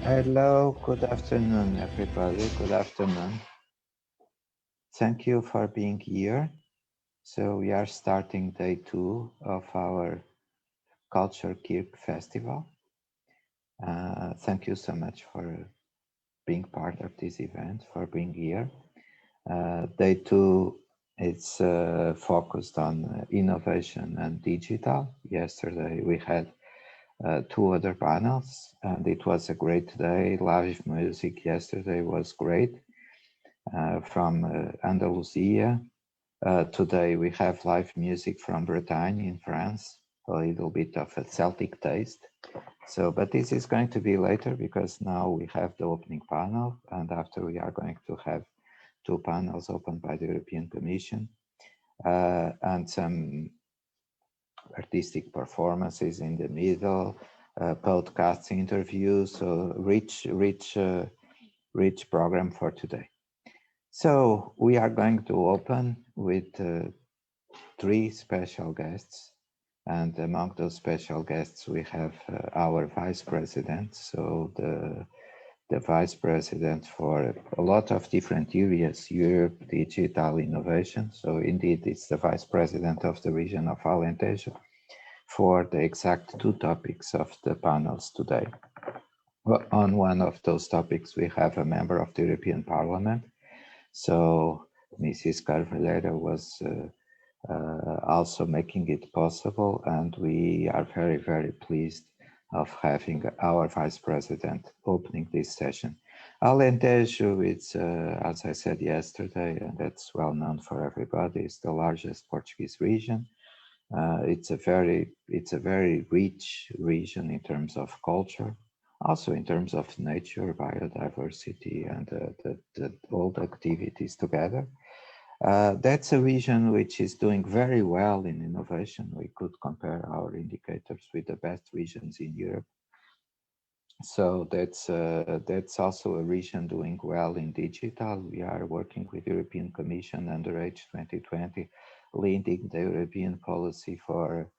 Hello, good afternoon, everybody. Good afternoon. Thank you for being here. So we are starting day 2 of our KIrC festival. Thank you so much for being part of this event, for being here. Day 2 is focused on innovation and digital. Yesterday we had 2 other panels and it was a great day. Live music yesterday was great. From Andalusia. Today we have live music from Bretagne in France, a little bit of a Celtic taste. So, but this is going to be later because now we have the opening panel and after we are going to have 2 panels opened by the European Commission and some artistic performances in the middle, podcasts, interviews, so rich program for today. So we are going to open with 3 special guests, and among those special guests we have our vice president. So the vice president for a lot of different areas, Europe, digital, innovation. So indeed, it's the vice president of the region of Alentejo for the exact 2 topics of the panels today. Well, on one of those topics, we have a member of the European Parliament. So Mrs. Carvalheira was also making it possible, and we are very, very pleased of having our vice president opening this session. Alentejo, it's, as I said yesterday, and that's well known for everybody, it's the largest Portuguese region. It's a very rich region in terms of culture, also in terms of nature, biodiversity, and all the activities together. That's a region which is doing very well in innovation. We could compare our indicators with the best regions in Europe. So that's also a region doing well in digital. We are working with the European Commission under H 2020, leading the European policy for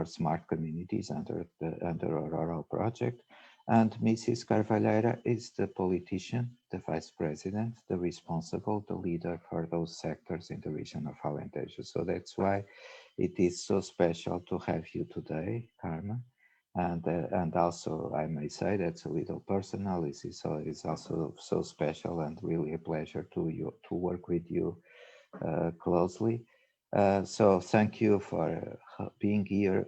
smart communities under Aurora project. And Mrs. Carvalheira is the politician, the vice president, the responsible, the leader for those sectors in the region of Alentejo. So that's why it is so special to have you today, Carmen. And also, I may say that's a little personal. It's also so special and really a pleasure to work with you closely. So thank you for being here,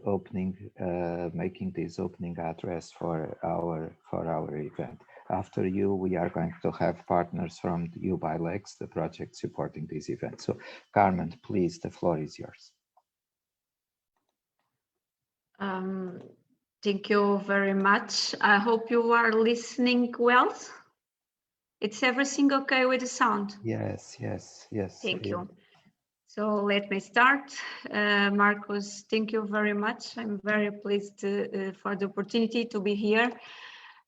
making this opening address for our event. After you, we are going to have partners from U-Lex, the project supporting this event. So Carmen, please, the floor is yours. Thank you very much. I hope you are listening well. It's everything okay with the sound? Yes. Thank you. So let me start. Marcus, thank you very much. I'm very pleased for the opportunity to be here.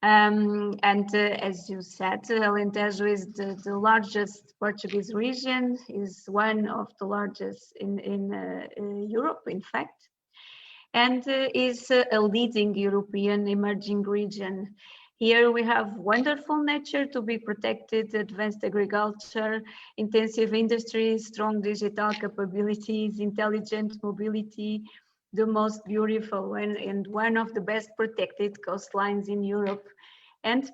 As you said, Alentejo is the largest Portuguese region, is one of the largest in Europe, in fact, and is a leading European emerging region. Here we have wonderful nature to be protected, advanced agriculture, intensive industry, strong digital capabilities, intelligent mobility, the most beautiful and one of the best protected coastlines in Europe. And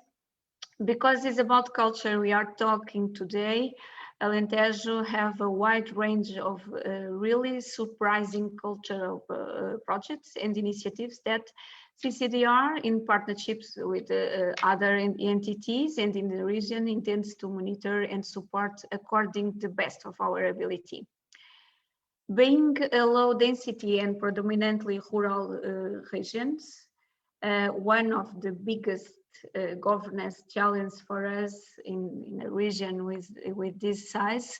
because it's about culture we are talking today, Alentejo have a wide range of really surprising cultural projects and initiatives that CCDR, in partnerships with other entities and in the region, intends to monitor and support according to the best of our ability. Being a low density and predominantly rural regions, one of the biggest governance challenge for us in a region with this size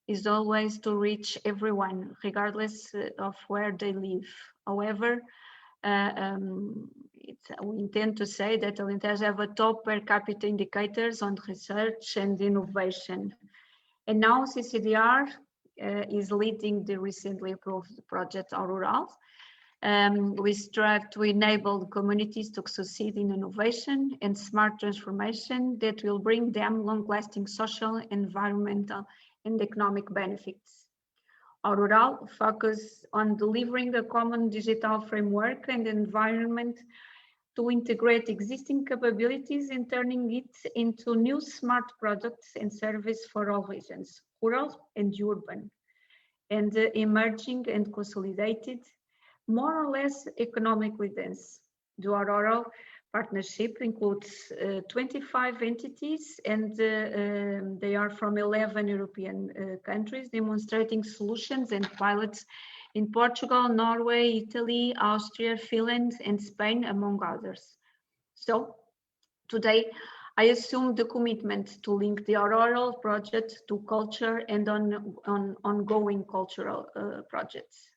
is always to reach everyone, regardless of where they live. However, we intend to say that Alentejo have a top per capita indicators on research and innovation. And now CCDR is leading the recently approved project Rural, We strive to enable the communities to succeed in innovation and smart transformation that will bring them long-lasting social, environmental, and economic benefits. Our rural focus on delivering a common digital framework and environment to integrate existing capabilities and turning it into new smart products and services for all regions, rural and urban, and emerging and consolidated, more or less economically dense. The rural partnership includes 25 entities, and they are from 11 European countries, demonstrating solutions and pilots in Portugal, Norway, Italy, Austria, Finland, and Spain, among others. So today, I assume the commitment to link the rural project to culture and on ongoing cultural projects.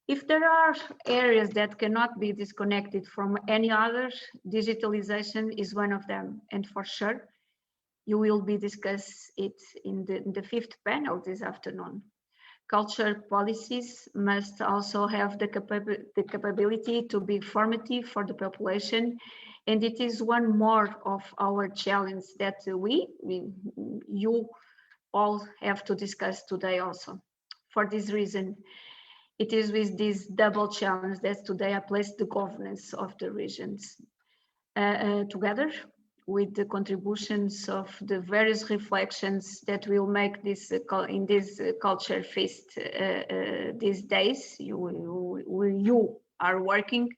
If there are areas that cannot be disconnected from any other, digitalization is one of them. And for sure, you will be discuss it in the fifth panel this afternoon. Culture policies must also have the capability to be formative for the population. And it is one more of our challenge that you all have to discuss today also. For this reason, it is with this double challenge that today I place the governance of the regions together with the contributions of the various reflections that will make this in this culture feast these days you are working,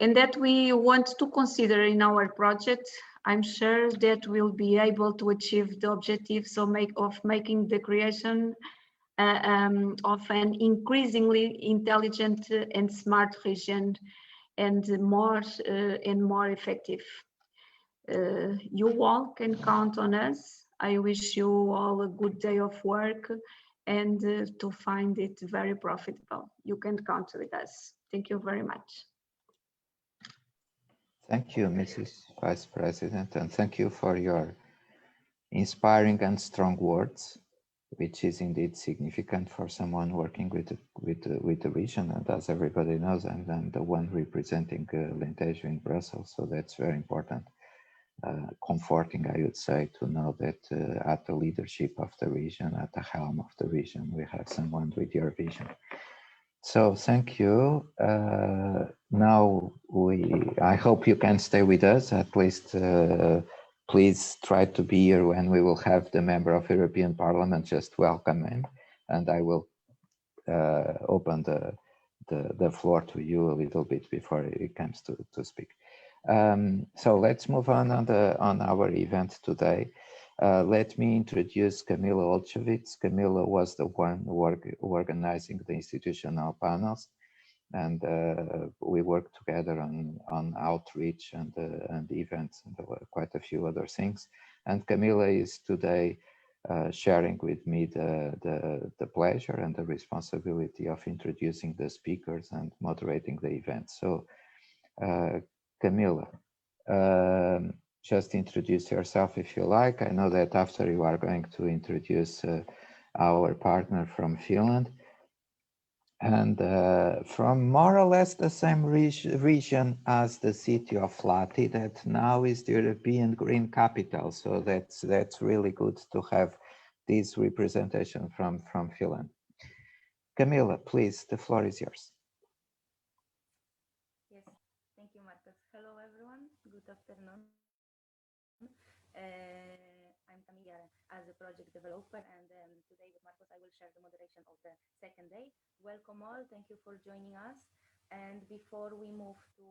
and that we want to consider in our project. I'm sure that we'll be able to achieve the objectives of making the creation of an increasingly intelligent and smart region, and more effective. You all can count on us. I wish you all a good day of work and to find it very profitable. You can count with us. Thank you very much. Thank you, Mrs. Vice President, and thank you for your inspiring and strong words, which is indeed significant for someone working with the region. And as everybody knows, I'm the one representing Alentejo in Brussels, so that's very important. Comforting, I would say, to know that at the leadership of the region, at the helm of the region, we have someone with your vision. So thank you. Now I hope you can stay with us. At least please try to be here when we will have the member of European Parliament just welcome in, and I will open the floor to you a little bit before it comes to speak. So let's move on our event today. Let me introduce Kamila Olchowicz. Kamila was the one organizing the institutional panels, and we worked together on outreach and events and quite a few other things. And Kamila is today sharing with me the pleasure and the responsibility of introducing the speakers and moderating the event. So Kamila, just introduce yourself if you like. I know that after you are going to introduce our partner from Finland, and from more or less the same region as the city of Lahti, that now is the European Green Capital. So that's really good to have this representation from Finland. Kamila, please, the floor is yours. Yes, thank you, Marcus. Hello, everyone. Good afternoon. I'm Kamila as a project developer, and today with Marcus I will share the moderation of the second day. Welcome all, thank you for joining us. And before we move to...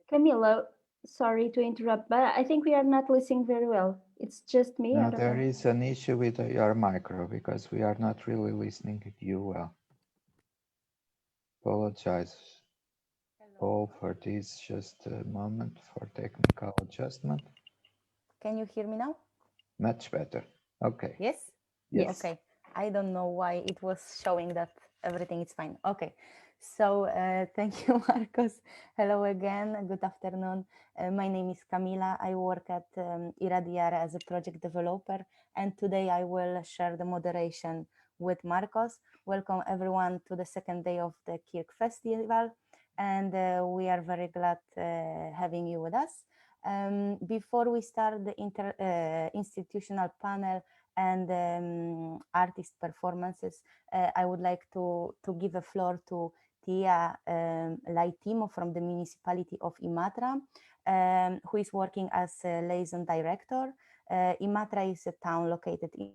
Kamila, sorry to interrupt, but I think we are not listening very well. It's just me. No, there is an issue with your micro because we are not really listening to you well. Apologize. All for this, just a moment for technical adjustment. Can you hear me now? Much better. Okay. Yes? Yes. Okay. I don't know why it was showing that everything is fine. Okay. So thank you, Marcus. Hello again. Good afternoon. My name is Kamila. I work at IrRADIARE as a project developer, and today I will share the moderation with Marcos. Welcome everyone to the second day of the KIrC Festival, and we are very glad having you with us. Before we start the institutional panel and artist performances, I would like to give a floor to Tia Laitimo from the Municipality of Imatra, who is working as a liaison director. Imatra is a town located in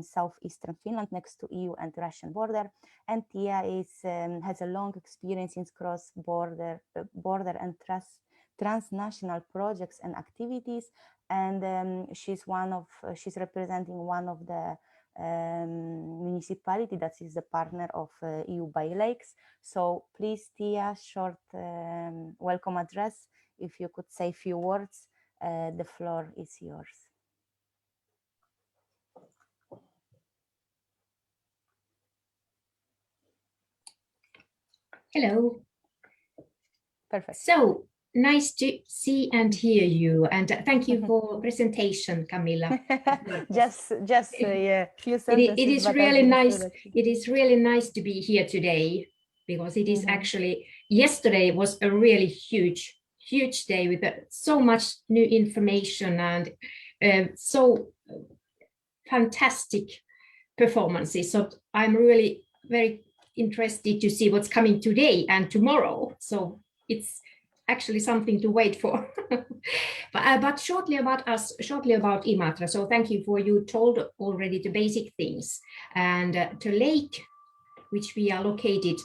southeastern Finland next to EU and Russian border, and Tia has a long experience in cross-border and transnational projects and activities, and she's representing one of the municipality that is the partner of EU by Lakes. So please, Tia, short welcome address. If you could say a few words, the floor is yours. Hello. Perfect. So nice to see and hear you, and thank you for presentation, Kamila. just yeah, few sentences. It is really nice. It is really nice to be here today, because it is actually, yesterday was a really huge day with so much new information and so fantastic performances. So I'm really very interested to see what's coming today and tomorrow. So it's actually something to wait for. but shortly about us, shortly about Imatra. So thank you for you told already the basic things. And the lake which we are located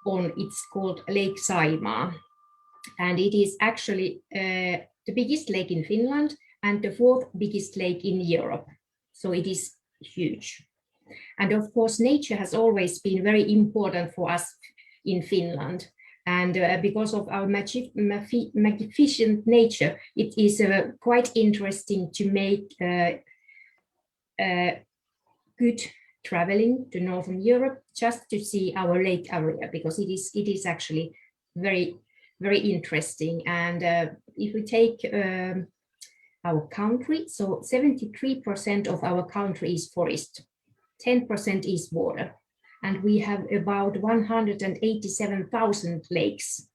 on, it's called Lake Saimaa. And it is actually the biggest lake in Finland and the fourth biggest lake in Europe. So it is huge. And of course, nature has always been very important for us in Finland. And because of our magnificent nature, it is quite interesting to make good traveling to Northern Europe just to see our lake area, because it is actually very, very interesting. And if we take our country, so 73% of our country is forest, 10% is water, and we have about 187,000 lakes.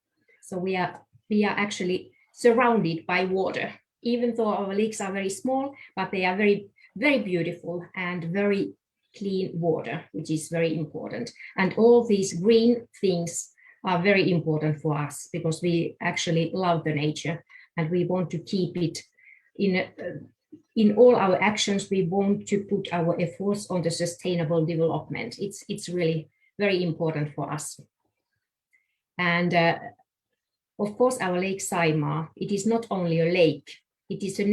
So we are actually surrounded by water, even though our lakes are very small, but they are very, very beautiful and very clean water, which is very important. And all these green things are very important for us, because we actually love the nature and we want to keep it in all our actions. We want to put our efforts on the sustainable development. It's really very important for us. And of course, our Lake Saimaa, it is not only a lake, it is a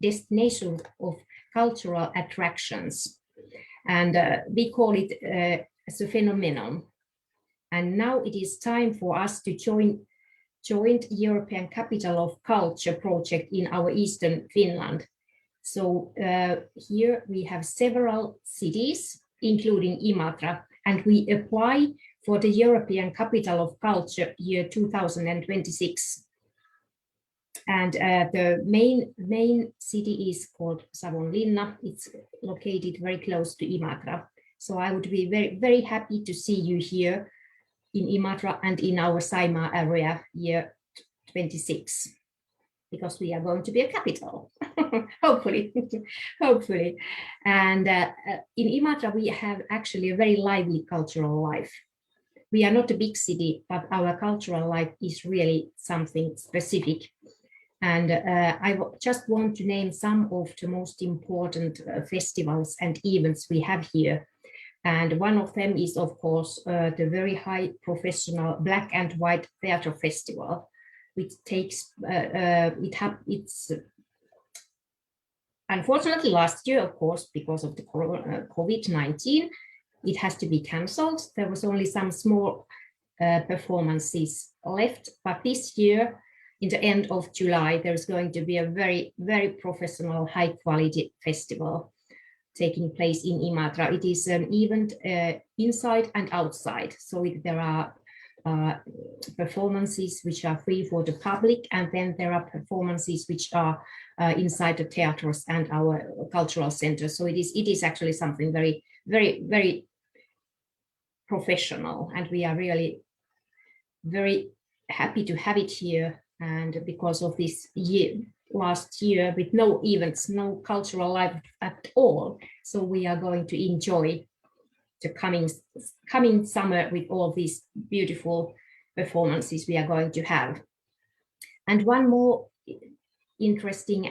destination of cultural attractions. And we call it as a phenomenon. And now it is time for us to join European Capital of Culture project in our Eastern Finland. So here we have several cities, including Imatra, and we apply for the European Capital of Culture year 2026. And the main city is called Savonlinna. It's located very close to Imatra. So I would be very, very happy to see you here in Imatra and in our Saimaa area year 26, because we are going to be a capital, hopefully. And in Imatra, we have actually a very lively cultural life. We are not a big city, but our cultural life is really something specific. And I just want to name some of the most important festivals and events we have here. And one of them is, of course, the very high professional Black and White Theatre Festival, which takes, it's unfortunately last year, of course, because of the COVID-19, it has to be cancelled. There was only some small performances left, but this year, in the end of July, there's going to be a very, very professional, high quality festival taking place in Imatra. It is an event inside and outside. So there are performances which are free for the public, and then there are performances which are inside the theaters and our cultural centers. So it is actually something very, very professional, and we are really very happy to have it here. And because of this last year with no events, no cultural life at all, so we are going to enjoy the coming summer with all these beautiful performances we are going to have. And one more interesting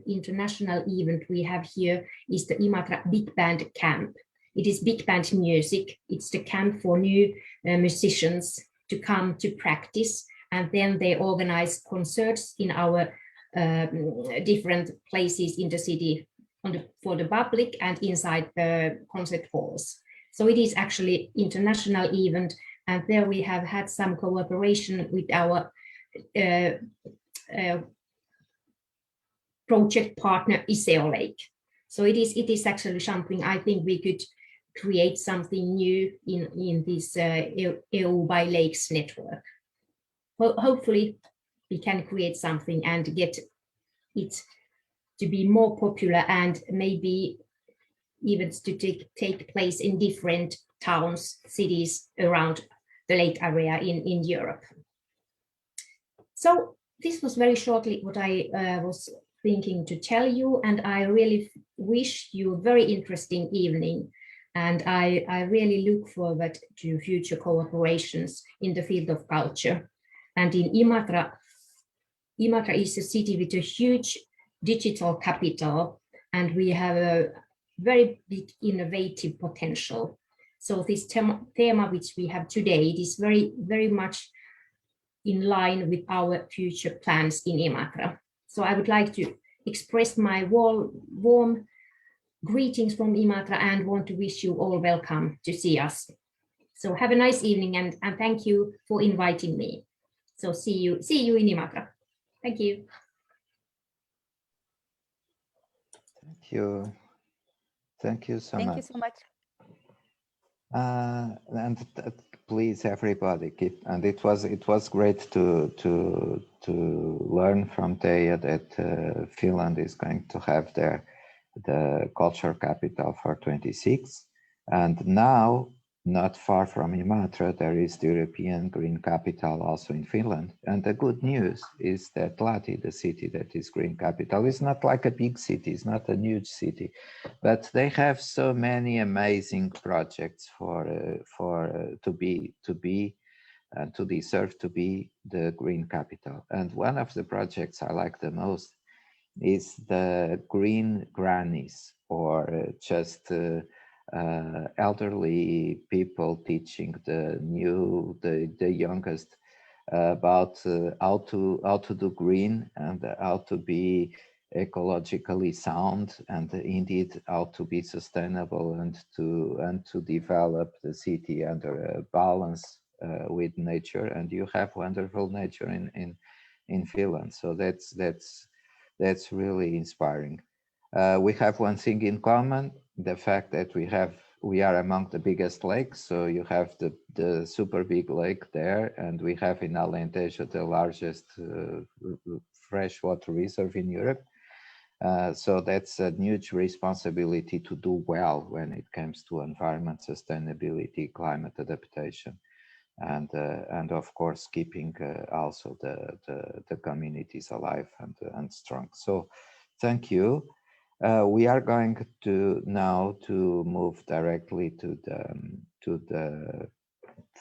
international event we have here is the Imatra Big Band Camp. It is big band music. It's the camp for new musicians to come to practice, and then they organize concerts in our different places in the city for the public and inside the concert halls. So it is actually international event, and there we have had some cooperation with our project partner Iseo Lake. So it is actually something I think we could create something new in this EU by Lakes network. Hopefully we can create something and get it to be more popular, and maybe events to take place in different towns, cities around the lake area in Europe. So this was very shortly what I was thinking to tell you, and I really wish you a very interesting evening. And I really look forward to future cooperations in the field of culture. And in Imatra is a city with a huge digital capital, and we have a very big innovative potential. So this theme which we have today, it is very much in line with our future plans in Imatra. So I would like to express my warm greetings from Imatra and want to wish you all welcome to see us. So have a nice evening, and thank you for inviting me. So see you in Imatra. Thank you. Thank you. Thank you so much. Thank you so much. And please, everybody, and it was great to learn from Teija that Finland is going to have the culture capital for 26, and now not far from Imatra there is the European Green Capital also in Finland. And the good news is that Lahti, the city that is Green Capital, is not like a big city, it's not a huge city, but they have so many amazing projects to deserve to be the Green Capital. And one of the projects I like the most is the Green Grannies, or just elderly people teaching the youngest about how to do green and how to be ecologically sound, and indeed how to be sustainable and to develop the city under a balance with nature. And you have wonderful nature in Finland, so that's really inspiring. We have one thing in common, the fact that we are among the biggest lakes. So you have the super big lake there, and we have in Alentejo the largest freshwater reserve in Europe. So that's a huge responsibility to do well when it comes to environment sustainability, climate adaptation, and of course keeping also the communities alive and strong. So thank you. We are going to now move directly to the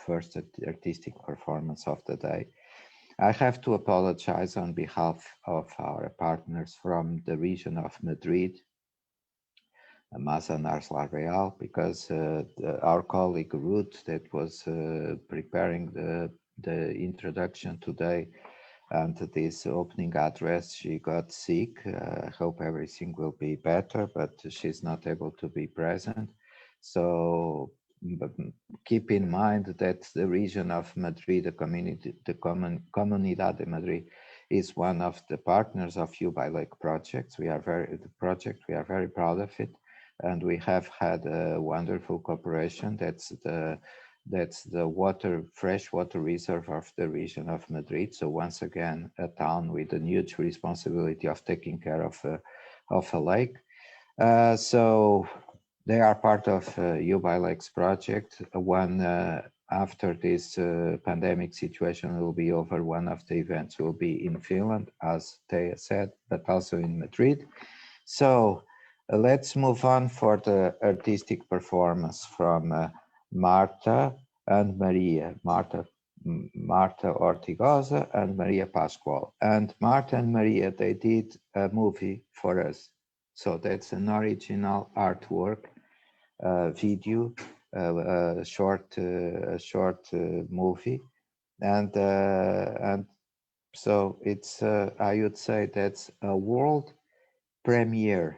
first artistic performance of the day. I have to apologize on behalf of our partners from the region of Madrid, Manzanares La Real, because our colleague Ruth, that was preparing the introduction today and this opening address, she got sick. I hope everything will be better, but she's not able to be present. So keep in mind that the region of Madrid, Comunidad de Madrid, is one of the partners of U by Lake projects. We are very proud of it, and we have had a wonderful cooperation. That's the freshwater reserve of the region of Madrid. So once again, a town with a huge responsibility of taking care of a lake. So They are part of U-Bilex project. One after this pandemic situation will be over, one of the events will be in Finland, as they said, but also in Madrid. So let's move on for the artistic performance from Marta and Maria. Marta Ortigosa and Maria Pascual. And Marta and Maria, they did a movie for us. So that's an original artwork, video, a short movie. And so it's, I would say that's a world premiere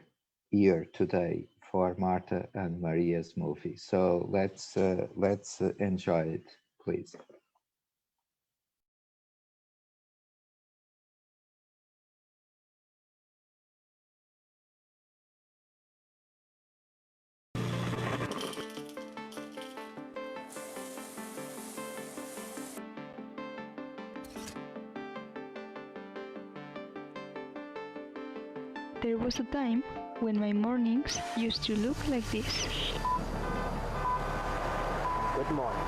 here today for Marta and Maria's movie. So let's enjoy it, please. There was a time when my mornings used to look like this. Good morning.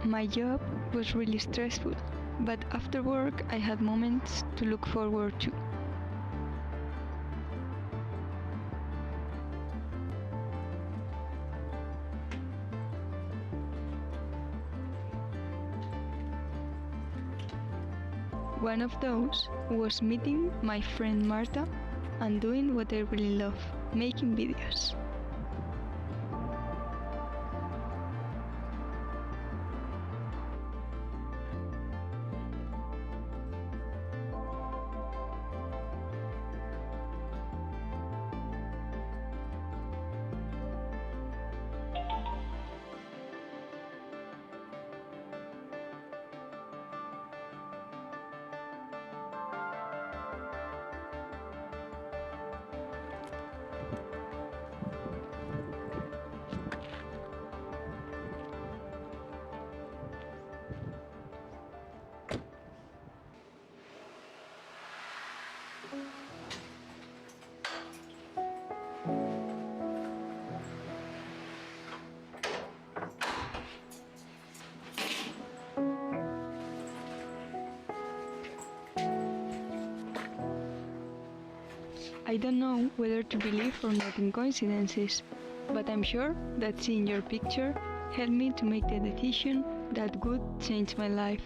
My job was really stressful, but after work I had moments to look forward to. One of those was meeting my friend Marta and doing what I really love, making videos. I don't know whether to believe or not in coincidences, but I'm sure that seeing your picture helped me to make the decision that would change my life.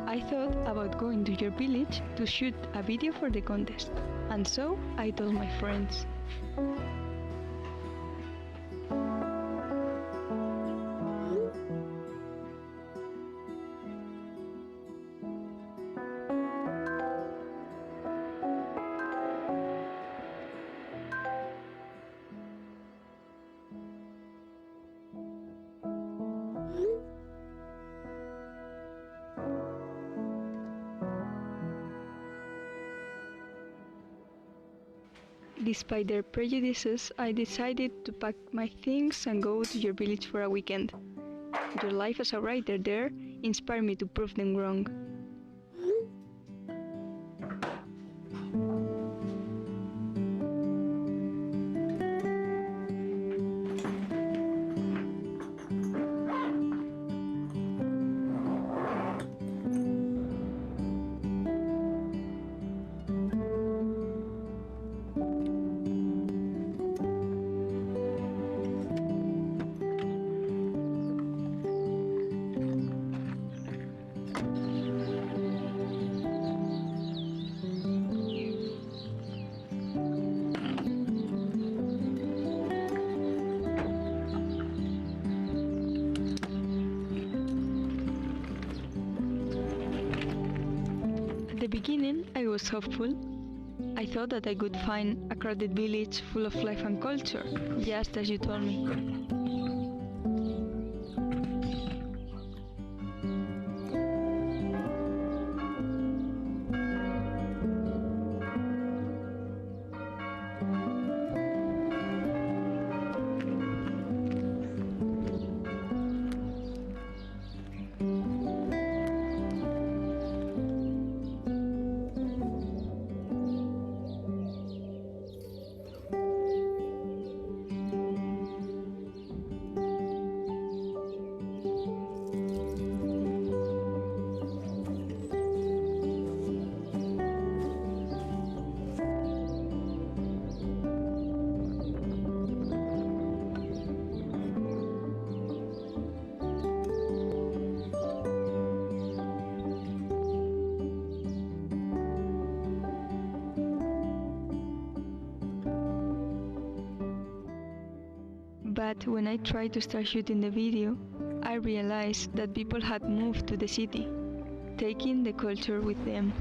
I thought about going to your village to shoot a video for the contest, and so I told my friends. Despite their prejudices, I decided to pack my things and go to your village for a weekend. Your life as a writer there inspired me to prove them wrong. beginning, I was hopeful. I thought that I could find a crowded village full of life and culture, just as you told me. But when I tried to start shooting the video, I realized that people had moved to the city, taking the culture with them.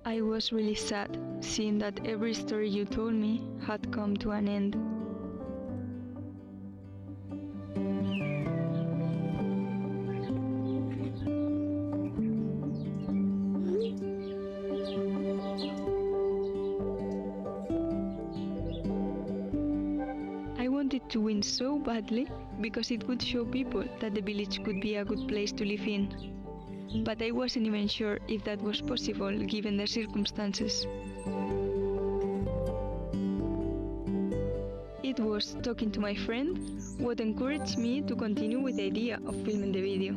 I was really sad, seeing that every story you told me had come to an end. I wanted to win so badly because it would show people that the village could be a good place to live in. But I wasn't even sure if that was possible given the circumstances. It was talking to my friend what encouraged me to continue with the idea of filming the video.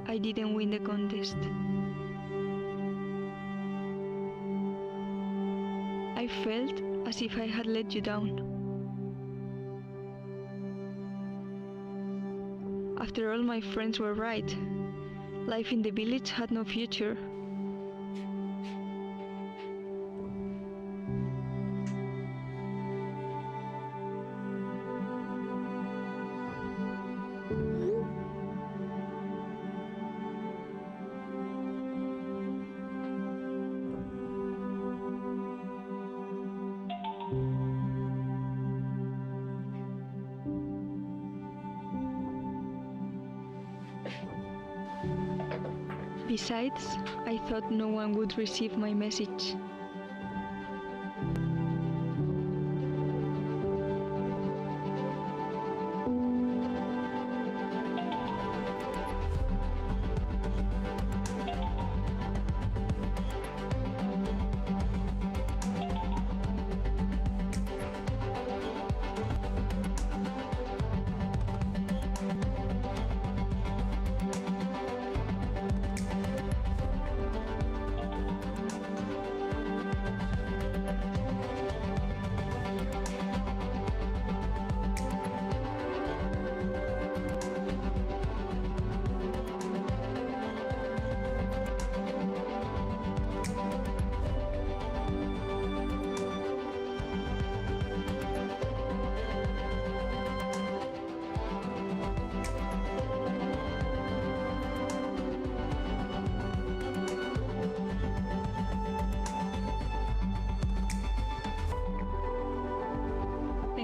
I didn't win the contest. I felt as if I had let you down. After all, my friends were right. Life in the village had no future. Besides, I thought no one would receive my message.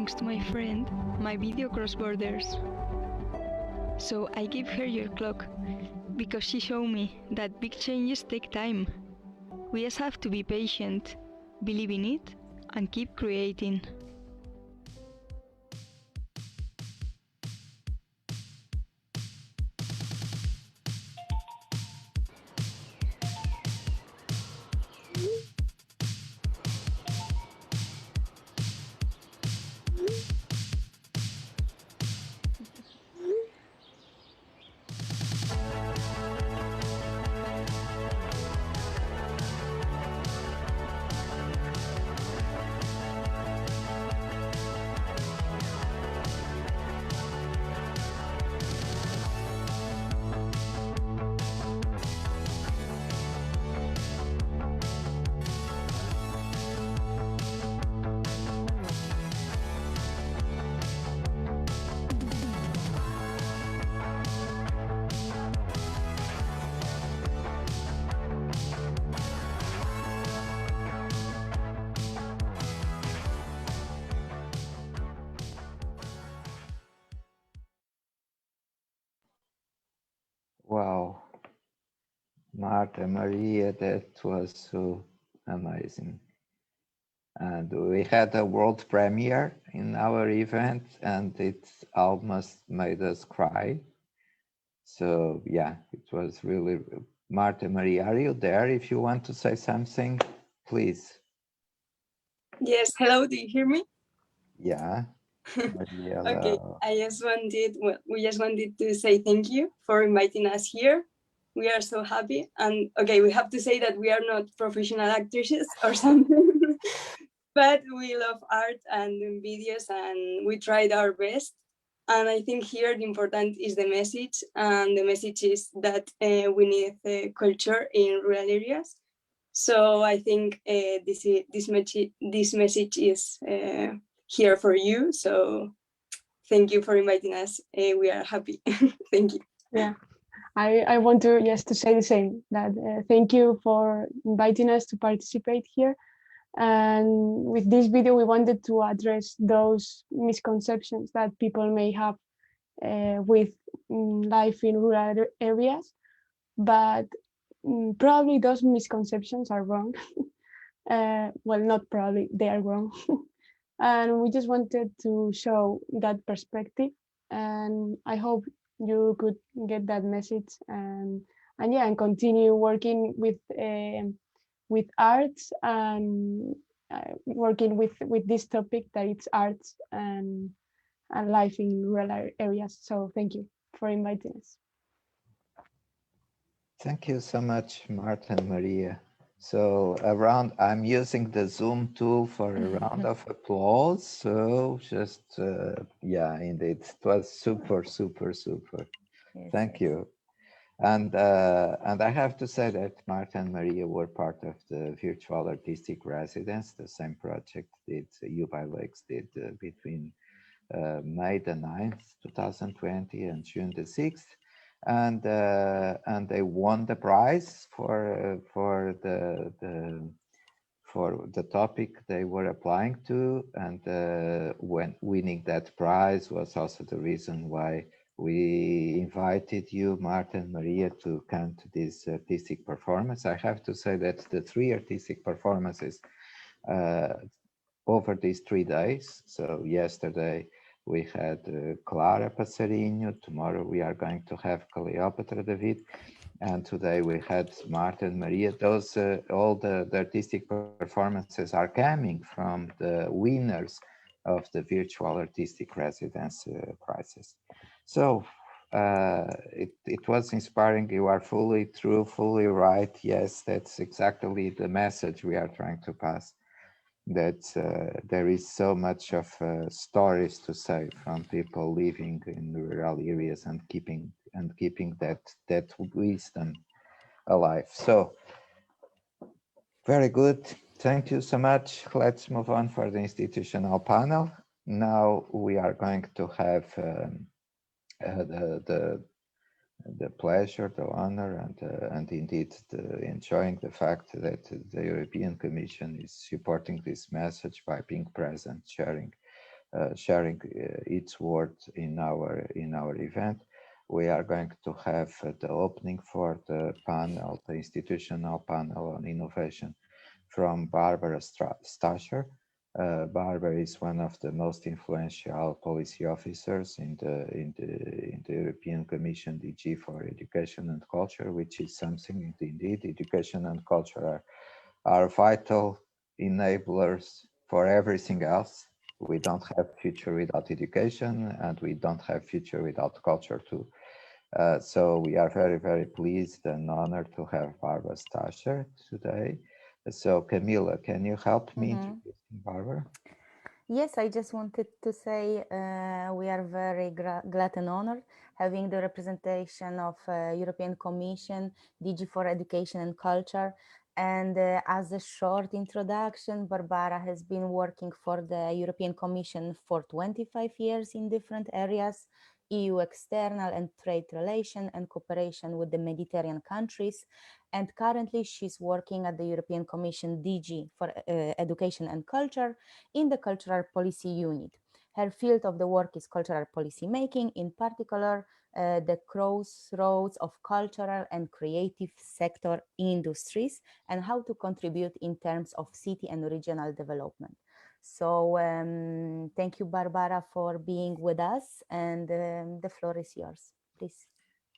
thanks to my friend, my video crossed borders. So I gave her your clock, because she showed me that big changes take time. We just have to be patient, believe in it, and keep creating. Wow, Marta, Maria, that was so amazing. And we had a world premiere in our event, and it almost made us cry. So yeah, it was really, Marta, Maria, are you there? If you want to say something, please. Yes, hello, do you hear me? Yeah. Maria, Okay, hello. we just wanted to say thank you for inviting us here. We are so happy. And okay, we have to say that we are not professional actresses or something, but we love art and doing videos, and we tried our best. And I think here the important is the message, and the message is that we need culture in rural areas. So I think this message is here for you. So thank you for inviting us. We are happy. Thank you. Yeah, I want to just to say the same, that thank you for inviting us to participate here. And with this video, we wanted to address those misconceptions that people may have with life in rural areas, but probably those misconceptions are wrong. Well, not probably, they are wrong. And we just wanted to show that perspective, and I hope you could get that message, and yeah, and continue working with arts, and working with this topic, that it's arts and life in rural areas. So thank you for inviting us. Thank you so much, Marta and Maria. So I'm using the Zoom tool for a round of applause. So just, yeah, indeed, it was super, super, super. Yes, Thank yes. you. And I have to say that Marta and Maria were part of the virtual artistic residence, the same project that U by Lakes did between May the 9th, 2020 and June the 6th. And they won the prize for the topic they were applying to, and when winning that prize was also the reason why we invited you, Marta and Maria, to come to this artistic performance. I have to say that the 3 artistic performances over these 3 days, so yesterday we had Clara Passarinho, tomorrow we are going to have Cleopatra David, and today we had Marta and Maria. Those, all the artistic performances are coming from the winners of the virtual artistic residence prizes. So it was inspiring. You are fully true, fully right. Yes, that's exactly the message we are trying to pass. That there is so much of stories to say from people living in rural areas and keeping that wisdom alive. So very good. Thank you so much. Let's move on for the institutional panel. Now we are going to have the pleasure, the honor, and indeed enjoying the fact that the European Commission is supporting this message by being present, sharing sharing its words in our event. We are going to have the opening for the panel, the institutional panel on innovation from Barbara Stacher. Barbara is one of the most influential policy officers in the European Commission DG for Education and Culture, which is something indeed. Education and culture are vital enablers for everything else. We don't have future without education, and we don't have future without culture too. So we are very, very pleased and honored to have Barbara Stacher today. So Kamila, can you help me introducing Barbara? Yes, I just wanted to say we are very glad and honored having the representation of European Commission, DG for Education and Culture. And as a short introduction, Barbara has been working for the European Commission for 25 years in different areas, EU external and trade relation and cooperation with the Mediterranean countries. And currently she's working at the European Commission DG for Education and Culture in the Cultural Policy Unit. Her field of the work is cultural policy making, in particular, the crossroads of cultural and creative sector industries and how to contribute in terms of city and regional development. So thank you, Barbara, for being with us, and the floor is yours, please.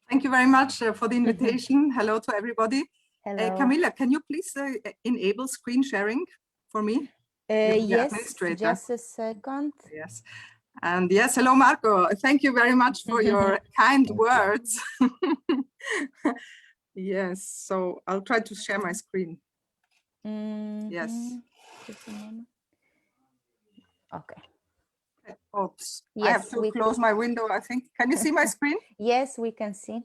Thank you very much for the invitation. Hello to everybody. Hello. Kamila, can you please enable screen sharing for me? Yes, just a second. Yes. And yes, hello, Marco. Thank you very much for your kind words. Yes, so I'll try to share my screen. Yes. Just a moment. Okay. Oops. Yes, I have to close my window, I think. Can you see my screen? Yes, we can see.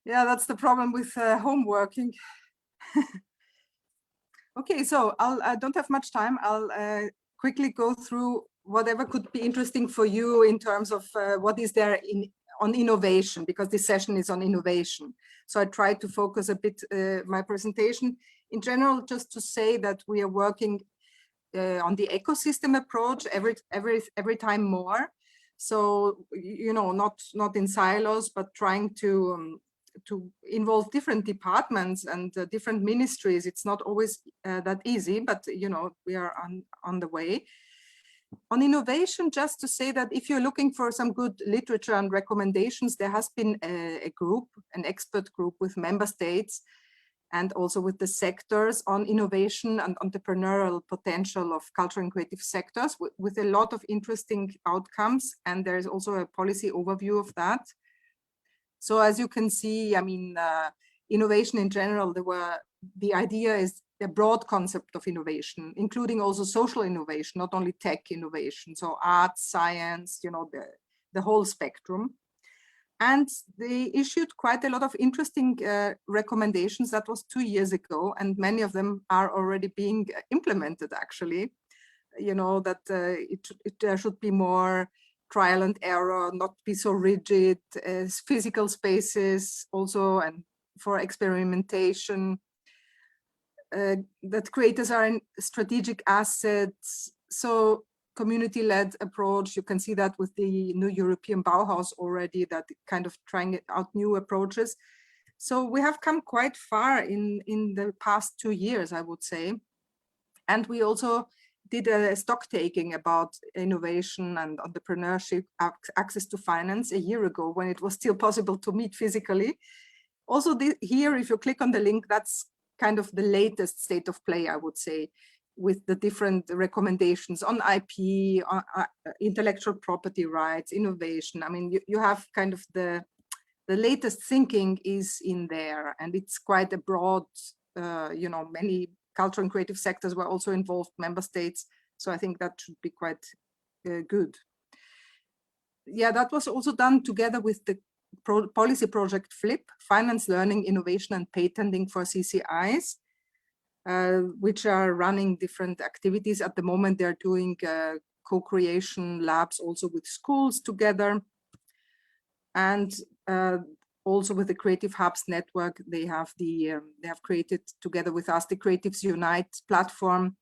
Yeah, that's the problem with home working. Okay, so I don't have much time. I'll quickly go through whatever could be interesting for you in terms of what is there on innovation, because this session is on innovation. So I tried to focus a bit my presentation in general, just to say that we are working on the ecosystem approach every time more. So, you know, not in silos, but trying to involve different departments and different ministries. It's not always that easy, but you know, we are on the way. On innovation, just to say that if you're looking for some good literature and recommendations, there has been a group, an expert group with member states and also with the sectors on innovation and entrepreneurial potential of cultural and creative sectors with a lot of interesting outcomes. And there is also a policy overview of that. So as you can see, I mean, innovation in general, the idea is a broad concept of innovation, including also social innovation, not only tech innovation. So art, science, you know, the whole spectrum. And they issued quite a lot of interesting recommendations. That was 2 years ago, and many of them are already being implemented, actually. You know, that there should be more trial and error, not be so rigid, as physical spaces also, and for experimentation, that creators are in strategic assets. So community-led approach, you can see that with the new European Bauhaus already, that kind of trying out new approaches. So we have come quite far in the past 2 years, I would say. And we also did a stock taking about innovation and entrepreneurship, access to finance a year ago when it was still possible to meet physically. Also here, if you click on the link, that's kind of the latest state of play, I would say, with the different recommendations on IP, on intellectual property rights, innovation. I mean, you have kind of the latest thinking is in there, and it's quite a broad, you know, many cultural and creative sectors were also involved, member states. So I think that should be quite good. Yeah, that was also done together with the policy project FLIP, Finance, Learning, Innovation and Patenting for CCIs, which are running different activities. At the moment, they're doing co-creation labs also with schools together. And also with the Creative Hubs network, they have created together with us the Creatives Unite platform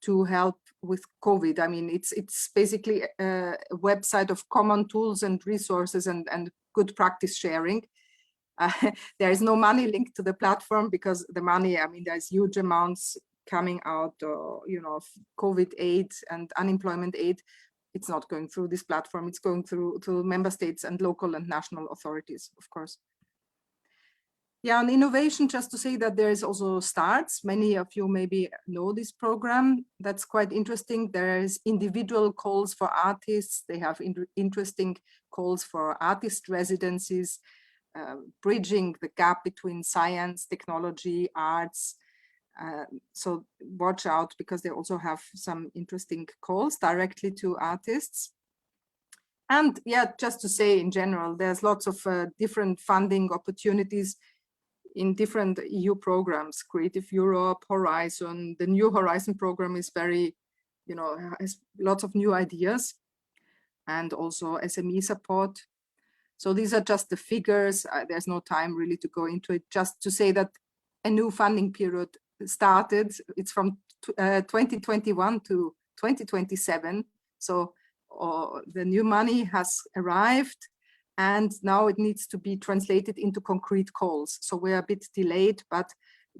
to help with COVID. I mean, it's basically a website of common tools and resources and good practice sharing. There is no money linked to the platform because the money, I mean, there's huge amounts coming out, you know, of COVID aid and unemployment aid. It's not going through this platform. It's going through member states and local and national authorities, of course. Yeah, on innovation, just to say that there is also STARTS. Many of you maybe know this program. That's quite interesting. There is individual calls for artists. They have interesting calls for artist residencies, bridging the gap between science, technology, arts. So watch out because they also have some interesting calls directly to artists. And yeah, just to say in general, there's lots of different funding opportunities in different EU programs, Creative Europe, Horizon. The new Horizon program is very, you know, has lots of new ideas and also SME support. So these are just the figures. There's no time really to go into it, just to say that a new funding period started. It's from 2021 to 2027. So the new money has arrived. And now it needs to be translated into concrete calls. So we're a bit delayed, but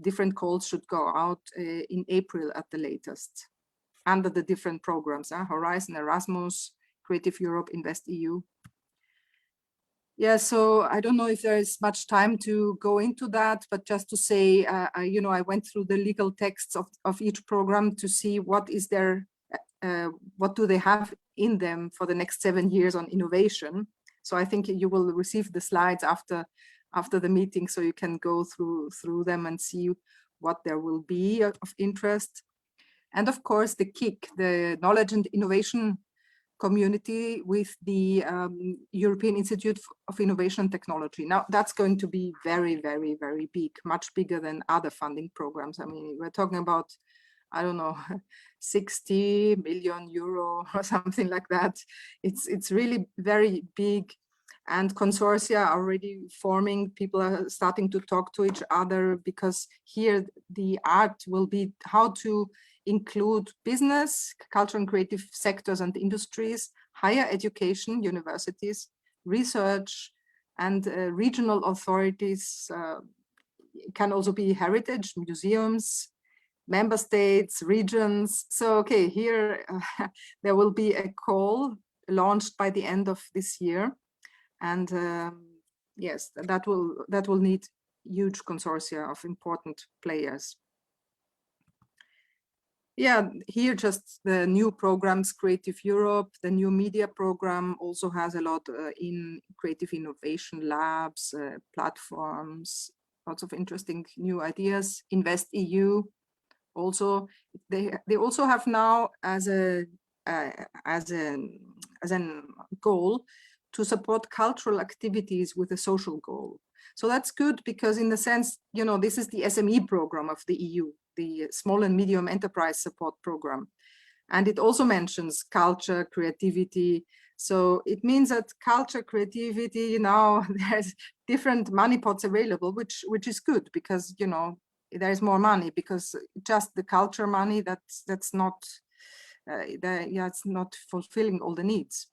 different calls should go out in April at the latest, under the different programs, Horizon, Erasmus, Creative Europe, InvestEU. Yeah, so I don't know if there is much time to go into that, but just to say, you know, I went through the legal texts of each program to see what is their, what do they have in them for the next 7 years on innovation. So I think you will receive the slides after the meeting, so you can go through them and see what there will be of interest. And of course, the KIC, the Knowledge and Innovation Community with the European Institute of Innovation and Technology. Now that's going to be very, very, very big, much bigger than other funding programs. I mean, we're talking about, I don't know, 60 million euro or something like that. It's really very big, and consortia are already forming. People are starting to talk to each other, because here the art will be how to include business, culture and creative sectors and industries, higher education, universities, research, and regional authorities. Can also be heritage, museums, member states, regions. So, okay, here there will be a call launched by the end of this year. And yes, that will need huge consortia of important players. Yeah, here just the new programs, Creative Europe, the new media program also has a lot in creative innovation labs, platforms, lots of interesting new ideas. InvestEU also, they also have now as a goal to support cultural activities with a social goal. So that's good, because in the sense, you know, this is the SME program of the EU, the Small and Medium Enterprise Support Program. And it also mentions culture, creativity. So it means that culture, creativity, now there's different money pots available, which is good, because, you know, there is more money, because just the culture money, that's not, it's not fulfilling all the needs.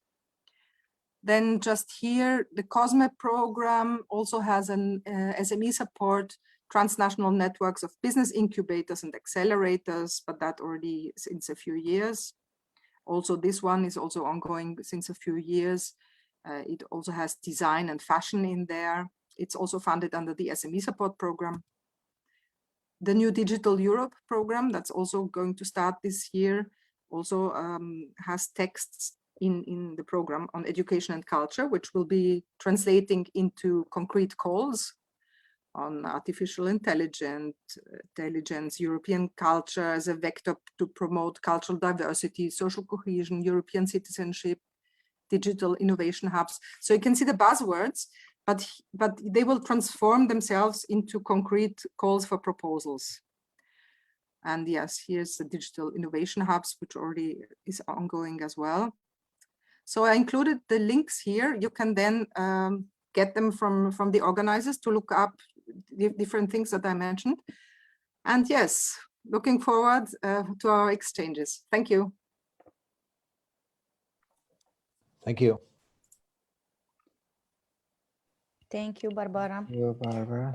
Then just here, the COSME program also has an SME support, transnational networks of business incubators and accelerators, but that already since a few years. Also, this one is also ongoing since a few years. It also has design and fashion in there. It's also funded under the SME support program. The new Digital Europe program, that's also going to start this year, also has texts in the program on education and culture, which will be translating into concrete calls on artificial intelligence, European culture as a vector to promote cultural diversity, social cohesion, European citizenship, digital innovation hubs. So you can see the buzzwords, but they will transform themselves into concrete calls for proposals. And yes, here's the digital innovation hubs, which already is ongoing as well. So I included the links here. You can then get them from the organizers to look up different things that I mentioned. And yes, looking forward to our exchanges. Thank you. Thank you. Thank you, Barbara. Thank you, Barbara.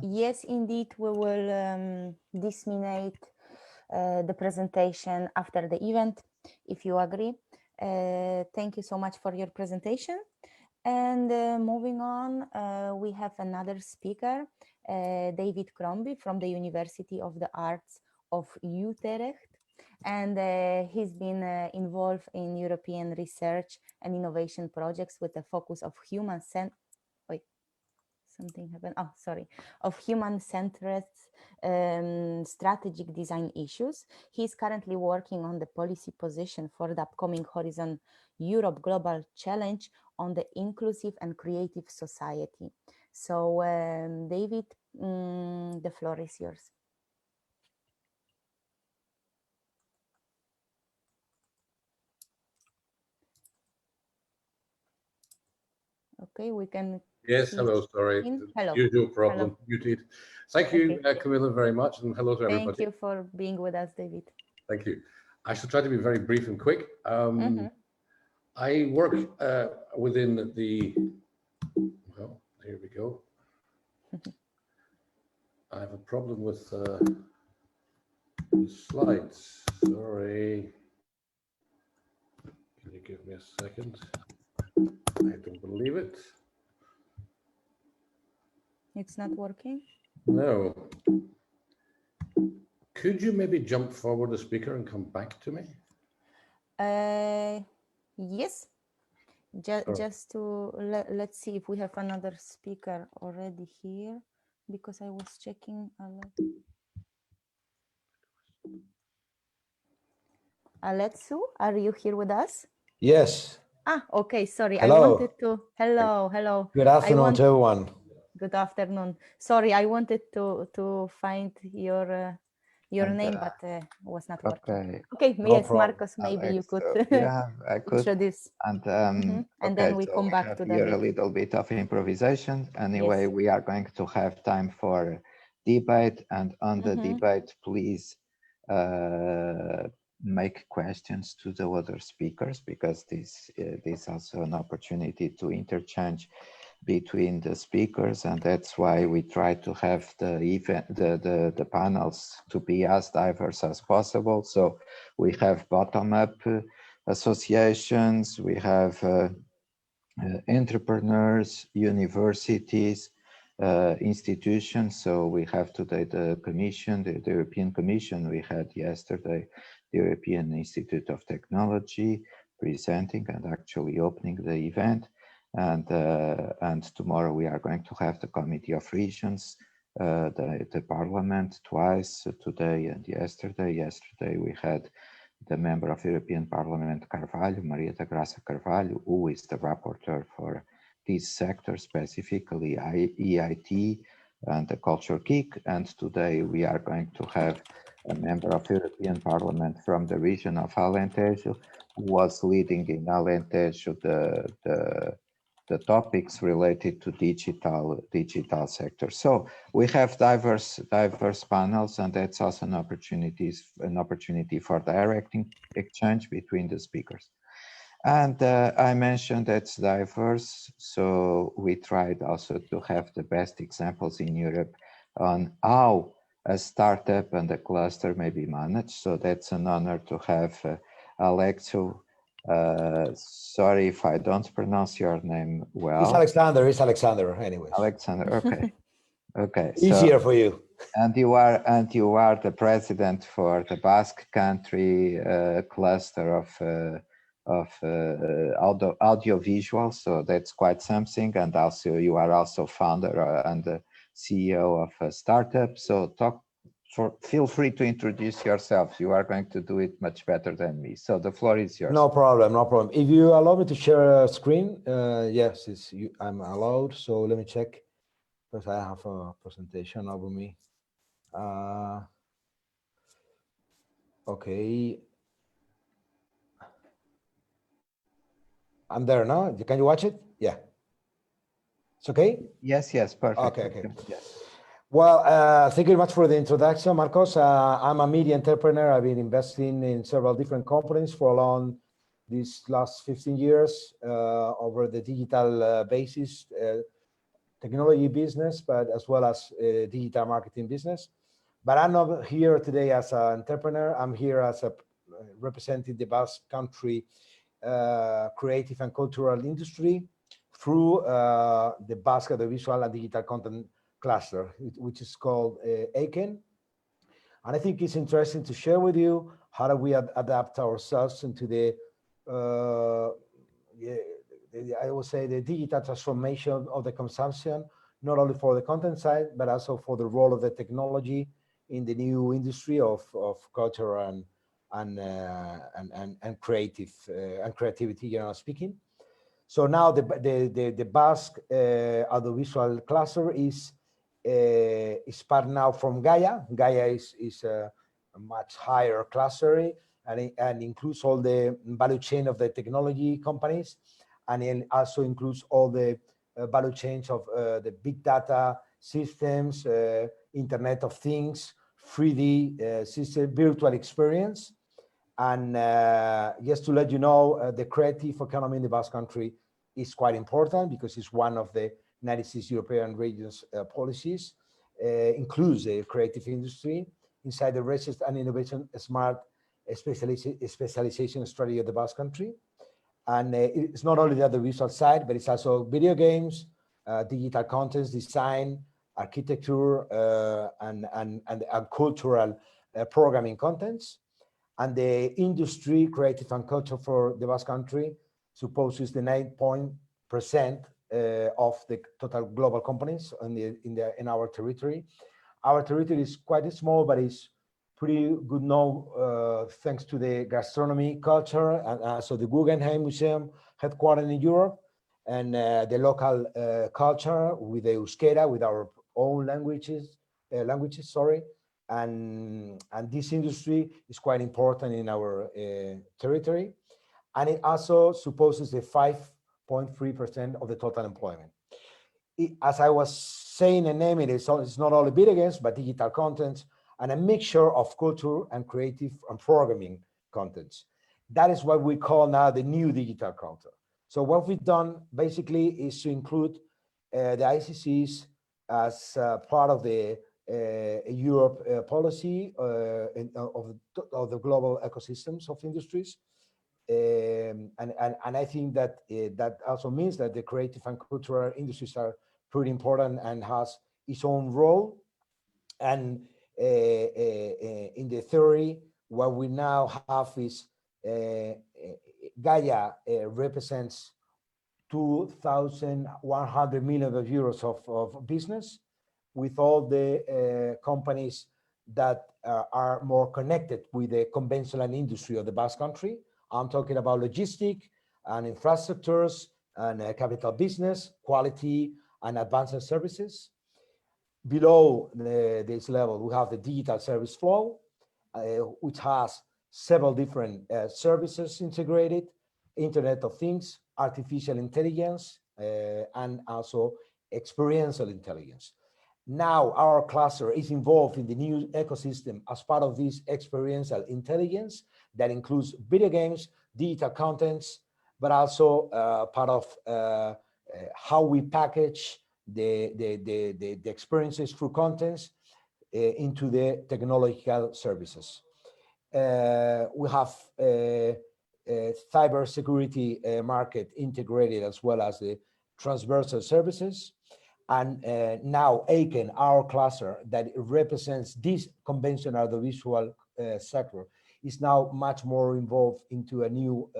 Yes, indeed, we will disseminate the presentation after the event, if you agree. Thank you so much for your presentation. And moving on, we have another speaker, David Crombie from the University of the Arts of Utrecht. And he's been involved in European research and innovation projects with a focus of human-centered strategic design issues. He's currently working on the policy position for the upcoming Horizon Europe Global Challenge on the inclusive and creative society. So David, the floor is yours. Okay, we can. Yes, hello, sorry. Hello. Usual problem, Hello. muted. Thank you, Kamila, very much, and hello to everybody. Thank you for being with us, David. Thank you. I shall try to be very brief and quick. I work within the, well, here we go. I have a problem with the slides, sorry. Can you give me a second? I don't believe it. It's not working? No. Could you maybe jump forward the speaker and come back to me? Yes. Just to let's see if we have another speaker already here, because I was checking a lot. Aletxu, are you here with us? Yes. Ah, okay. Sorry, hello. I wanted to. Hello. Good afternoon to everyone. Good afternoon. Sorry, I wanted to find your name, but was not working. Okay, no yes, problem. Marcos, maybe you could, I could introduce. And, and then we come back to here a little bit of improvisation. Anyway, yes. We are going to have time for debate, and on the debate, please make questions to the other speakers, because this is also an opportunity to interchange between the speakers, and that's why we try to have the panels to be as diverse as possible. So we have bottom-up associations, we have entrepreneurs, universities, institutions. So we have today the Commission, the European Commission. We had yesterday the European Institute of Technology presenting and actually opening the event. And tomorrow we are going to have the Committee of Regions, the Parliament twice, today and yesterday. Yesterday we had the member of European Parliament, Carvalho, Maria da Graça Carvalho, who is the rapporteur for this sector, specifically EIT and the Culture Geek. And today we are going to have a member of European Parliament from the region of Alentejo, who was leading in Alentejo the topics related to digital sector. So we have diverse panels, and that's also an opportunity for direct exchange between the speakers. And I mentioned that's diverse, so we tried also to have the best examples in Europe on how a startup and a cluster may be managed. So that's an honor to have Aletxu. Sorry if I don't pronounce your name well. It's Alexander anyways. Alexander, okay. Okay. Easier for you. And you are the president for the Basque Country cluster of audiovisual, so that's quite something. And also you are also founder and the CEO of a startup. So feel free to introduce yourself. You are going to do it much better than me. So the floor is yours. No problem, no problem. If you allow me to share a screen, yes, I'm allowed. So let me check, because I have a presentation over me. Okay. I'm there now. Can you watch it? Yeah. It's okay? Yes, yes, perfect. Okay. Yes. Well, thank you very much for the introduction, Marcos. I'm a media entrepreneur. I've been investing in several different companies for along these last 15 years over the digital basis, technology business, but as well as digital marketing business. But I'm not here today as an entrepreneur. I'm here as a representing the Basque Country creative and cultural industry through the Basque Audiovisual and Digital Content Cluster, which is called ACEN. And I think it's interesting to share with you how do we adapt ourselves into the, I would say, the digital transformation of the consumption, not only for the content side, but also for the role of the technology in the new industry of culture and creative and creativity, generally speaking. So now the Basque audiovisual cluster is part now from Gaia. Gaia is a much higher cluster and includes all the value chain of the technology companies, and it also includes all the value chains of the big data systems, Internet of Things, 3D system, virtual experience. And just to let you know, the creative economy in the Basque Country is quite important because it's one of the 96 European regions policies, includes the creative industry inside the research and innovation smart specialization strategy of the Basque Country. And it's not only the audiovisual side, but it's also video games, digital contents, design, architecture, and cultural programming contents. And the industry, creative and culture for the Basque Country supposes the 9% of the total global companies in our territory. Our territory is quite small, but it's pretty good known thanks to the gastronomy culture, and so the Guggenheim Museum headquartered in Europe, and the local culture with the Euskera, with our own languages, and this industry is quite important in our territory, and it also supposes the 5.3% of the total employment. As I was saying and naming it, it's not only video games, but digital contents and a mixture of culture and creative and programming contents. That is what we call now the new digital culture. So what we've done basically is to include the ICCs as part of the Europe policy of the global ecosystems of industries. And I think that that also means that the creative and cultural industries are pretty important and has its own role. And in the theory, what we now have is Gaia represents 2,100 million euros of business, with all the companies that are more connected with the conventional industry of the Basque Country. I'm talking about logistics and infrastructures and capital business, quality and advanced services. Below this level, we have the digital service flow, which has several different services integrated, Internet of Things, artificial intelligence, and also experiential intelligence. Now our cluster is involved in the new ecosystem as part of this experiential intelligence that includes video games, digital contents, but also part of how we package the experiences through contents into the technological services. We have cybersecurity market integrated, as well as the transversal services. And now ACEN, our cluster that represents this conventional audiovisual sector, is now much more involved into a new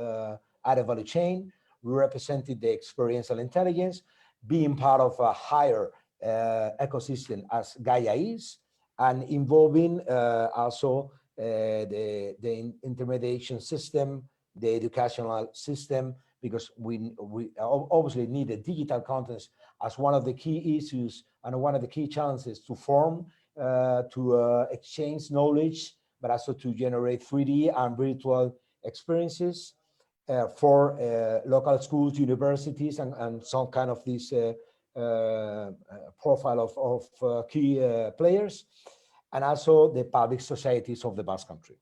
added value chain. We represented the experiential intelligence, being part of a higher ecosystem as Gaia is, and involving also the intermediation system, the educational system, because we obviously need the digital contents as one of the key issues and one of the key challenges to form, to exchange knowledge, but also to generate 3D and virtual experiences for local schools, universities, and some kind of these profile of key players, and also the public societies of the Basque Country.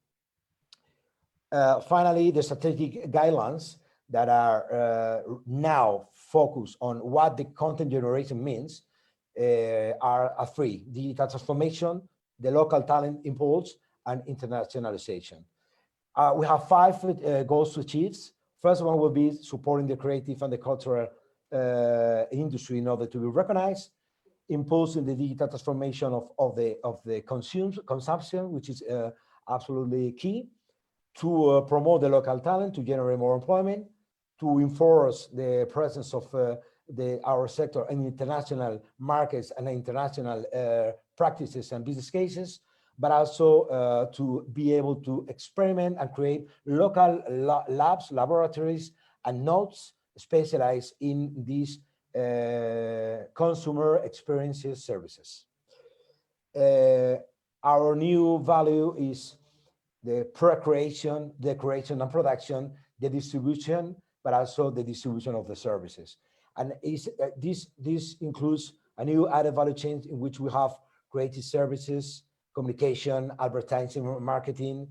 Finally, the strategic guidelines that are now focused on what the content generation means are three: digital transformation, the local talent impulse, and internationalization. We have 5 goals to achieve. First one will be supporting the creative and the cultural industry in order to be recognized, impulsing the digital transformation of the consumption, which is absolutely key, to promote the local talent, to generate more employment, to enforce the presence of our sector in international markets and international practices and business cases, but also to be able to experiment and create local labs, laboratories, and nodes specialized in these consumer experiences services. Our new value is the pre-creation, the creation and production, the distribution, but also the distribution of the services. And this includes a new added value chain in which we have creative services, communication, advertising, marketing,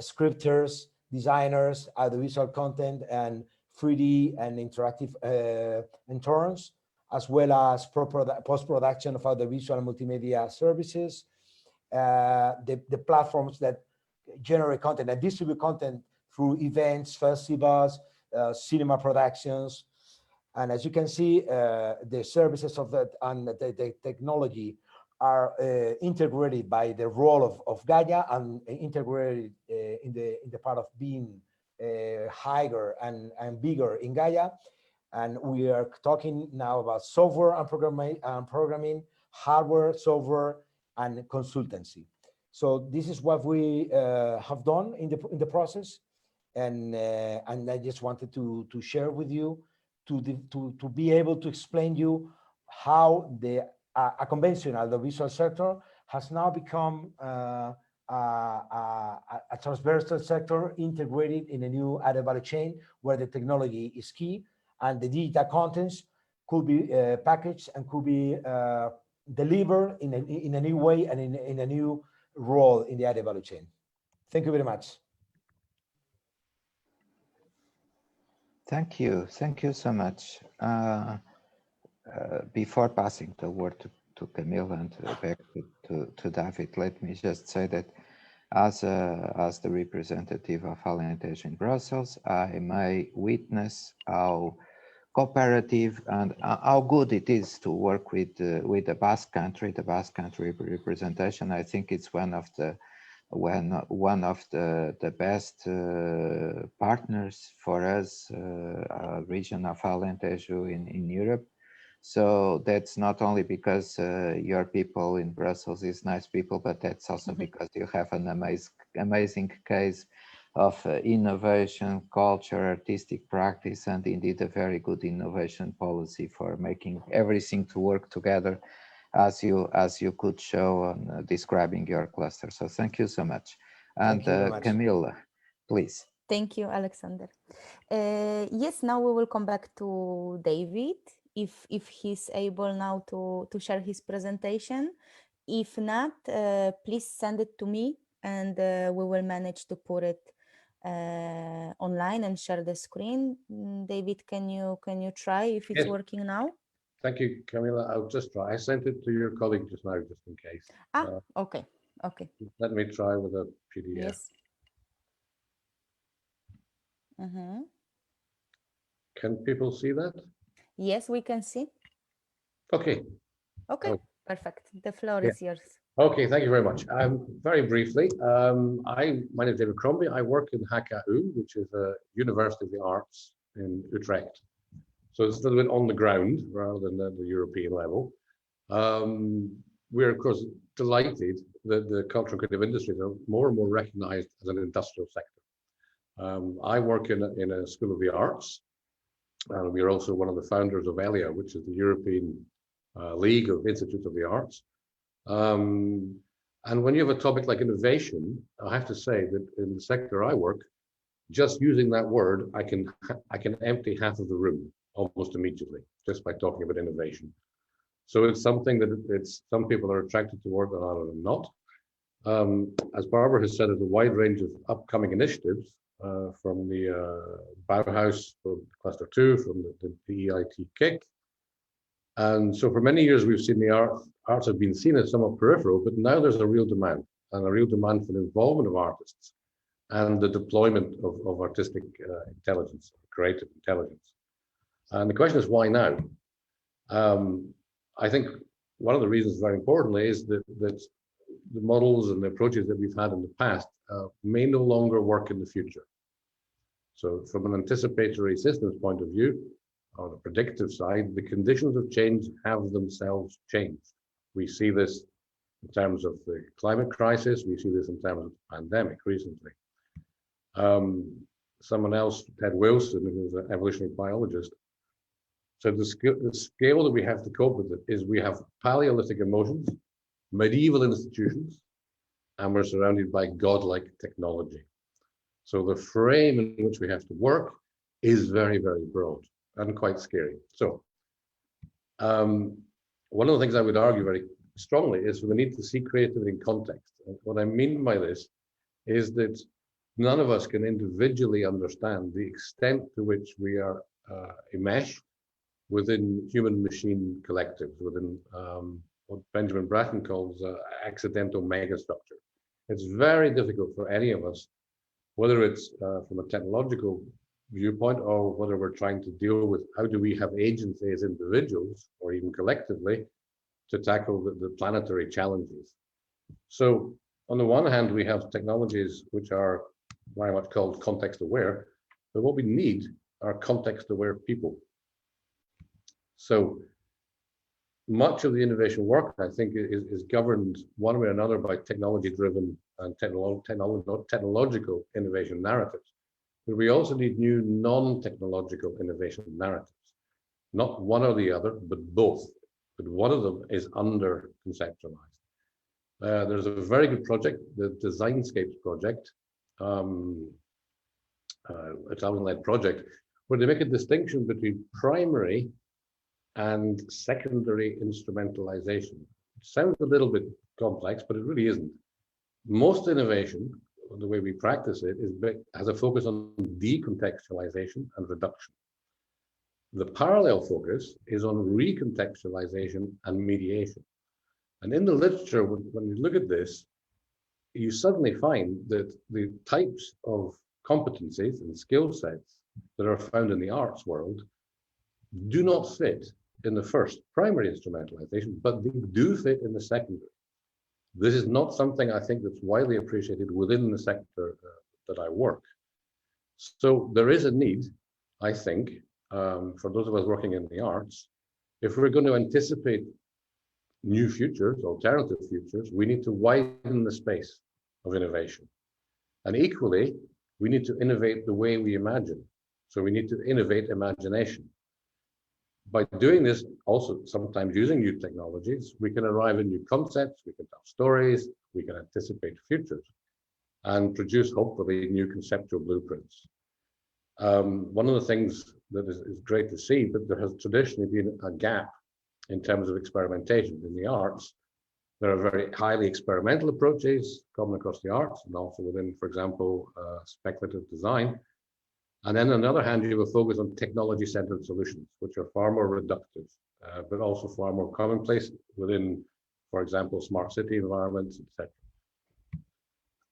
scripters, designers, audiovisual content, and 3D and interactive environments, as well as post-production of audiovisual and multimedia services, the platforms that generate content and distribute content through events, festivals, cinema productions. And as you can see, the services of that and the technology are integrated by the role of Gaia and integrated in the part of being higher and bigger in Gaia. And we are talking now about software and programming, hardware, software, and consultancy. So this is what we have done in the process, and I just wanted to share with you to be able to explain you how a conventional audiovisual sector has now become a transversal sector integrated in a new added value chain where the technology is key and the digital contents could be packaged and could be delivered in a new way and in a new role in the added value chain. Thank you very much. Thank you so much. Before passing the word to Kamila and back to David, let me just say that as the representative of Alentejo in Brussels, I may witness how cooperative and how good it is to work with the Basque Country representation. I think it's one of the best partners for us, region of Alentejo in Europe. So that's not only because your people in Brussels is nice people, but that's also because you have an amazing case of innovation, culture, artistic practice, and indeed a very good innovation policy for making everything to work together as you could show on describing your cluster. So thank you so much. And Kamila, please. Thank you, Alexander. Yes, now we will come back to David, if he's able now to share his presentation. If not, please send it to me and we will manage to put it online and share the screen. David, can you try if it's working now? Thank you, Kamila. I'll just try. I sent it to your colleague just now, just in case. Okay. Let me try with a PDF. Yes. Can people see that? Yes, we can see. Okay. Okay, perfect. The floor is yours. Okay, thank you very much. Very briefly, my name is David Crombie. I work in HKU, which is a University of the Arts in Utrecht. So it's a little bit on the ground rather than at the European level. We're, of course, delighted that the cultural and creative industries are more and more recognized as an industrial sector. I work in a School of the Arts, and we are also one of the founders of ELIA, which is the European League of Institutes of the Arts. And when you have a topic like innovation, I have to say that in the sector I work, just using that word, I can empty half of the room almost immediately, just by talking about innovation. So it's something that some people are attracted toward and others are not. As Barbara has said, there's a wide range of upcoming initiatives from the Bauhaus, from Cluster 2, from the EIT KIC. And so for many years, we've seen the arts have been seen as somewhat peripheral, but now there's a real demand, and a real demand for the involvement of artists and the deployment of artistic intelligence, creative intelligence. And the question is, why now? I think one of the reasons, very importantly, is that the models and the approaches that we've had in the past may no longer work in the future. So from an anticipatory systems point of view, or the predictive side, the conditions of change have themselves changed. We see this in terms of the climate crisis. We see this in terms of the pandemic recently. Someone else, Ted Wilson, who's an evolutionary biologist, so the scale that we have to cope with it is we have Paleolithic emotions, medieval institutions, and we're surrounded by godlike technology. So the frame in which we have to work is very, very broad and quite scary. So one of the things I would argue very strongly is for the need to see creativity in context. And what I mean by this is that none of us can individually understand the extent to which we are enmeshed within human-machine collectives, within what Benjamin Bratton calls accidental megastructure. It's very difficult for any of us, whether it's from a technological viewpoint or whether we're trying to deal with how do we have agency as individuals or even collectively to tackle the planetary challenges. So on the one hand, we have technologies which are very much called context aware, but what we need are context aware people. So much of the innovation work, I think, is governed one way or another by technology-driven and technological innovation narratives. But we also need new non-technological innovation narratives. Not one or the other, but both. But one of them is under-conceptualized. There's a very good project, the Designscapes project, Italian-led project, where they make a distinction between primary and secondary instrumentalization. It sounds a little bit complex, but it really isn't. Most innovation, the way we practice it, has a focus on decontextualization and reduction. The parallel focus is on recontextualization and mediation. And in the literature, when you look at this, you suddenly find that the types of competencies and skill sets that are found in the arts world do not fit in the first, primary instrumentalization, but they do fit in the secondary. This is not something I think that's widely appreciated within the sector that I work. So there is a need, I think, for those of us working in the arts, if we're going to anticipate new futures, alternative futures, we need to widen the space of innovation. And equally, we need to innovate the way we imagine. So we need to innovate imagination. By doing this, also sometimes using new technologies, we can arrive at new concepts, we can tell stories, we can anticipate futures, and produce, hopefully, new conceptual blueprints. One of the things that is great to see, but there has traditionally been a gap in terms of experimentation in the arts. There are very highly experimental approaches common across the arts and also within, for example, speculative design. And then on the other hand, you have a focus on technology-centered solutions, which are far more reductive, but also far more commonplace within, for example, smart city environments, etc.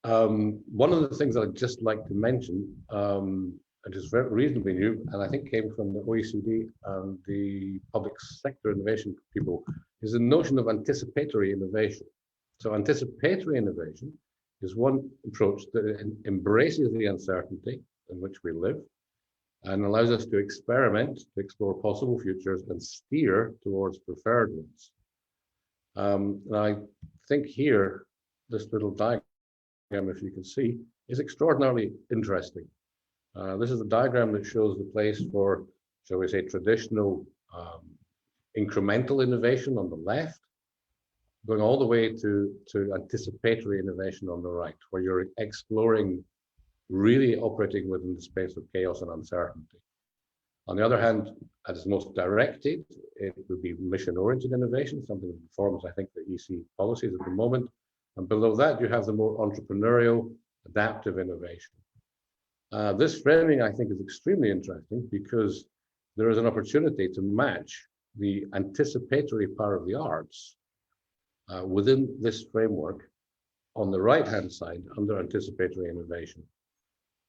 One of the things that I'd just like to mention, it is very reasonably new, and I think came from the OECD and the public sector innovation people, is the notion of anticipatory innovation. So anticipatory innovation is one approach that embraces the uncertainty in which we live and allows us to experiment, to explore possible futures and steer towards preferred ones. And I think here, this little diagram, if you can see, is extraordinarily interesting. This is a diagram that shows the place for, shall we say, traditional incremental innovation on the left, going all the way to anticipatory innovation on the right, where you're exploring, really operating within the space of chaos and uncertainty. On the other hand, at its most directed, it would be mission-oriented innovation, something that informs, I think, the EC policies at the moment. And below that, you have the more entrepreneurial, adaptive innovation. This framing, I think, is extremely interesting because there is an opportunity to match the anticipatory power of the arts within this framework on the right-hand side under anticipatory innovation.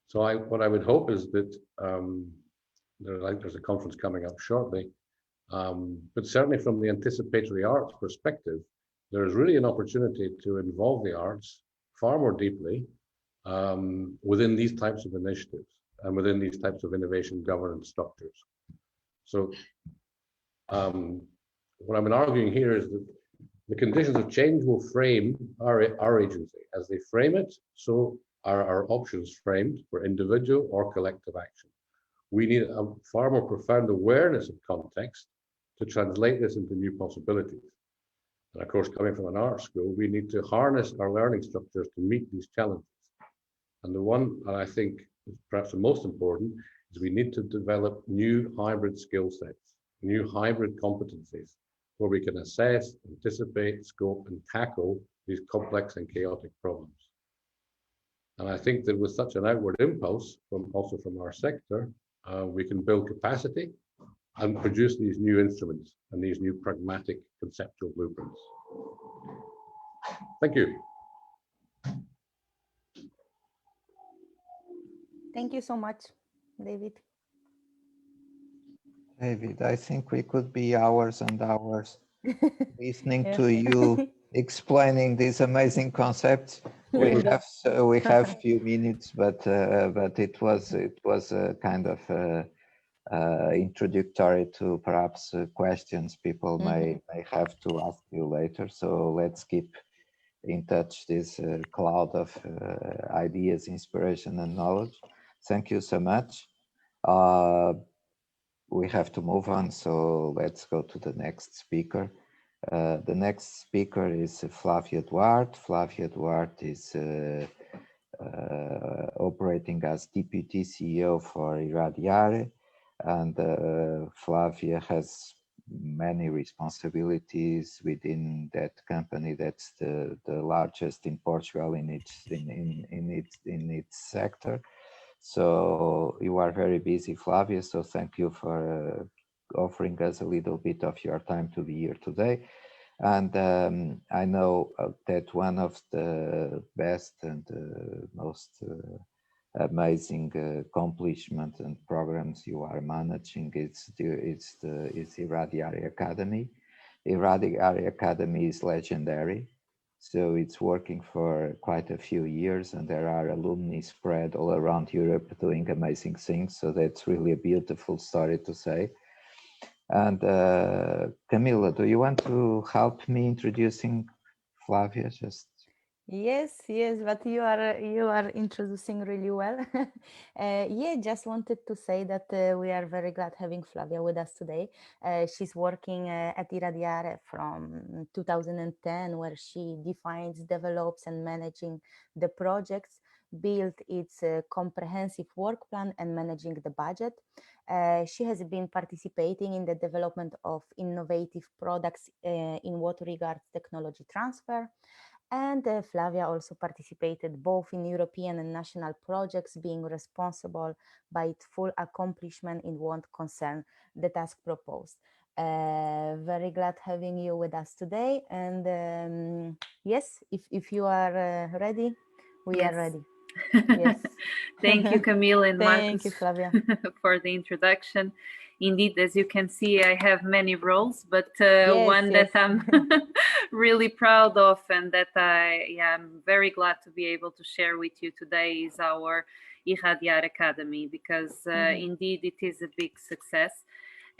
So what I would hope is that there's a conference coming up shortly, but certainly from the anticipatory arts perspective, there is really an opportunity to involve the arts far more deeply within these types of initiatives and within these types of innovation governance structures. So what I've been arguing here is that the conditions of change will frame our agency. As they frame it, so are our options framed for individual or collective action. We need a far more profound awareness of context to translate this into new possibilities. And of course, coming from an art school, we need to harness our learning structures to meet these challenges. And the one that I think is perhaps the most important is we need to develop new hybrid skill sets, new hybrid competencies, where we can assess, anticipate, scope, and tackle these complex and chaotic problems. And I think that with such an outward impulse, also from our sector, we can build capacity and produce these new instruments and these new pragmatic conceptual blueprints. Thank you. Thank you so much, David. David, I think we could be hours and hours listening to you explaining these amazing concepts. We have few minutes, but it was a kind of introductory to perhaps questions people may have to ask you later. So let's keep in touch this cloud of ideas, inspiration, and knowledge. Thank you so much. We have to move on, so let's go to the next speaker. The next speaker is Flávia Duarte. Flávia Duarte is operating as Deputy CEO for IrRADIARE, and Flávia has many responsibilities within that company. That's the largest in Portugal in its sector. So you are very busy, Flávia, so thank you for offering us a little bit of your time to be here today. And I know that one of the best and most amazing accomplishments and programs you are managing is IrRADIARE Academy. IrRADIARE Academy is legendary. So it's working for quite a few years, and there are alumni spread all around Europe doing amazing things. So that's really a beautiful story to say. And Kamila, do you want to help me introducing Flávia? Yes, but you are introducing really well. Yeah, just wanted to say that we are very glad having Flávia with us today. She's working at IrRADIARE from 2010, where she defines, develops, and managing the projects, build its comprehensive work plan, and managing the budget. She has been participating in the development of innovative products in what regards technology transfer. And Flávia also participated both in European and national projects, being responsible by its full accomplishment in what concern the task proposed. Very glad having you with us today. And yes, if you are ready, we are ready. Yes. Thank you, Kamila and Marta. Thank you, Flávia, for the introduction. Indeed, as you can see, I have many roles, but one that I'm really proud of and that I'm very glad to be able to share with you today is our IrRADIARE Academy, because indeed it is a big success.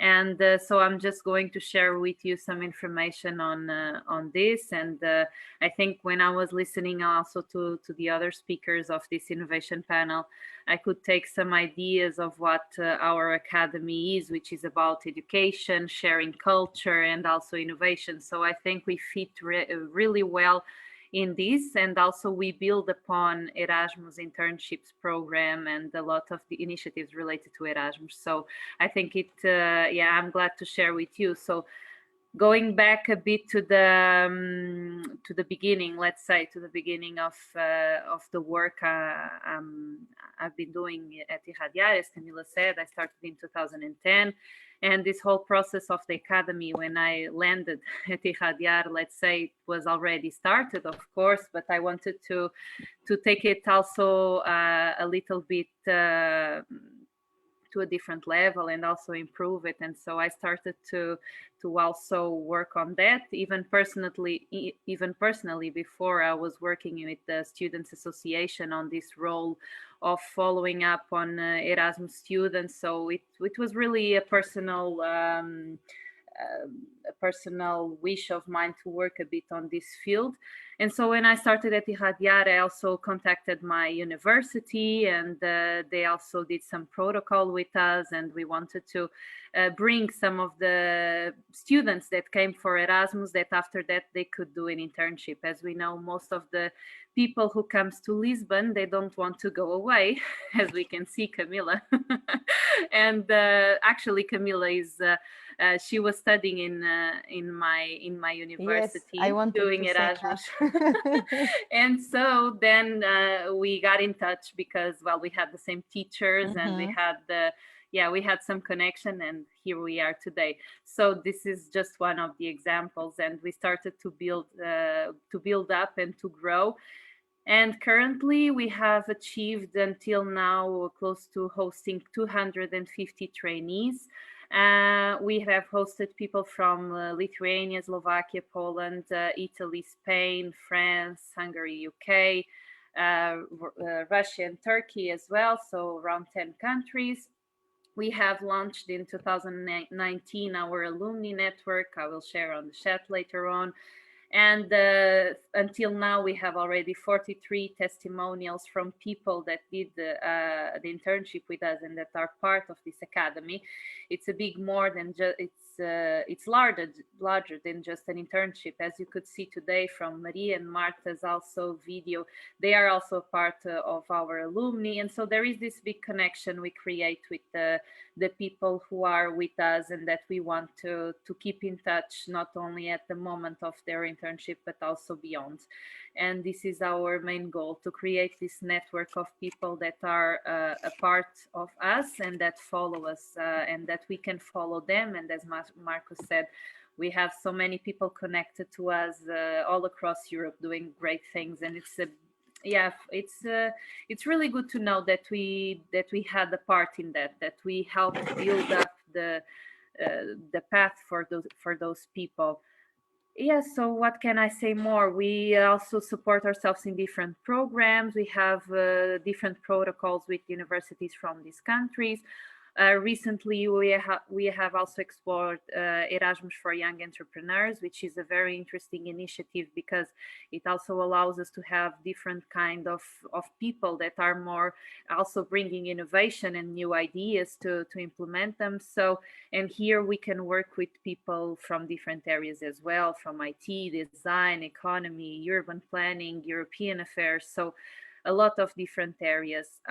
And so I'm just going to share with you some information on this. And I think when I was listening also to the other speakers of this innovation panel, I could take some ideas of what our academy is, which is about education, sharing culture, and also innovation. So I think we fit really well in this, and also we build upon Erasmus internships program and a lot of the initiatives related to Erasmus. So I think yeah, I'm glad to share with you. So going back a bit to the beginning, let's say to the beginning of the work I've been doing at IrRADIARE, as Kamila said, I started in 2010. And this whole process of the academy, when I landed at IrRADIARE, let's say it was already started, of course, but I wanted to take it also a little bit to a different level and also improve it. And so I started to also work on that. Even personally, before I was working with the Students Association on this role of following up on Erasmus students. So it was really a personal wish of mine to work a bit on this field. And so when I started at IrRADIARE, I also contacted my university, and they also did some protocol with us, and we wanted to bring some of the students that came for Erasmus, that after that they could do an internship. As we know, most of the people who comes to Lisbon, they don't want to go away, as we can see Kamila. And actually Kamila is she was studying in my university, yes, doing Erasmus. And so then we got in touch because, well, we had the same teachers, and we had we had some connection, and here we are today. So this is just one of the examples, and we started to build up and to grow. And currently we have achieved until now close to hosting 250 trainees. We have hosted people from Lithuania, Slovakia, Poland, Italy, Spain, France, Hungary, UK, Russia and Turkey as well, so around 10 countries. We have launched in 2019 our alumni network. I will share on the chat later on. And until now, we have already 43 testimonials from people that did the internship with us and that are part of this academy. It's a big more than just, it's larger than just an internship. As you could see today from Maria and Marta's also video, they are also part of our alumni. And so there is this big connection we create with the people who are with us, and that we want to keep in touch, not only at the moment of their internship, but also beyond. And this is our main goal, to create this network of people that are a part of us and that follow us, and that we can follow them. And as Marcus said, we have so many people connected to us all across Europe doing great things. And it's really good to know that we had a part in that we helped build up the path for those people. Yes, so what can I say more? We also support ourselves in different programs. We have different protocols with universities from these countries. Recently, we have also explored Erasmus for Young Entrepreneurs, which is a very interesting initiative because it also allows us to have different kind of people that are more also bringing innovation and new ideas to implement them. So, and here we can work with people from different areas as well, from IT, design, economy, urban planning, European affairs. So a lot of different areas.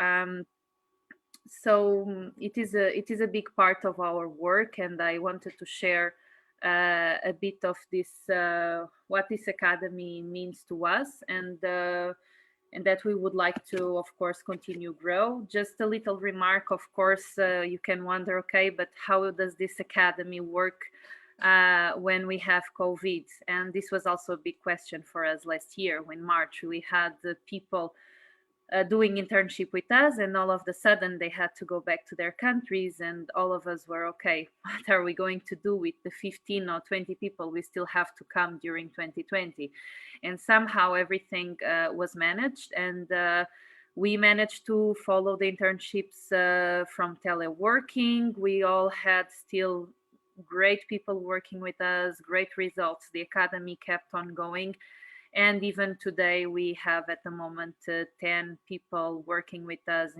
So it is a big part of our work, and I wanted to share a bit of this, what this academy means to us, and that we would like to, of course, continue grow. Just a little remark, of course, you can wonder, okay, but how does this academy work when we have COVID? And this was also a big question for us last year. When March, we had the people doing internship with us, and all of a sudden they had to go back to their countries, and all of us were, okay, what are we going to do with the 15 or 20 people we still have to come during 2020? And somehow everything was managed, and we managed to follow the internships from teleworking. We all had still great people working with us, great results. The academy kept on going. And even today, we have at the moment 10 people working with us,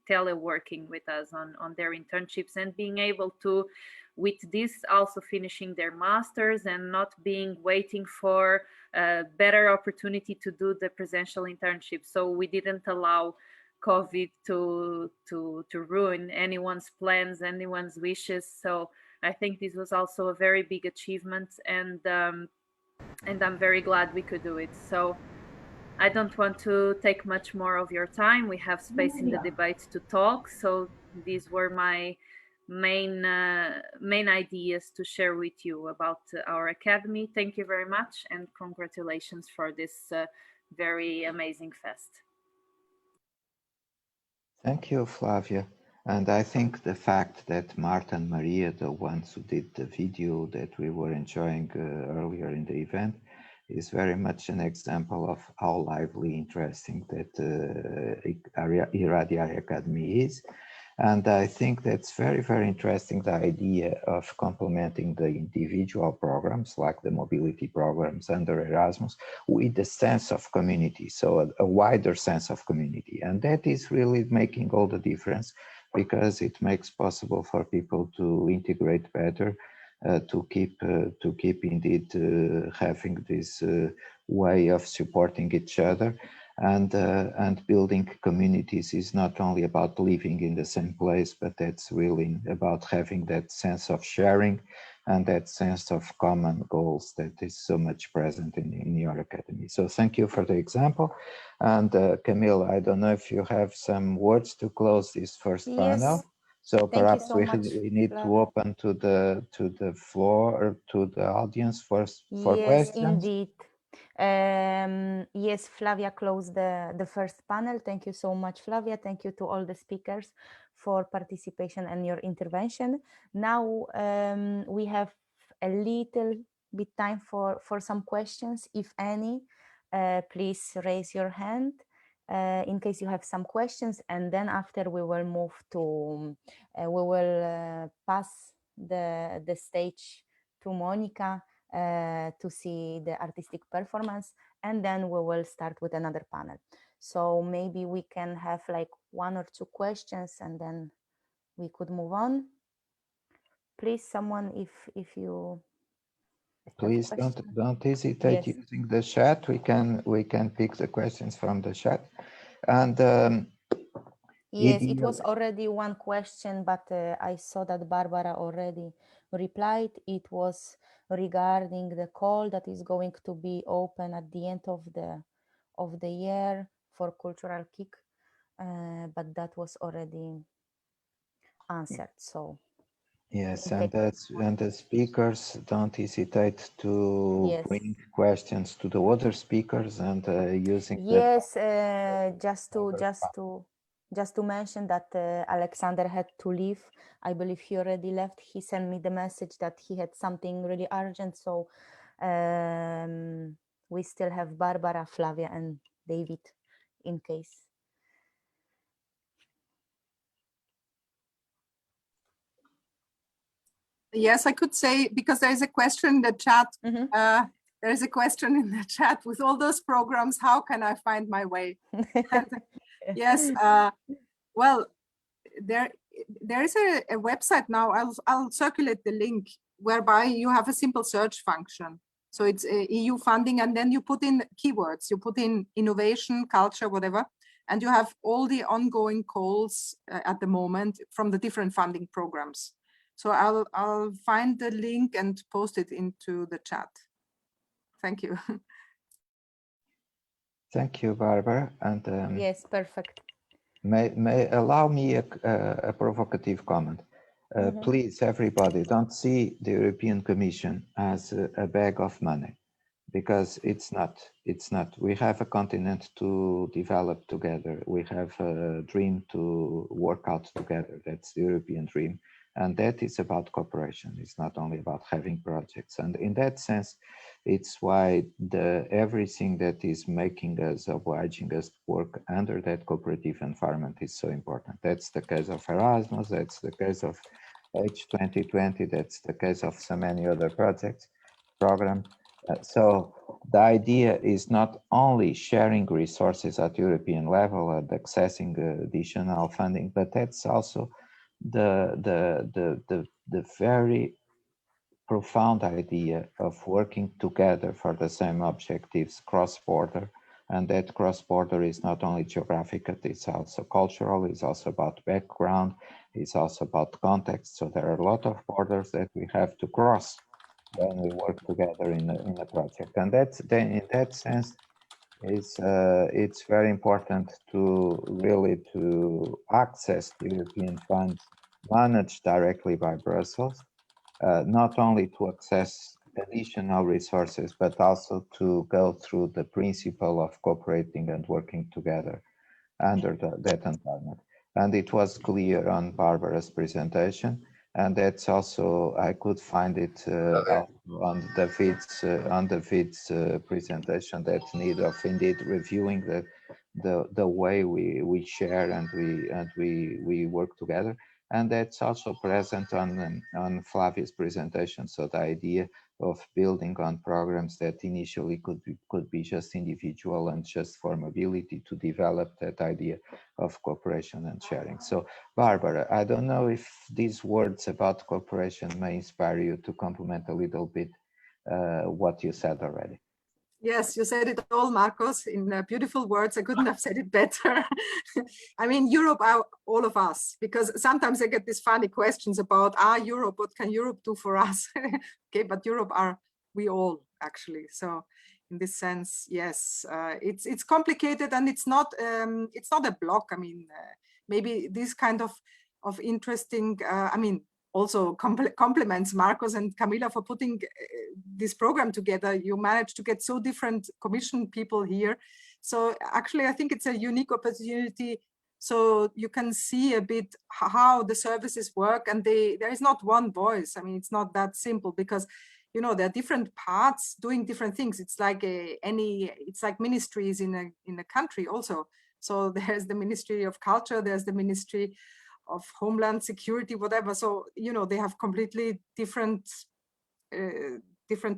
teleworking with us on their internships, and being able to, with this, also finishing their masters and not being waiting for a better opportunity to do the presential internship. So we didn't allow COVID to ruin anyone's plans, anyone's wishes. So I think this was also a very big achievement, and I'm very glad we could do it. So I don't want to take much more of your time. We have space in the debate to talk. So these were my main ideas to share with you about our academy. Thank you very much, and congratulations for this very amazing fest. Thank you, Flávia. And I think the fact that Marta and Maria, the ones who did the video that we were enjoying earlier in the event, is very much an example of how lively, interesting that IrRADIARE Academy is. And I think that's very, very interesting, the idea of complementing the individual programs like the mobility programs under Erasmus with the sense of community, so a wider sense of community. And that is really making all the difference, because it makes possible for people to integrate better, to keep indeed having this way of supporting each other. And building communities is not only about living in the same place, but that's really about having that sense of sharing and that sense of common goals that is so much present in your academy. So thank you for the example. And Kamila, I don't know if you have some words to close this first panel. So perhaps we need to open to the floor, or to the audience for questions. Yes, indeed. Yes, Flávia closed the first panel. Thank you so much, Flávia. Thank you to all the speakers for participation and your intervention. Now we have a little bit time for some questions, if any. Please raise your hand in case you have some questions, and then after we will move to, we will pass the stage to Monica to see the artistic performance, and then we will start with another panel. So maybe we can have like 1 or 2 questions, and then we could move on. Please, someone, if you please don't hesitate using the chat. We can pick the questions from the chat. And yes, it was already one question, but I saw that Barbara already replied. It was regarding the call that is going to be open at the end of the year for Cultural Kick, but that was already answered. So yes, and the speakers don't hesitate to bring questions to the other speakers, and using yes, just to mention that Alexander had to leave. I believe he already left. He sent me the message that he had something really urgent. So we still have Barbara, Flávia, and David in case. Yes, I could say, because there is a question in the chat. There is a question in the chat: with all those programs, how can I find my way? Yes, well, there is a website now. I'll circulate the link, whereby you have a simple search function. So it's EU funding, and then you put in keywords. You put in innovation, culture, whatever, and you have all the ongoing calls at the moment from the different funding programs. So I'll find the link and post it into the chat. Thank you. Thank you, Barbara. And yes, perfect. May allow me a provocative comment. Please, everybody, don't see the European Commission as a bag of money, because it's not. It's not. We have a continent to develop together. We have a dream to work out together. That's the European dream. And that is about cooperation. It's not only about having projects. And in that sense, it's why everything that is making us, obliging us to work under that cooperative environment is so important. That's the case of Erasmus, that's the case of H2020, that's the case of so many other projects, programs. So the idea is not only sharing resources at European level and accessing additional funding, but that's also the very profound idea of working together for the same objectives cross-border. And that cross-border is not only geographical, it's also cultural, it's also about background, it's also about context. So there are a lot of borders that we have to cross when we work together in a project. And that's then in that sense, it's very important to really to access the European funds managed directly by Brussels, not only to access additional resources, but also to go through the principle of cooperating and working together under that environment. And it was clear on Barbara's presentation, and that's also, I could find it on David's presentation, that need of indeed reviewing the way we share and we work together. And that's also present on Flavia's presentation. So the idea of building on programs that initially could be just individual and just for mobility, to develop that idea of cooperation and sharing. So Barbara, I don't know if these words about cooperation may inspire you to complement a little bit what you said already. Yes, you said it all, Marcos, in beautiful words. I couldn't have said it better. I mean, Europe are all of us, because sometimes I get these funny questions about, Europe, what can Europe do for us? Okay, but Europe are we all, actually. So in this sense, yes, it's complicated, and it's not a block. I mean, maybe this kind of interesting, I mean, also compliments Marcos and Kamila for putting this program together. You managed to get so different commission people here. So actually, I think it's a unique opportunity. So you can see a bit how the services work, and there is not one voice. I mean, it's not that simple, because you know there are different parts doing different things. It's like it's like ministries in a country also. So there's the Ministry of Culture, there's the Ministry of Homeland Security, whatever. So you know they have completely different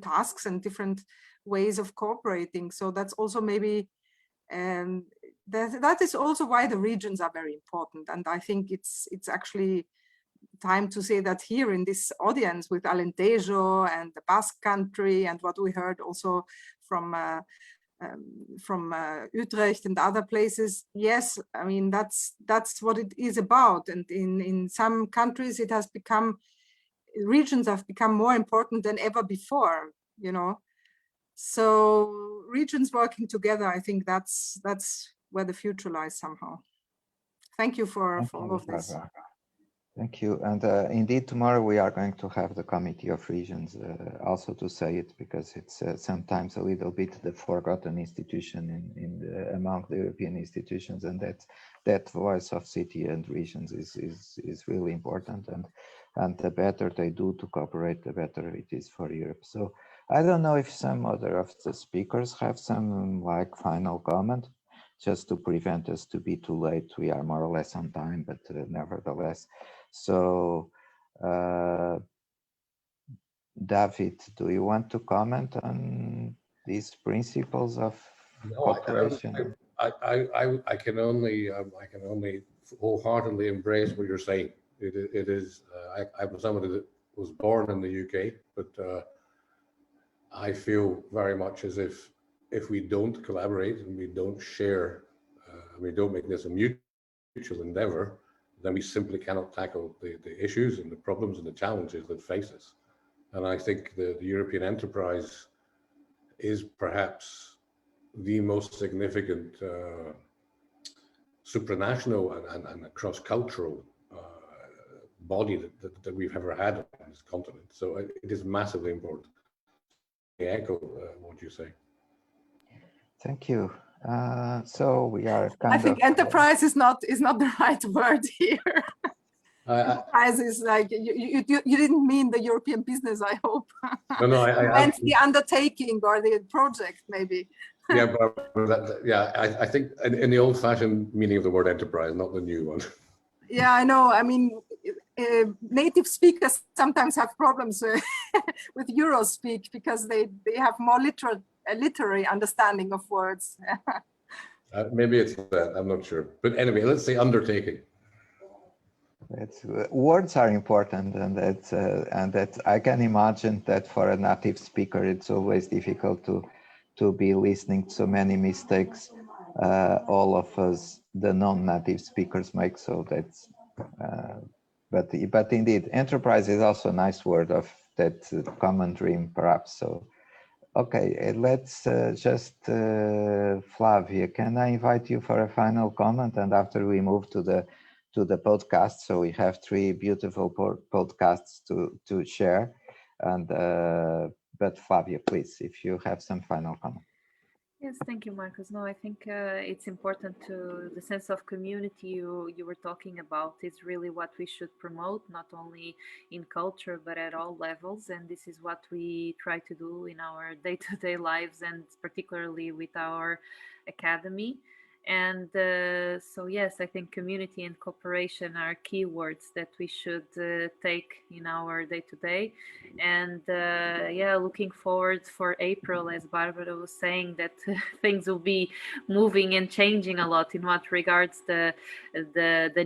tasks and different ways of cooperating. So that's also maybe that is also why the regions are very important. And I think it's actually time to say that here in this audience with Alentejo and the Basque Country, and what we heard also from Utrecht and other places. Yes, I mean, that's what it is about. And in some countries, it has become, regions have become more important than ever before, you know. So regions working together, I think that's where the future lies somehow. Thank you for all of this. Barbara. Thank you. And indeed, tomorrow we are going to have the Committee of Regions, also to say it, because it's sometimes a little bit the forgotten institution among the European institutions, and that voice of city and regions is really important. And the better they do to cooperate, the better it is for Europe. So I don't know if some other of the speakers have some final comment, just to prevent us to be too late. We are more or less on time, but nevertheless. So, David, do you want to comment on these principles of cooperation? I can only wholeheartedly embrace what you're saying. It is. I'm somebody that was born in the UK, but I feel very much as if we don't collaborate and we don't share, we don't make this a mutual endeavor, then we simply cannot tackle the issues and the problems and the challenges that face us. And I think the European enterprise is perhaps the most significant supranational and cross-cultural body that we've ever had on this continent. So it is massively important. I echo what you say. Thank you. So we are I think enterprise is not the right word here. Enterprise is like you didn't mean the European business, I hope. No, I meant the undertaking or the project, maybe. Yeah, but I think in the old-fashioned meaning of the word enterprise, not the new one. Yeah, I know. I mean, native speakers sometimes have problems with Eurospeak because they have more literal a literary understanding of words. Maybe it's that, I'm not sure. But anyway, let's say undertaking. Words are important, and that I can imagine that for a native speaker, it's always difficult to be listening to so many mistakes all of us, the non-native speakers, make. So that's, but indeed, enterprise is also a nice word of that common dream, perhaps. So, okay, let's Flávia, can I invite you for a final comment, and after we move to the podcast, so we have 3 beautiful podcasts to share, and but Flávia, please, if you have some final comment. Yes, thank you, Marcus. No, I think it's important to the sense of community you were talking about is really what we should promote, not only in culture, but at all levels. And this is what we try to do in our day-to-day lives, and particularly with our academy. And so, yes, I think community and cooperation are keywords that we should take in our day-to-day. And yeah, looking forward for April, as Barbara was saying, that things will be moving and changing a lot in what regards the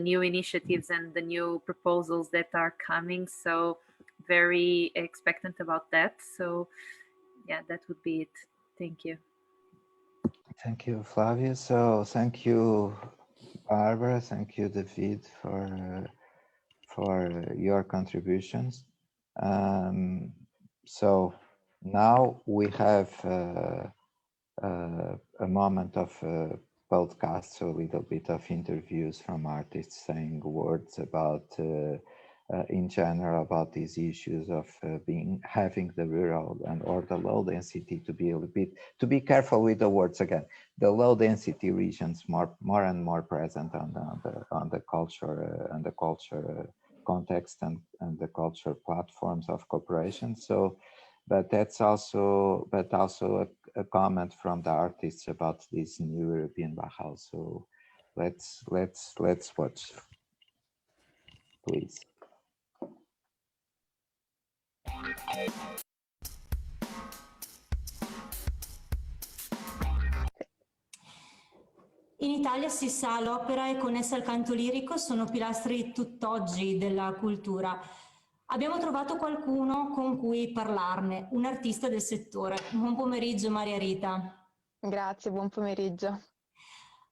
new initiatives and the new proposals that are coming. So very expectant about that. So yeah, that would be it. Thank you. Thank you, Flávia. So thank you, Barbara. Thank you, David, for your contributions. So now we have a moment of podcast, so a little bit of interviews from artists saying words about, in general, about these issues of having the rural or the low density, to be a little bit, to be careful with the words again, the low density regions more and more present on the culture and the culture context and the culture platforms of cooperation. So, but that's also a comment from the artists about this new European Bauhaus. So let's watch, please. In Italia si sa, l'opera e con essa il canto lirico sono pilastri tutt'oggi della cultura. Abbiamo trovato qualcuno con cui parlarne, un artista del settore. Buon pomeriggio, Maria Rita. Grazie, buon pomeriggio.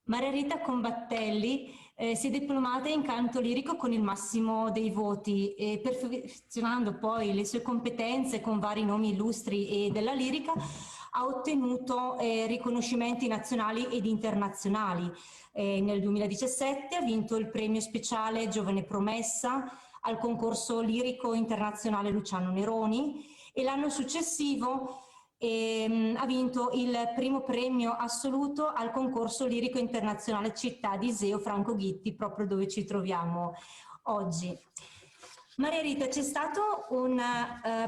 Maria Rita Combattelli si è diplomata in canto lirico con il massimo dei voti e perfezionando poi le sue competenze con vari nomi illustri e della lirica ha ottenuto riconoscimenti nazionali ed internazionali. Nel 2017 ha vinto il premio speciale Giovane Promessa al concorso lirico internazionale Luciano Neroni e l'anno successivo ha vinto il primo premio assoluto al concorso lirico internazionale Città di Iseo Franco Ghitti, proprio dove ci troviamo oggi. Maria Rita, c'è stato un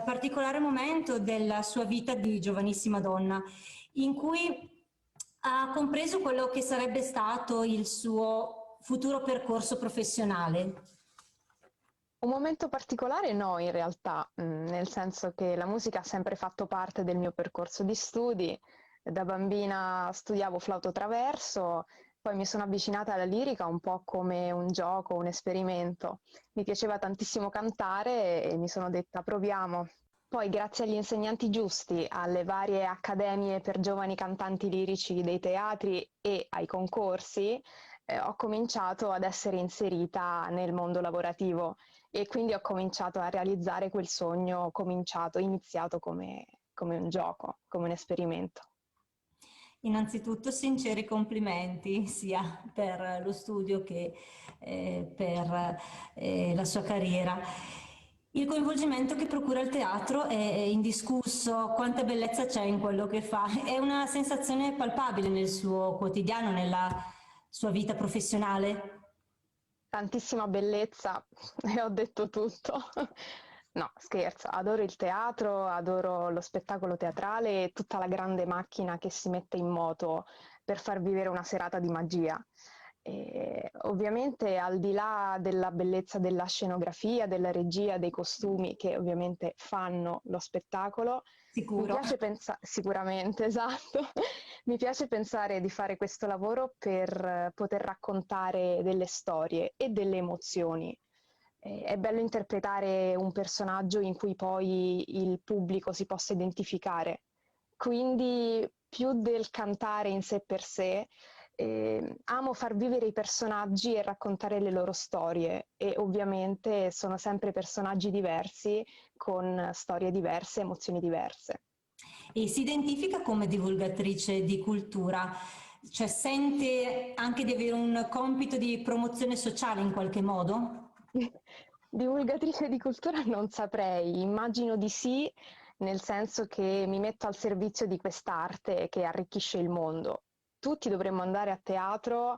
particolare momento della sua vita di giovanissima donna in cui ha compreso quello che sarebbe stato il suo futuro percorso professionale. Un momento particolare no, in realtà, nel senso che la musica ha sempre fatto parte del mio percorso di studi. Da bambina studiavo flauto traverso, poi mi sono avvicinata alla lirica un po' come un gioco, un esperimento. Mi piaceva tantissimo cantare e mi sono detta proviamo. Poi grazie agli insegnanti giusti, alle varie accademie per giovani cantanti lirici dei teatri e ai concorsi, ho cominciato ad essere inserita nel mondo lavorativo e quindi ho cominciato a realizzare quel sogno iniziato come un gioco, come un esperimento. Innanzitutto sinceri complimenti sia per lo studio che per la sua carriera. Il coinvolgimento che procura il teatro è indiscusso, quanta bellezza c'è in quello che fa, è una sensazione palpabile nel suo quotidiano, nella sua vita professionale. Tantissima bellezza e ho detto tutto. No, scherzo, adoro il teatro, adoro lo spettacolo teatrale e tutta la grande macchina che si mette in moto per far vivere una serata di magia. Ovviamente al di là della bellezza della scenografia, della regia, dei costumi che ovviamente fanno lo spettacolo, mi piace sicuramente, esatto, mi piace pensare di fare questo lavoro per poter raccontare delle storie e delle emozioni. È bello interpretare un personaggio in cui poi il pubblico si possa identificare. Quindi più del cantare in sé per sé, amo far vivere i personaggi e raccontare le loro storie, e ovviamente sono sempre personaggi diversi con storie diverse, emozioni diverse. E si identifica come divulgatrice di cultura, cioè sente anche di avere un compito di promozione sociale in qualche modo? Divulgatrice di cultura non saprei, immagino di sì, nel senso che mi metto al servizio di quest'arte che arricchisce il mondo. Tutti dovremmo andare a teatro,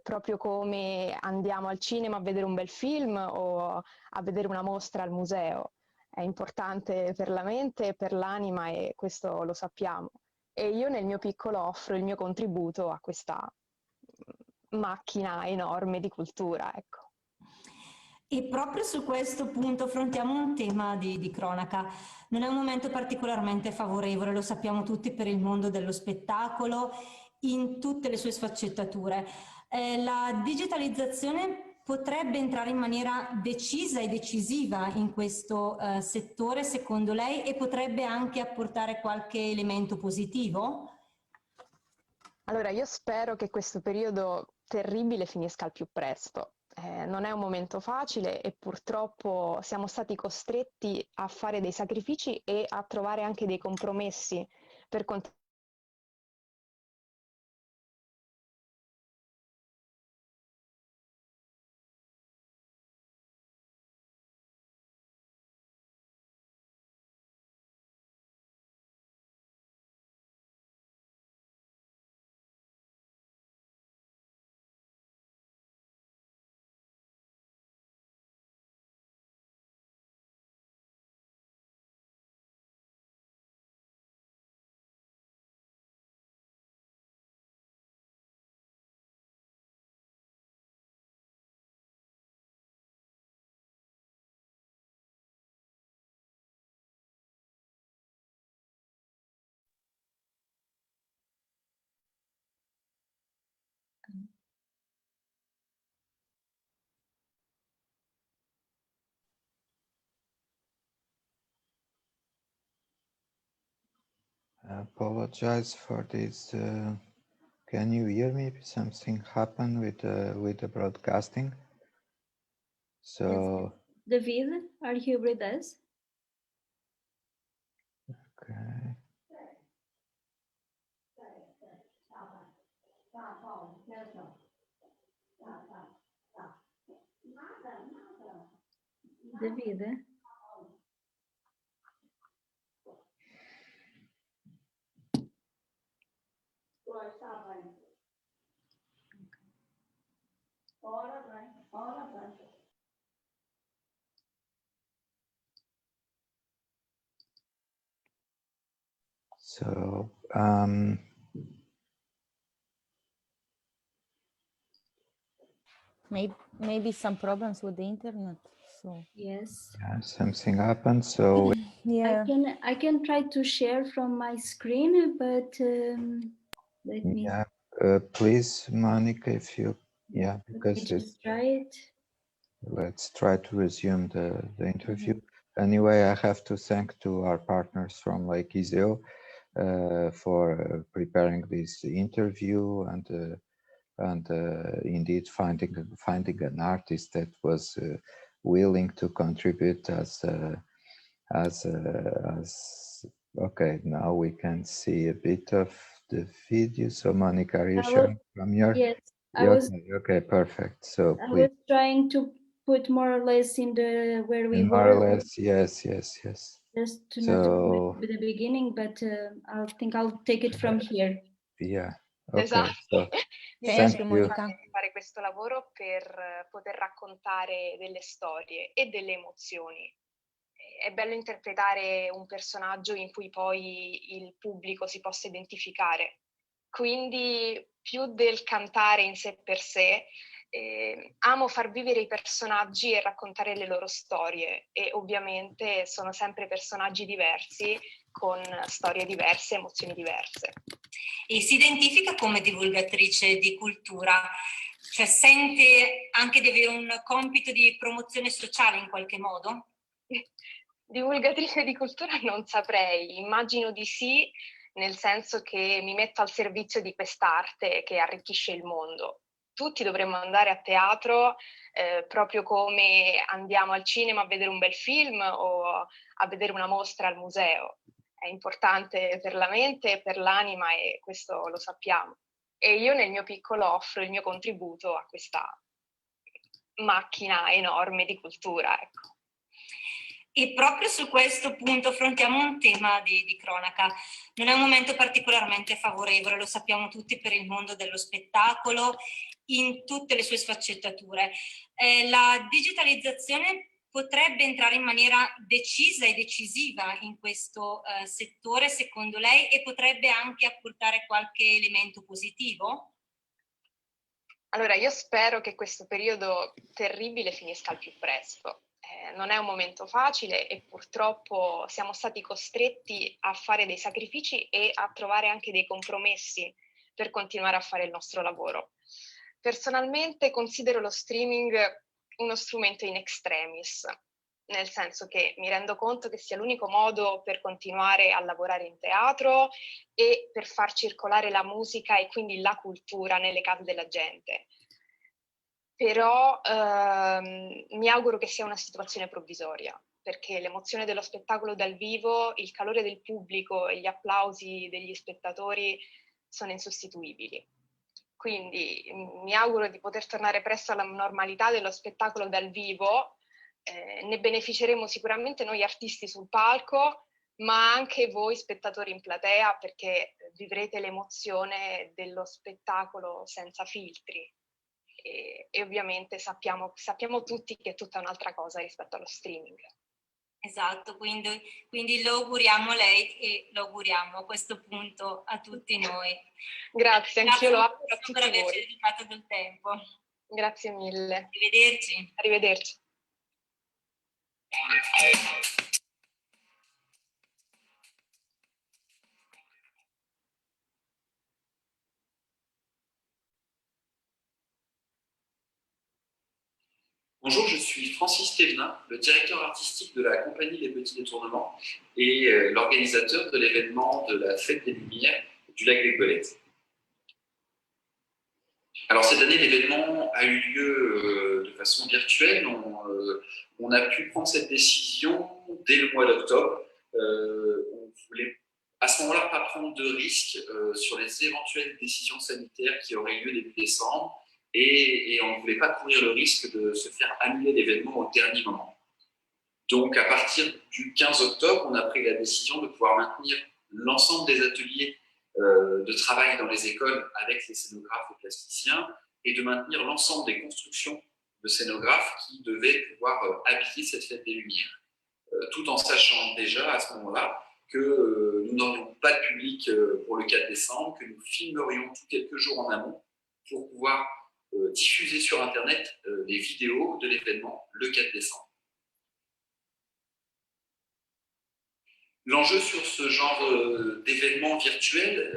proprio come andiamo al cinema a vedere un bel film o a vedere una mostra al museo. È importante per la mente e per l'anima, e questo lo sappiamo. E io nel mio piccolo offro il mio contributo a questa macchina enorme di cultura, ecco. E proprio su questo punto affrontiamo un tema di cronaca. Non è un momento particolarmente favorevole, lo sappiamo tutti, per il mondo dello spettacolo in tutte le sue sfaccettature. La digitalizzazione potrebbe entrare in maniera decisa e decisiva in questo settore, secondo lei, e potrebbe anche apportare qualche elemento positivo? Allora, io spero che questo periodo terribile finisca al più presto. Non è un momento facile e purtroppo siamo stati costretti a fare dei sacrifici e a trovare anche dei compromessi per continuare. I apologize for this. Can you hear me? Something happened with the broadcasting. So Yes. David, are you with us? okay. David? So maybe some problems with the internet. So Yes. yeah, something happened. So yeah, I can try to share from my screen, but let me. yeah, please, Monica, if you because let me just try it. Let's try to resume the interview. Anyway, I have to thank to our partners from Lake Iseo for preparing this interview and indeed finding an artist that was willing to contribute as okay. Now we can see a bit of the video. So Monica, are you sharing from your? Yes, okay, perfect. So I please. was trying to put more or less in the where we More were. or less, yes. Just to not with the beginning, but I think I'll take it from here. Yeah. Okay. Esatto. So, Thank you. di fare questo lavoro per poter raccontare delle storie e delle emozioni. È bello interpretare un personaggio in cui poi il pubblico si possa identificare. quindi più del cantare in sé per sé, amo far vivere i personaggi e raccontare le loro storie, e ovviamente sono sempre personaggi diversi con storie diverse, emozioni diverse. E si identifica come divulgatrice di cultura, cioè sente anche di avere un compito di promozione sociale in qualche modo? Divulgatrice di cultura non saprei, immagino di sì, nel senso che mi metto al servizio di quest'arte che arricchisce il mondo. Tutti dovremmo andare a teatro proprio come andiamo al cinema a vedere un bel film o a vedere una mostra al museo. È importante per la mente e per l'anima, e questo lo sappiamo. E io nel mio piccolo offro il mio contributo a questa macchina enorme di cultura, ecco. E proprio su questo punto affrontiamo un tema di cronaca. Non è un momento particolarmente favorevole, lo sappiamo tutti, per il mondo dello spettacolo in tutte le sue sfaccettature. La digitalizzazione potrebbe entrare in maniera decisa e decisiva in questo settore, secondo lei, e potrebbe anche apportare qualche elemento positivo? Allora, io spero che questo periodo terribile finisca al più presto. Non è un momento facile e purtroppo siamo stati costretti a fare dei sacrifici e a trovare anche dei compromessi per continuare a fare il nostro lavoro. Personalmente considero lo streaming uno strumento in extremis, nel senso che mi rendo conto che sia l'unico modo per continuare a lavorare in teatro e per far circolare la musica e quindi la cultura nelle case della gente. Però mi auguro che sia una situazione provvisoria, perché l'emozione dello spettacolo dal vivo, il calore del pubblico e gli applausi degli spettatori sono insostituibili. Quindi mi auguro di poter tornare presto alla normalità dello spettacolo dal vivo. Ne beneficeremo sicuramente noi artisti sul palco, ma anche voi spettatori in platea, perché vivrete l'emozione dello spettacolo senza filtri. E ovviamente sappiamo tutti che è tutta un'altra cosa rispetto allo streaming. Esatto, quindi lo auguriamo a lei e lo auguriamo a questo punto a tutti noi. Grazie, anch'io lo auguro a tutti per averci voi. dedicato del tempo. Grazie mille. Arrivederci. Arrivederci. Bonjour, je suis Francis Thévenin, le directeur artistique de la compagnie Les Petits Détournements et l'organisateur de l'événement de la Fête des Lumières du lac des Golettes. Alors cette année, l'événement a eu lieu de façon virtuelle. On a pu prendre cette décision dès le mois d'octobre. On voulait à ce moment-là pas prendre de risques sur les éventuelles décisions sanitaires qui auraient lieu début décembre. Et on ne voulait pas courir le risque de se faire annuler l'événement au dernier moment. Donc à partir du 15 octobre, on a pris la décision de pouvoir maintenir l'ensemble des ateliers de travail dans les écoles avec les scénographes et plasticiens, et de maintenir l'ensemble des constructions de scénographes qui devaient pouvoir habiller cette fête des Lumières. Tout en sachant déjà à ce moment-là que nous n'aurions pas de public pour le 4 décembre, que nous filmerions tout quelques jours en amont pour pouvoir diffuser sur Internet les vidéos de l'événement le 4 décembre. L'enjeu sur ce genre d'événement virtuel,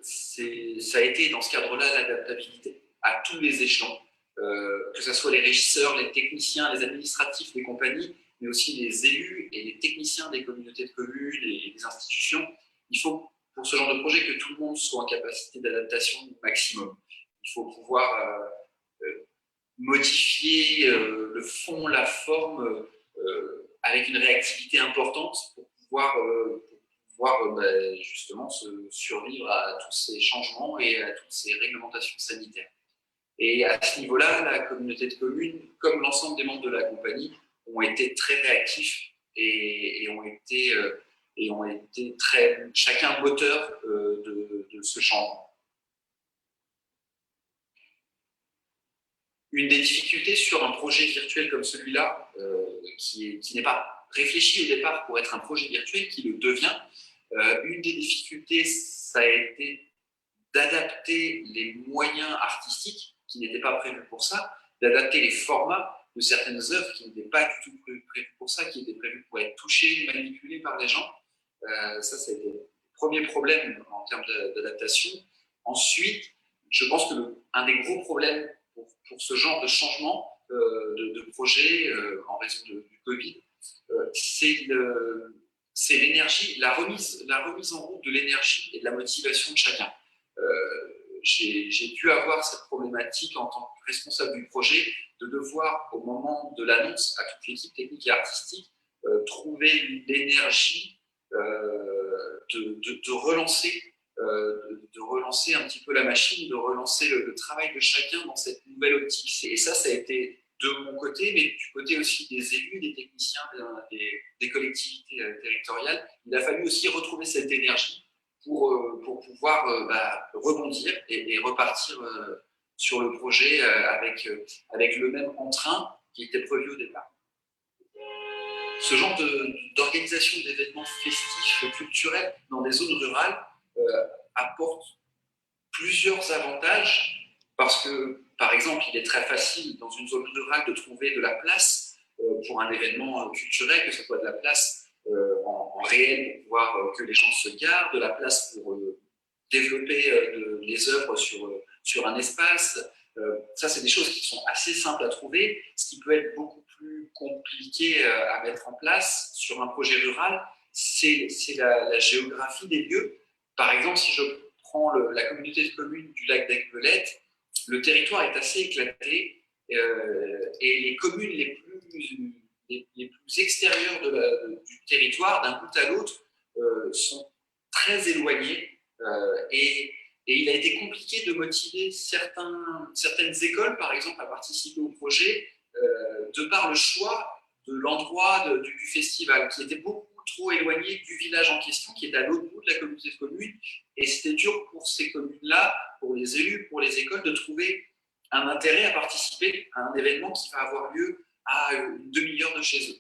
ça a été dans ce cadre-là l'adaptabilité à tous les échelons, que ce soit les régisseurs, les techniciens, les administratifs des compagnies, mais aussi les élus et les techniciens des communautés de communes et des institutions. Il faut, pour ce genre de projet, que tout le monde soit en capacité d'adaptation au maximum. Il faut pouvoir modifier le fond, la forme, avec une réactivité importante pour pouvoir justement survivre à tous ces changements et à toutes ces réglementations sanitaires. Et à ce niveau-là, la communauté de communes, comme l'ensemble des membres de la compagnie, ont été très réactifs et ont été chacun moteur de ce changement. Une des difficultés sur un projet virtuel comme celui-là, qui n'est pas réfléchi au départ pour être un projet virtuel, qui le devient, une des difficultés, ça a été d'adapter les moyens artistiques qui n'étaient pas prévus pour ça, d'adapter les formats de certaines œuvres qui n'étaient pas du tout prévues pour ça, qui étaient prévues pour être touchées, manipulées par les gens. Ça a été le premier problème en termes d'adaptation. Ensuite, je pense qu'un des gros problèmes pour ce genre de changement de projet en raison du Covid, c'est l'énergie, la remise en route de l'énergie et de la motivation de chacun. J'ai dû avoir cette problématique en tant que responsable du projet de devoir, au moment de l'annonce à toute l'équipe technique et artistique, trouver l'énergie de relancer un petit peu la machine, de relancer le travail de chacun dans cette nouvelle optique. Et ça a été de mon côté, mais du côté aussi des élus, des techniciens, des collectivités territoriales. Il a fallu aussi retrouver cette énergie pour pouvoir rebondir et repartir sur le projet avec le même entrain qui était prévu au départ. Ce genre d'organisation d'événements festifs, culturels dans des zones rurales apporte plusieurs avantages parce que, par exemple, il est très facile dans une zone rurale de trouver de la place pour un événement culturel, que ce soit de la place en réel pour pouvoir que les gens se garent, de la place pour développer les œuvres sur un espace. Ça, c'est des choses qui sont assez simples à trouver. Ce qui peut être beaucoup plus compliqué à mettre en place sur un projet rural, c'est la géographie des lieux. Par exemple, si je prends la communauté de communes du lac d'Aiguebelette, le territoire est assez éclaté et les communes les plus extérieures du territoire, d'un bout à l'autre, sont très éloignées et il a été compliqué de motiver certaines écoles, par exemple, à participer au projet de par le choix de l'endroit du festival, qui était beaucoup trop éloigné du village en question, qui est à l'autre bout de la communauté de communes. Et c'était dur pour ces communes-là, pour les élus, pour les écoles, de trouver un intérêt à participer à un événement qui va avoir lieu à une demi-heure de chez eux.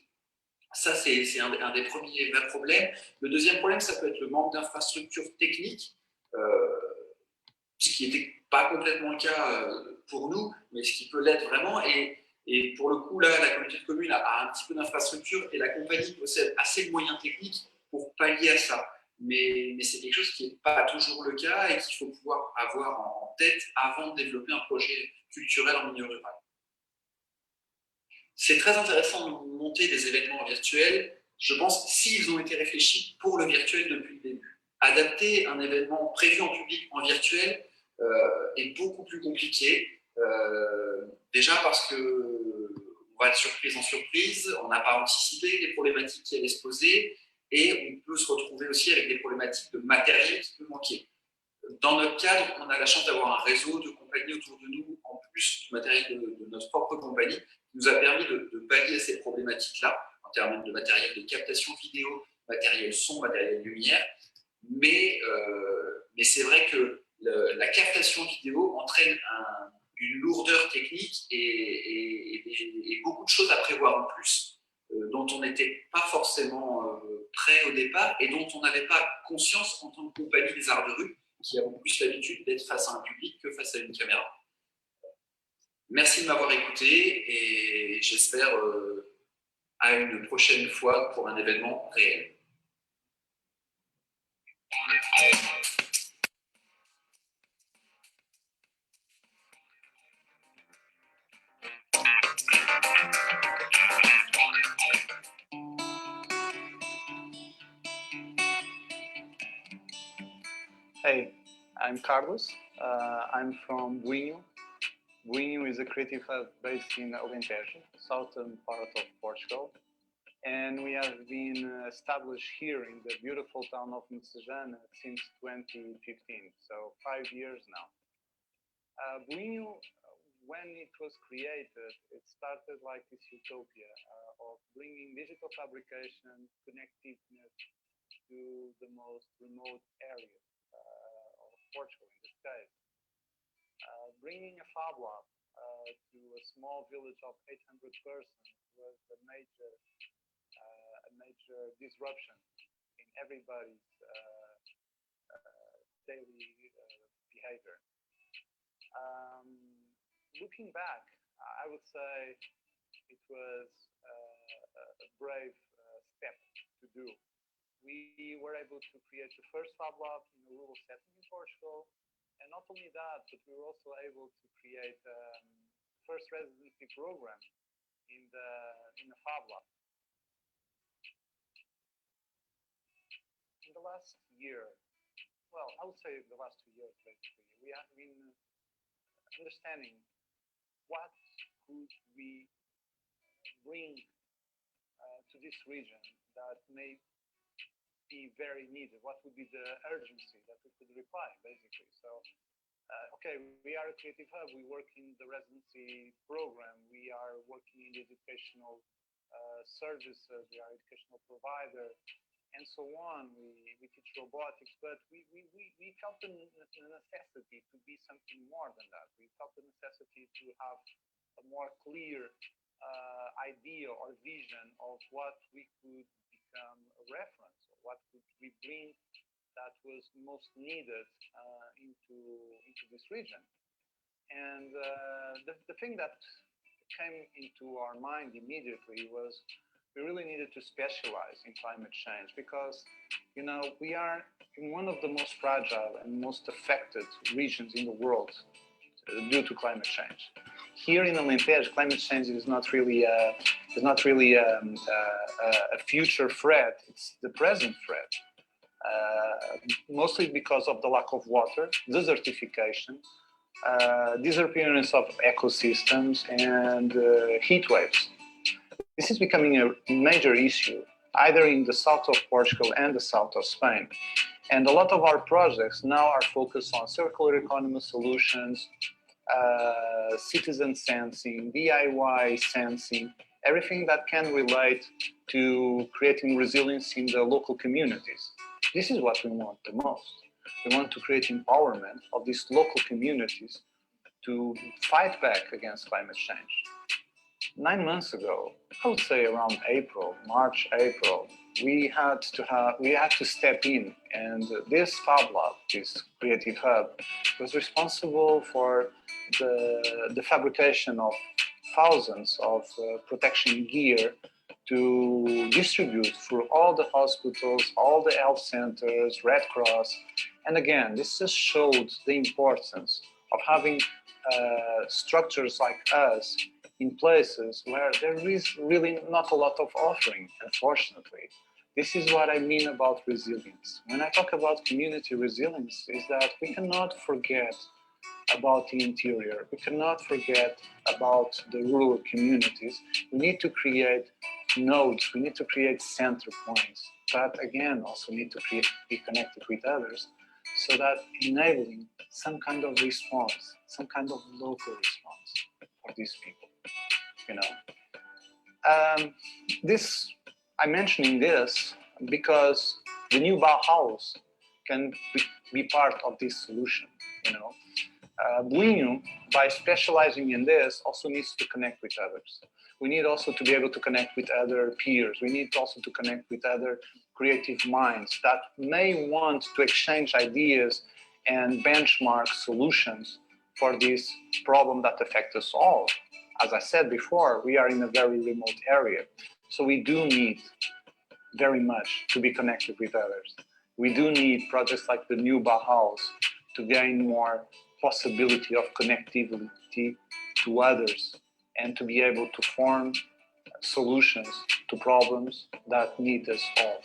Ça, c'est un des premiers vrais problèmes. Le deuxième problème, ça peut être le manque d'infrastructures techniques, ce qui n'était pas complètement le cas pour nous, mais ce qui peut l'être vraiment. Et pour le coup, là, la communauté de communes a un petit peu d'infrastructure et la compagnie possède assez de moyens techniques pour pallier à ça. Mais c'est quelque chose qui n'est pas toujours le cas et qu'il faut pouvoir avoir en tête avant de développer un projet culturel en milieu rural. C'est très intéressant de monter des événements virtuels, je pense, s'ils ont été réfléchis pour le virtuel depuis le début. Adapter un événement prévu en public en virtuel est beaucoup plus compliqué. Déjà parce qu'on va être surprise en surprise, on n'a pas anticipé les problématiques qui allaient se poser et on peut se retrouver aussi avec des problématiques de matériel qui peut manquer. Dans notre cadre, on a la chance d'avoir un réseau de compagnies autour de nous, en plus du matériel de notre propre compagnie, qui nous a permis de pallier à ces problématiques-là, en termes de matériel de captation vidéo, matériel son, matériel lumière. Mais c'est vrai que la captation vidéo entraîne une lourdeur technique et beaucoup de choses à prévoir en plus, dont on n'était pas forcément prêt au départ et dont on n'avait pas conscience en tant que compagnie des arts de rue, qui avons plus l'habitude d'être face à un public que face à une caméra. Merci de m'avoir écouté et j'espère à une prochaine fois pour un événement réel. Hey, I'm Carlos. I'm from Buinho. Buinho is a creative hub based in Alentejo, southern part of Portugal. And we have been established here in the beautiful town of Manzanares since 2015, so 5 years now. Buinho, when it was created, it started like this utopia of bringing digital fabrication, connectiveness to the most remote areas of Portugal in this case. Bringing a Fab Lab to a small village of 800 persons was a major disruption in everybody's daily behavior. Looking back, I would say it was a brave step to do. We were able to create the first Fab Lab in a rural setting in Portugal, and not only that, but we were also able to create first residency program in the Fab Lab. In the last year, well, I would say the last 2 years basically, we have been understanding what could we bring to this region that may be very needed, what would be the urgency that we could reply, basically. So, okay, we are a creative hub, we work in the residency program, we are working in the educational services, we are an educational provider, and so on. We teach robotics, but we felt the necessity to be something more than that. We felt the necessity to have a more clear idea or vision of what we could become a reference, or what could we bring that was most needed into this region. And the thing that came into our mind immediately was we really needed to specialize in climate change, because, you know, we are in one of the most fragile and most affected regions in the world due to climate change. Here in Alentejo, climate change is not really a future threat; it's the present threat. Mostly because of the lack of water, desertification, disappearance of ecosystems, and heat waves. This is becoming a major issue, either in the south of Portugal and the south of Spain. And a lot of our projects now are focused on circular economy solutions, citizen sensing, DIY sensing, everything that can relate to creating resilience in the local communities. This is what we want the most. We want to create empowerment of these local communities to fight back against climate change. 9 months ago, I would say around March, April, we had to step in, and this Fab Lab, this creative hub, was responsible for the fabrication of thousands of protection gear to distribute through all the hospitals, all the health centers, Red Cross. And again, this just showed the importance of having structures like us in places where there is really not a lot of offering, unfortunately. This is what I mean about resilience. When I talk about community resilience, is that we cannot forget about the interior. We cannot forget about the rural communities. We need to create nodes. We need to create center points that, again, also need to be connected with others, so that enabling some kind of response, some kind of local response for these people. You know, I'm mentioning this because the new Bauhaus can be part of this solution. You know, Buinho, by specializing in this, also needs to connect with others. We need also to be able to connect with other peers. We need also to connect with other creative minds that may want to exchange ideas and benchmark solutions for this problem that affects us all. As I said before, we are in a very remote area. So we do need very much to be connected with others. We do need projects like the new Bauhaus to gain more possibility of connectivity to others and to be able to form solutions to problems that need us all.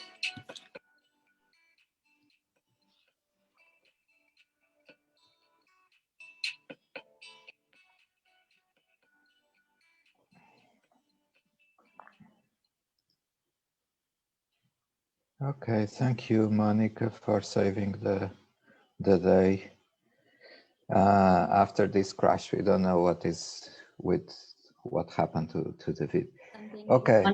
Okay, thank you, Monica, for saving the day. After this crash, we don't know what happened to the video. Okay.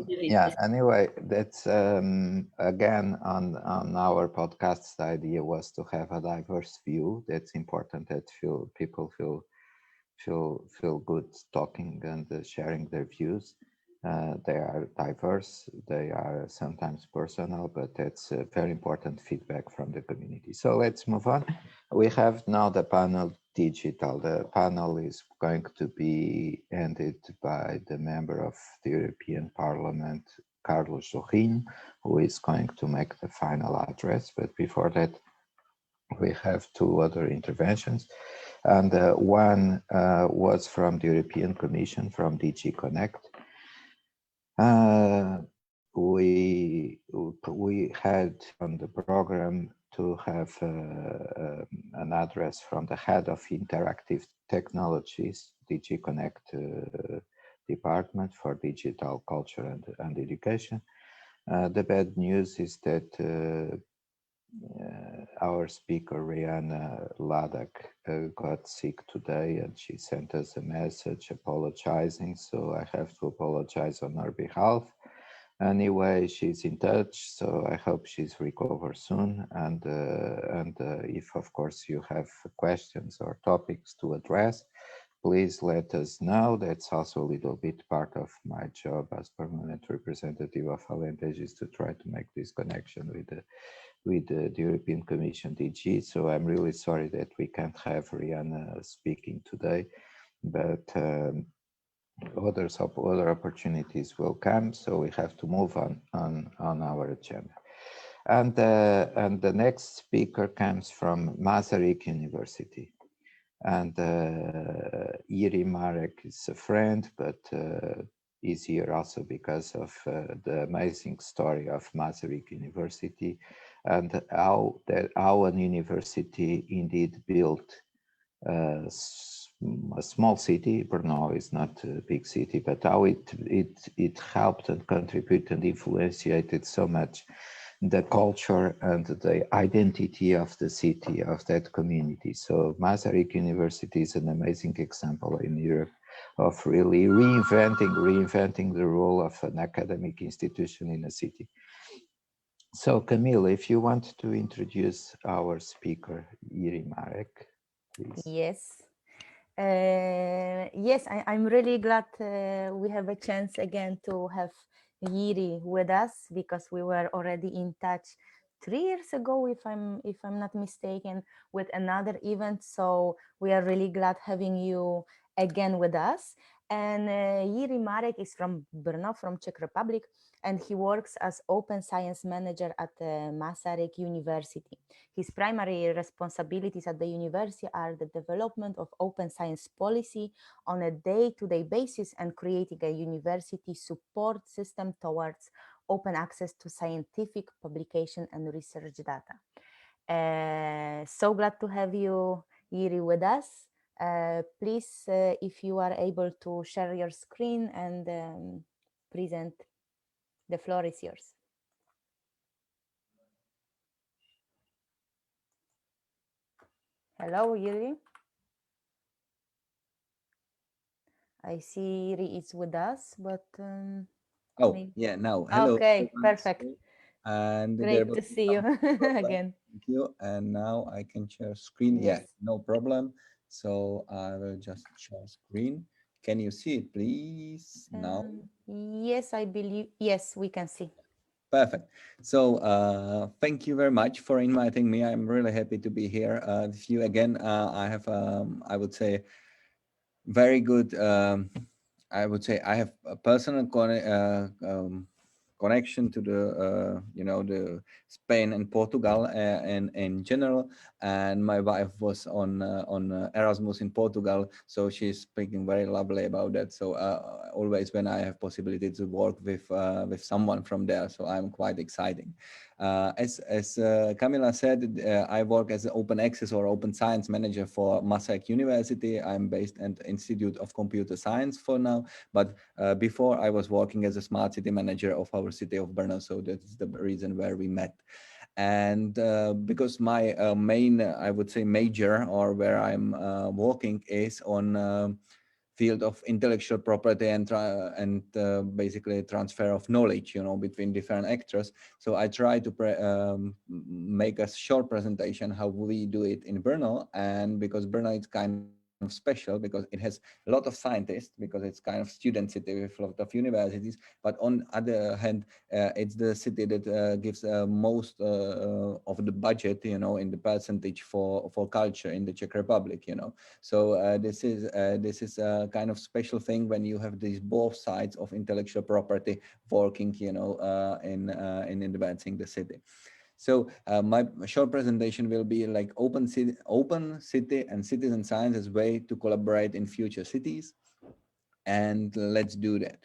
Yeah. Anyway, that's again on our podcast. The idea was to have a diverse view. That's important. That people feel good talking and sharing their views. They are diverse, they are sometimes personal, but that's very important feedback from the community. So let's move on. We have now the panel digital. The panel is going to be ended by the member of the European Parliament, Carlos Jorrinho, who is going to make the final address. But before that, we have two other interventions. And one was from the European Commission, from DG Connect. We had on the program to have an address from the head of Interactive Technologies, DG Connect department for digital culture and education. The bad news is that our speaker, Rihanna Ladak, got sick today, and she sent us a message apologizing, so I have to apologize on her behalf. Anyway, she's in touch, so I hope she's recovered soon. And if, of course, you have questions or topics to address, please let us know. That's also a little bit part of my job as permanent representative of Alentejo, is to try to make this connection with the European Commission DG. So I'm really sorry that we can't have Rihanna speaking today, but other opportunities will come, so we have to move on our agenda. And the next speaker comes from Masaryk University, and Iri Marek is a friend, but is here also because of the amazing story of Masaryk University and how our university indeed built a small city. Brno is not a big city, but how it helped and contributed and influenced so much the culture and the identity of the city, of that community. So Masaryk University is an amazing example in Europe of really reinventing the role of an academic institution in a city. So Kamila, if you want to introduce our speaker, Iri Marek, please. Yes. Yes, I'm really glad we have a chance again to have Iri with us, because we were already in touch 3 years ago, if I'm not mistaken, with another event. So we are really glad having you again with us. And Iri Marek is from Brno, from Czech Republic, and he works as Open Science Manager at Masaryk University. His primary responsibilities at the university are the development of open science policy on a day-to-day basis and creating a university support system towards open access to scientific publication and research data. So glad to have you, Iri, with us. Please, if you are able to share your screen and present, the floor is yours. Hello, Iri. I see Iri is with us, but oh, maybe... yeah, now hello. Okay, perfect. And great to see you again. Thank you. And now I can share screen. Yes. Yeah, no problem. So I will just share screen. Can you see it, please? Now. Yes, I believe. Yes, we can see. Perfect. So thank you very much for inviting me. I'm really happy to be here with you again. I have, I would say, very good. I would say I have a personal connection to the the Spain and Portugal and in general, and my wife was on Erasmus in Portugal, so she's speaking very lovely about that. So always when I have possibility to work with someone from there, so I'm quite exciting. As Kamila said, I work as an open access or open science manager for Masaryk University. I'm based at the Institute of Computer Science for now, but before I was working as a smart city manager of our city of Brno, so that's the reason where we met. And because my main, I would say, major, or where I'm working is on field of intellectual property and basically transfer of knowledge, between different actors. So I try to make a short presentation how we do it in Brno, and because Brno is kind of special because it has a lot of scientists, because it's kind of student city with a lot of universities. But on other hand, it's the city that gives most of the budget, in the percentage for culture in the Czech Republic, So this is a kind of special thing when you have these both sides of intellectual property working, in advancing the city. So my short presentation will be like open city and citizen science as way to collaborate in future cities. And let's do that.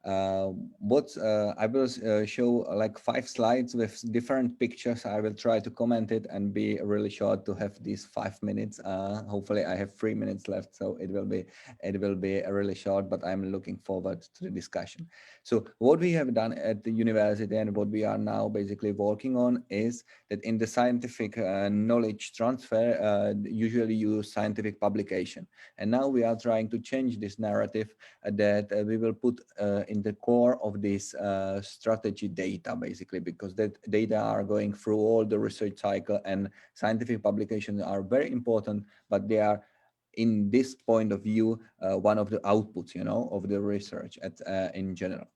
I will show like 5 slides with different pictures. I will try to comment it and be really short to have these 5 minutes. Hopefully I have 3 minutes left, so it will be really short, but I'm looking forward to the discussion. So what we have done at the university and what we are now basically working on is that in the scientific knowledge transfer, usually use scientific publication. And now we are trying to change this narrative that we will put in the core of this strategy data, basically, because that data are going through all the research cycle, and scientific publications are very important, but they are, in this point of view, one of the outputs, of the research in general.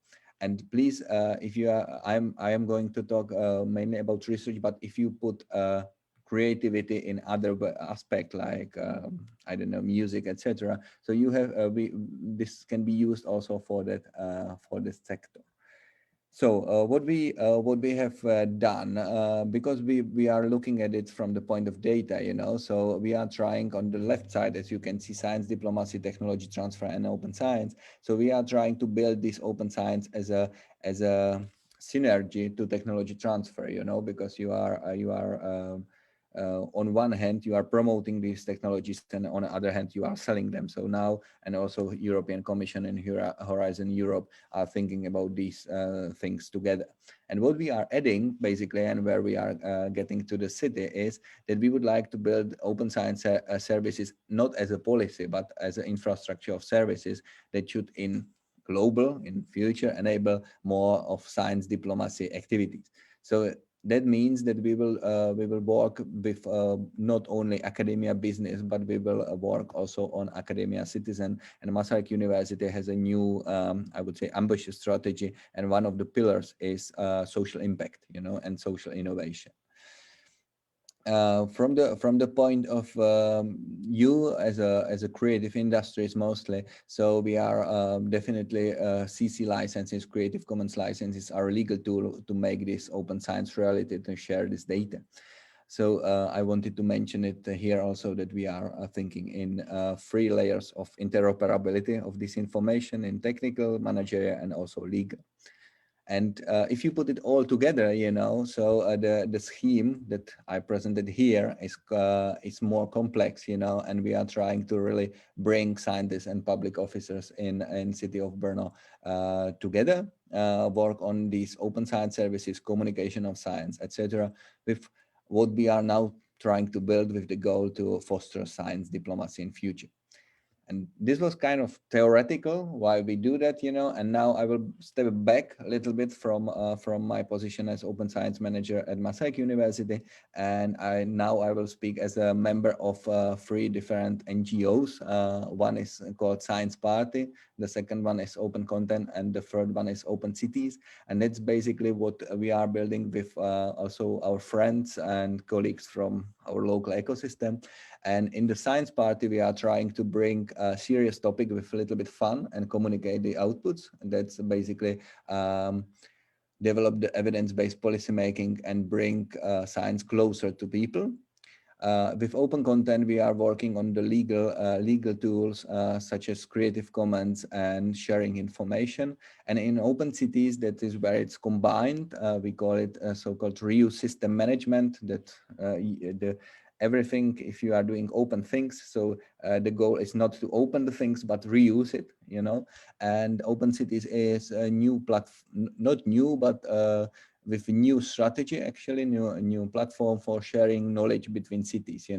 And please, if you are, I am going to talk mainly about research, but if you put creativity in other aspect, like I don't know, music, etc. So you have this can be used also for that for this sector. So what we have done, because we are looking at it from the point of data, so we are trying on the left side, as you can see, science, diplomacy, technology transfer, and open science. So we are trying to build this open science as a synergy to technology transfer, because you are on one hand, you are promoting these technologies, and on the other hand, you are selling them. So now, and also European Commission and Horizon Europe are thinking about these things together. And what we are adding, basically, and where we are getting to the city, is that we would like to build open science services, not as a policy, but as an infrastructure of services that should in future enable more of science diplomacy activities. So that means that we will work with not only academia business, but we will work also on academia citizen. And Masaryk University has a new, I would say, ambitious strategy, and one of the pillars is social impact, and social innovation. From the point of you as a creative industries mostly, so we are definitely CC licenses, Creative Commons licenses are a legal tool to make this open science reality, to share this data. So I wanted to mention it here also, that we are thinking in 3 layers of interoperability of this information in technical, managerial, and also legal. And if you put it all together, so the scheme that I presented here is more complex, and we are trying to really bring scientists and public officers in city of Brno together, work on these open science services, communication of science, etc., with what we are now trying to build with the goal to foster science diplomacy in future. And this was kind of theoretical why we do that, and now I will step back a little bit from my position as open science manager at Masaryk University, and now I will speak as a member of 3 different NGOs. One is called Science Party, the second one is Open Content, and the third one is Open Cities. And that's basically what we are building with also our friends and colleagues from our local ecosystem. And in the Science Party, we are trying to bring a serious topic with a little bit fun and communicate the outputs. And that's basically develop the evidence-based policymaking and bring science closer to people. With open content, we are working on the legal tools such as Creative Commons and sharing information. And in open cities, that is where it's combined. We call it so-called reuse system management. That everything, if you are doing open things, so the goal is not to open the things but reuse it, and open cities is a new platform, not new, but with a new strategy, actually a new platform for sharing knowledge between cities,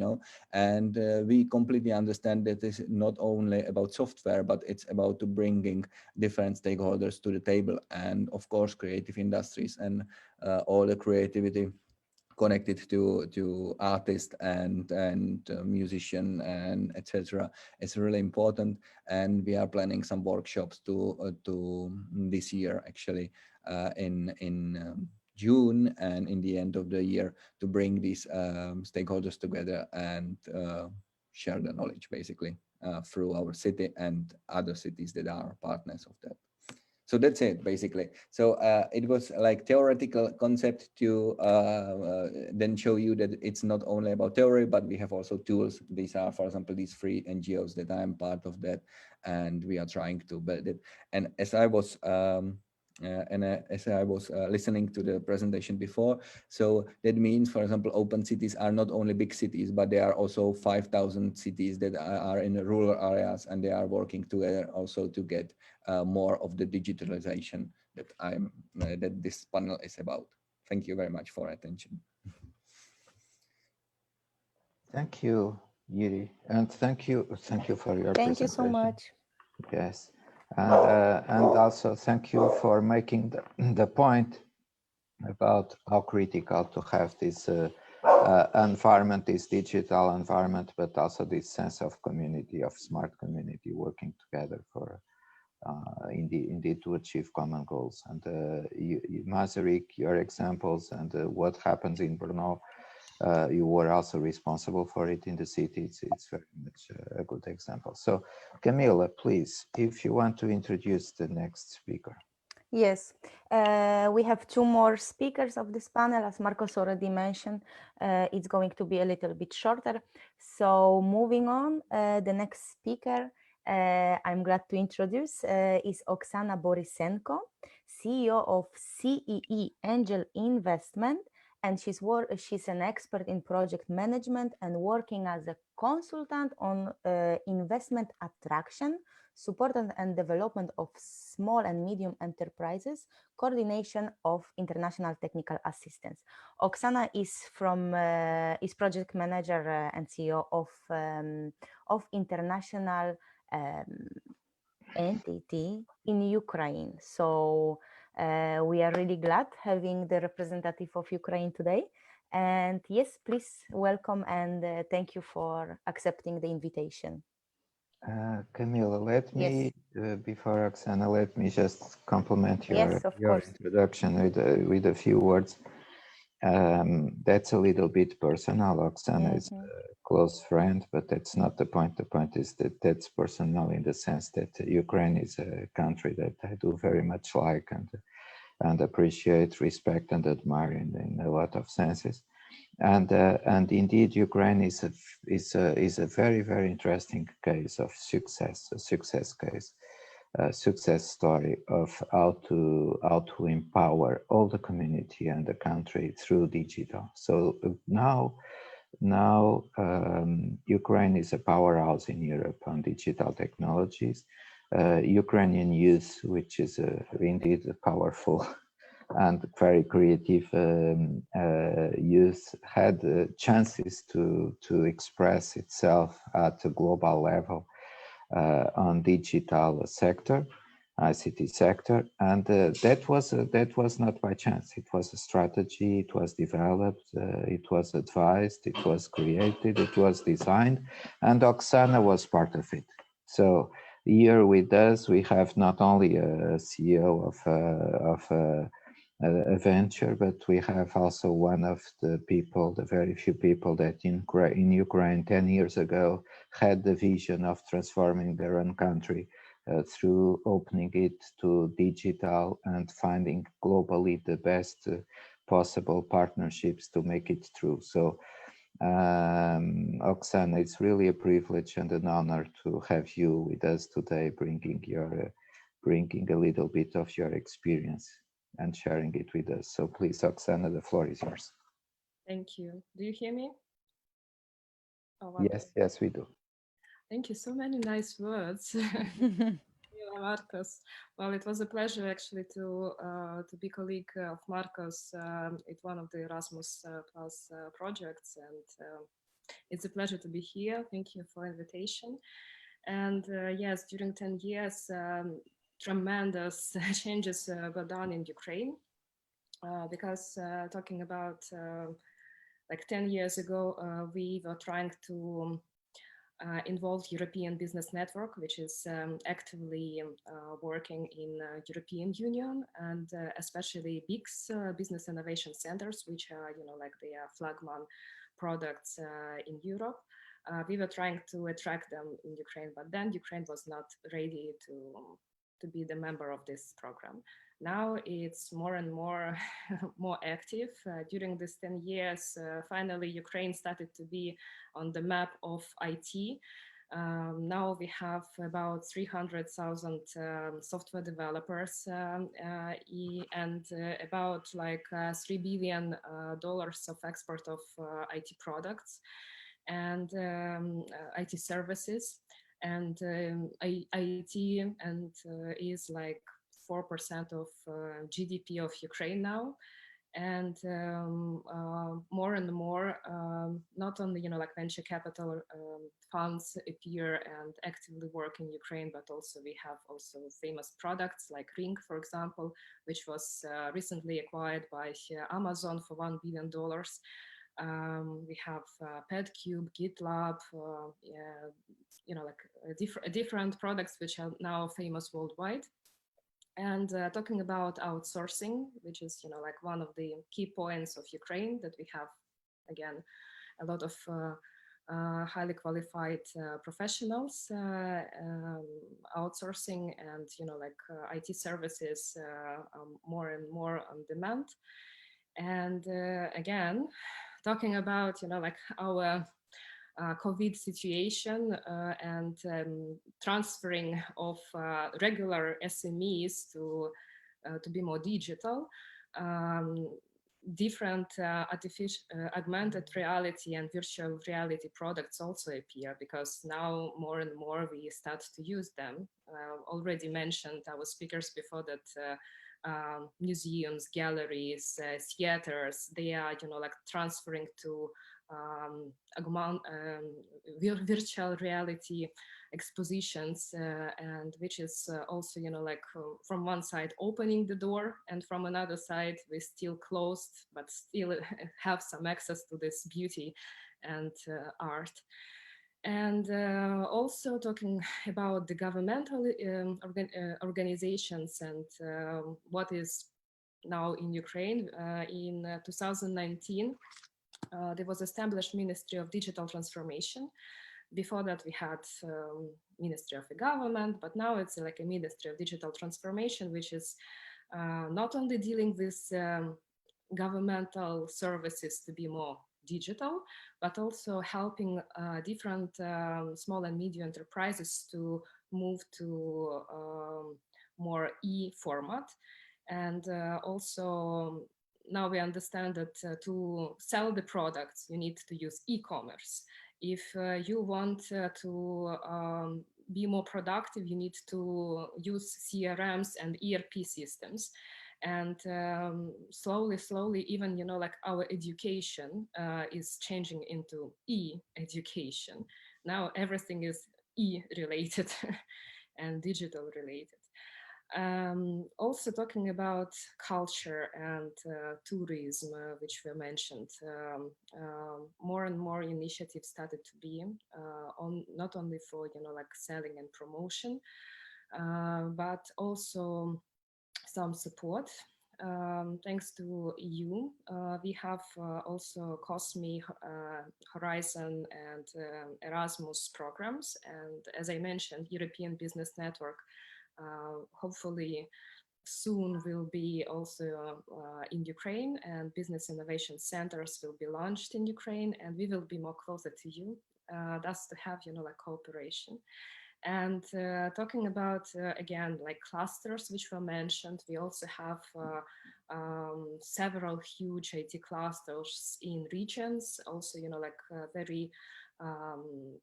and we completely understand that it's not only about software, but it's about bringing different stakeholders to the table, and of course creative industries and all the creativity connected to artists and musician and etc. It's really important, and we are planning some workshops to this year actually in June and in the end of the year to bring these stakeholders together and share the knowledge basically through our city and other cities that are partners of that. So that's it basically. So it was like theoretical concept to then show you that it's not only about theory, but we have also tools. These are, for example, these 3 NGOs that I am part of that, and we are trying to build it. And as I was listening to the presentation before, so that means, for example, open cities are not only big cities, but they are also 5,000 cities that are in the rural areas, and they are working together also to get more of the digitalization that that this panel is about. Thank you very much for attention. Thank you, Yuri, and thank you for your presentation. Thank you so much. Yes, and also thank you for making the point about how critical to have this environment, this digital environment, but also this sense of community, of smart community working together for indeed to achieve common goals. And Masaryk, your examples and what happens in Brno, you were also responsible for it in the city. It's very much a good example. So Kamila, please, if you want to introduce the next speaker. Yes, we have 2 more speakers of this panel. As Marcos already mentioned, it's going to be a little bit shorter. So moving on, the next speaker I'm glad to introduce is Oksana Borisenko, CEO of CEE Angel Investment, and she's an expert in project management and working as a consultant on investment attraction, support and development of small and medium enterprises, coordination of international technical assistance. Oksana is is project manager and CEO of international entity in Ukraine. So we are really glad having the representative of Ukraine today. And yes, please welcome and thank you for accepting the invitation. Kamila, let me, before Oksana, let me just compliment your introduction with a few words. That's a little bit personal. Oksana is a close friend, but that's not the point. The point is that that's personal in the sense that Ukraine is a country that I do very much like and appreciate, respect, and admire in a lot of senses. And indeed, Ukraine is a very, very interesting case of success, a success case, a success story of how to empower all the community and the country through digital. So now Ukraine is a powerhouse in Europe on digital technologies. Ukrainian youth, which is indeed powerful and very creative youth, had chances to express itself at a global level on digital sector, ICT sector, and that was not by chance. It was a strategy. It was developed. It was advised. It was created. It was designed, and Oksana was part of it. So here with us, we have not only a CEO of a venture, but we have also one of the people, the very few people that in Ukraine 10 years ago had the vision of transforming their own country through opening it to digital and finding globally the best possible partnerships to make it through. So Oksana, it's really a privilege and an honor to have you with us today, bringing a little bit of your experience and sharing it with us. So please, Oksana, the floor is yours. Thank you. Do you hear me? Oh, yes, we do. Thank you. So many nice words. Marcos. Well, it was a pleasure actually to be colleague of Marcos at one of the Erasmus Plus projects, and it's a pleasure to be here. Thank you for invitation. And yes, during 10 years, tremendous changes got done in Ukraine because talking about like 10 years ago, we were trying to involve European Business Network, which is actively working in European Union, and especially BICS, Business Innovation Centers, which are, like they are flagman products in Europe. We were trying to attract them in Ukraine, but then Ukraine was not ready to be the member of this program. Now it's more and more more active. During these 10 years, finally Ukraine started to be on the map of IT. Now we have about 300,000 software developers and about like $3 billion of export of IT products and IT services, and IT and is like 4% of GDP of Ukraine now, and more and more, not only like venture capital funds appear and actively work in Ukraine, but also we have also famous products like Ring, for example, which was recently acquired by Amazon for $1 billion. We have PetCube, GitLab, like different products which are now famous worldwide. And talking about outsourcing, which is like one of the key points of Ukraine, that we have again a lot of highly qualified professionals outsourcing, and like IT services more and more on demand. And again, talking about like our COVID situation and transferring of regular SMEs to be more digital, different augmented reality and virtual reality products also appear, because now more and more we start to use them. Already mentioned our speakers before that museums, galleries, theaters, they are like transferring to virtual reality expositions, and which is also like from one side opening the door, and from another side we still closed but still have some access to this beauty and art. And also talking about the governmental organizations and what is now in Ukraine. In 2019, there was established Ministry of Digital Transformation. Before that, we had Ministry of the Government, but now it's like a Ministry of Digital Transformation, which is not only dealing with governmental services to be more digital, but also helping different small and medium enterprises to move to more e-format. And also now we understand that to sell the products, you need to use e-commerce. If you want to be more productive, you need to use CRMs and ERP systems. And slowly, even, like our education is changing into e-education. Now everything is e-related and digital related. Also talking about culture and tourism, which were mentioned, more and more initiatives started to be on not only for like selling and promotion, but also some support. Thanks to EU, we have also COSME, Horizon, and Erasmus programs. And as I mentioned, European Business Network hopefully soon will be also in Ukraine, and business innovation centers will be launched in Ukraine, and we will be more closer to you, thus to have like cooperation. And talking about again like clusters which were mentioned, we also have several huge IT clusters in regions, also like very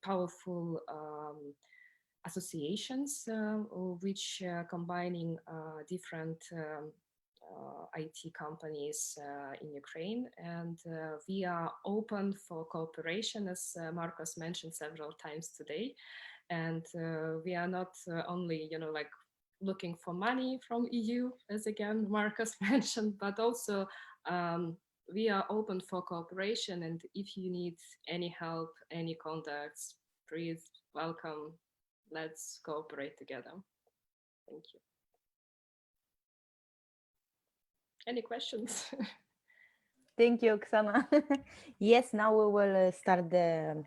powerful associations which combining different IT companies in Ukraine, and we are open for cooperation, as Marcos mentioned several times today. And we are not only like looking for money from EU, as again Marcos mentioned, but also we are open for cooperation, and if you need any help, any contacts, please welcome. Let's cooperate together. Thank you. Any questions? Thank you, Oksana. Yes, now we will start the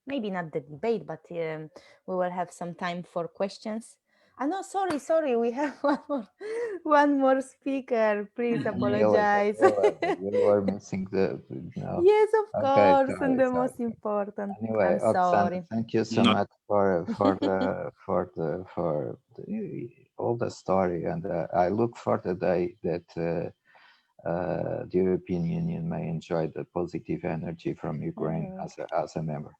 maybe not the debate, but we will have some time for questions. No, sorry, we have one more speaker. Please apologize. We were missing the. No. Yes, of course, Sorry, and the sorry. most important. Anyway, I'm sorry. Oksana, thank you so much for all the story, and I look for the day that the European Union may enjoy the positive energy from Ukraine as a member.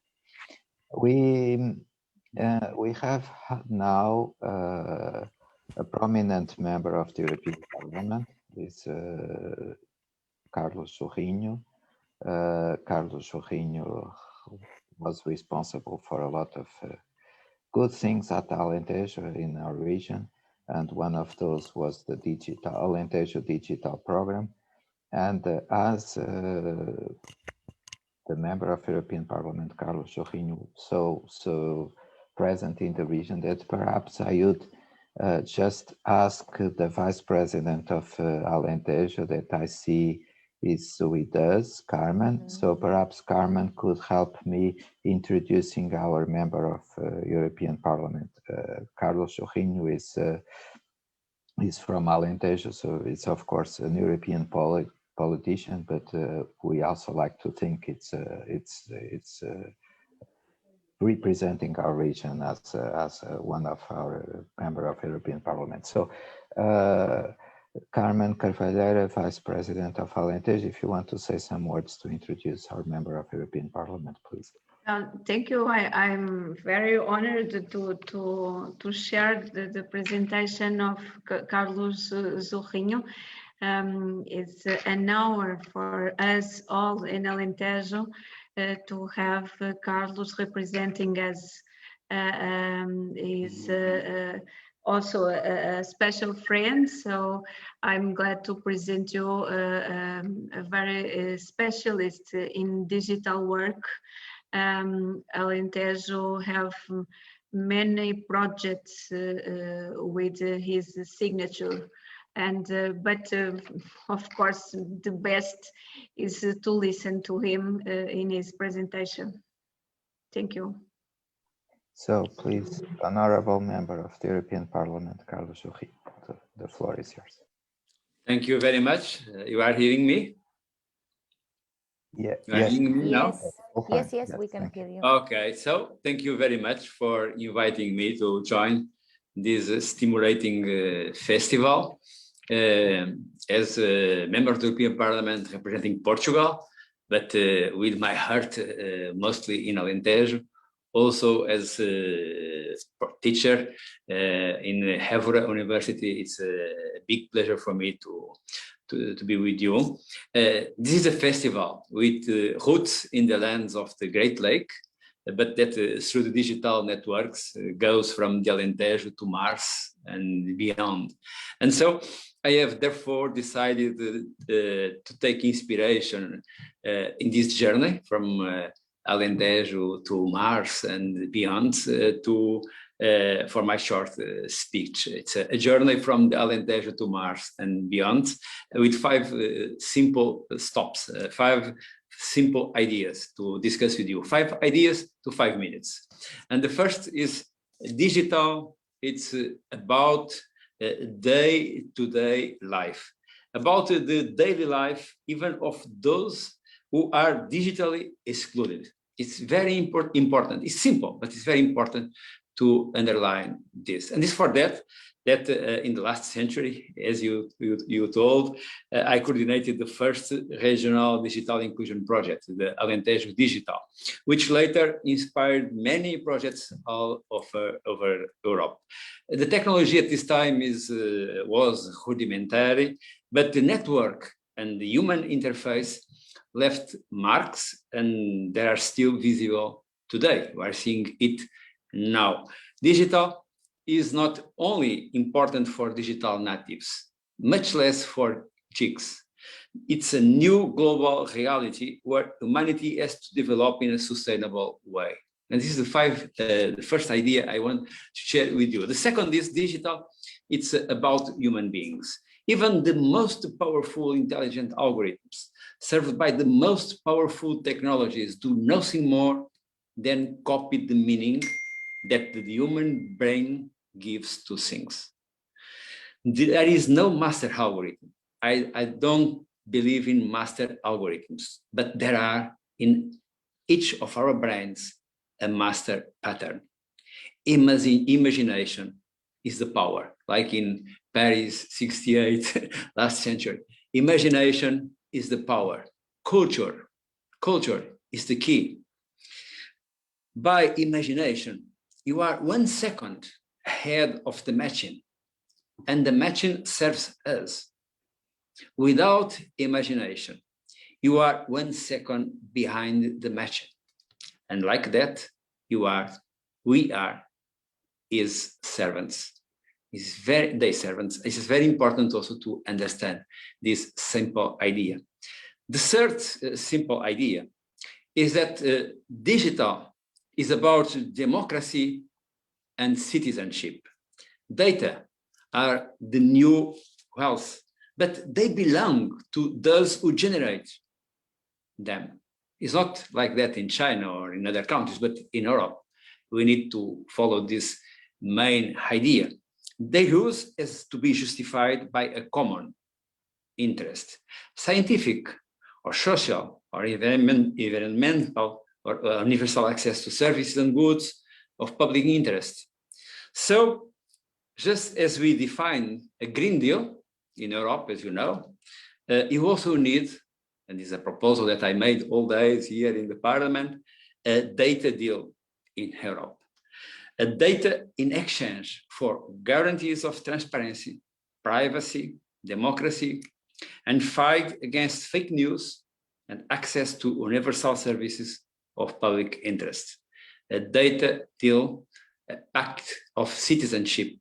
We have now a prominent member of the European Parliament, is Carlos Sorrinho. Carlos Sorrinho was responsible for a lot of good things at Alentejo in our region, and one of those was the Alentejo digital program. And as the member of European Parliament, Carlos Sorrinho, so present in the region, that perhaps I would just ask the Vice President of Alentejo that I see is with us, Carmen. So perhaps Carmen could help me introducing our member of European Parliament. Carlos Sorrinho is from Alentejo, so it's of course an European politician, but we also like to think it's representing our region as one of our member of European Parliament. So Carmen Carvalheira, Vice President of Alentejo, if you want to say some words to introduce our member of European Parliament, please. Thank you. I'm very honored to share the presentation of Carlos Sorrinho. It's an honor for us all in Alentejo to have Carlos representing us. He's also a special friend, so I'm glad to present you a very specialist in digital work. Alentejo have many projects with his signature, and but of course the best is to listen to him in his presentation. Thank you. So please, honorable member of the European Parliament, Carlos Sorrinho, the floor is yours. Thank you very much. You are hearing me? Yeah. Yes. Yes, we can hear you. Okay, so thank you very much for inviting me to join this stimulating festival. As a member of the European Parliament representing Portugal, but with my heart mostly in Alentejo, also as a teacher in Herrero University. It's a big pleasure for me to be with you. This is a festival with roots in the lands of the Great Lake, but that through the digital networks goes from the Alentejo to Mars and beyond. And so I have therefore decided to take inspiration in this journey from Alentejo to Mars and beyond for my short speech. It's a journey from the Alentejo to Mars and beyond with 5 simple stops, 5 simple ideas to discuss with you. 5 ideas to 5 minutes. And the first is digital. It's about day-to-day life, about the daily life, even of those who are digitally excluded. It's very important. It's simple, but it's very important to underline this. And it's for that in the last century, as you told, I coordinated the first regional digital inclusion project, the Alentejo Digital, which later inspired many projects all over Europe. The technology at this time was rudimentary, but the network and the human interface left marks, and they are still visible today. We are seeing it now. Digital is not only important for digital natives, much less for chicks. It's a new global reality where humanity has to develop in a sustainable way. And this is the first idea I want to share with you. The second is digital. It's about human beings. Even the most powerful intelligent algorithms served by the most powerful technologies do nothing more than copy the meaning that the human brain gives to things. There is no master algorithm. I don't believe in master algorithms, but there are in each of our brains a master pattern. Imagination is the power, like in Paris 68 last century. Imagination is the power. Culture is the key. By imagination, you are 1 second ahead of the machine, and the machine serves us. Without imagination, you are 1 second behind the machine. And like that, we are his servants. They servants. It's very important also to understand this simple idea. The third simple idea is that digital is about democracy and citizenship. Data are the new wealth, but they belong to those who generate them. It's not like that in China or in other countries, but in Europe, we need to follow this main idea. Their use is to be justified by a common interest, scientific or social or environmental or universal access to services and goods of public interest. So just as we define a Green Deal in Europe, as you know, you also need, and this is a proposal that I made all days here in the Parliament, a data deal in Europe. A data in exchange for guarantees of transparency, privacy, democracy, and fight against fake news and access to universal services of public interest. A data deal, an act of citizenship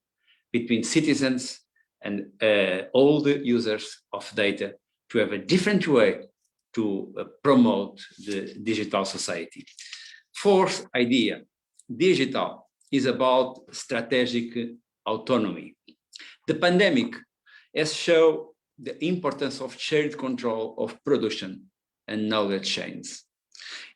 between citizens and all the users of data to have a different way to promote the digital society. Fourth idea, digital is about strategic autonomy. The pandemic has shown the importance of shared control of production and knowledge chains.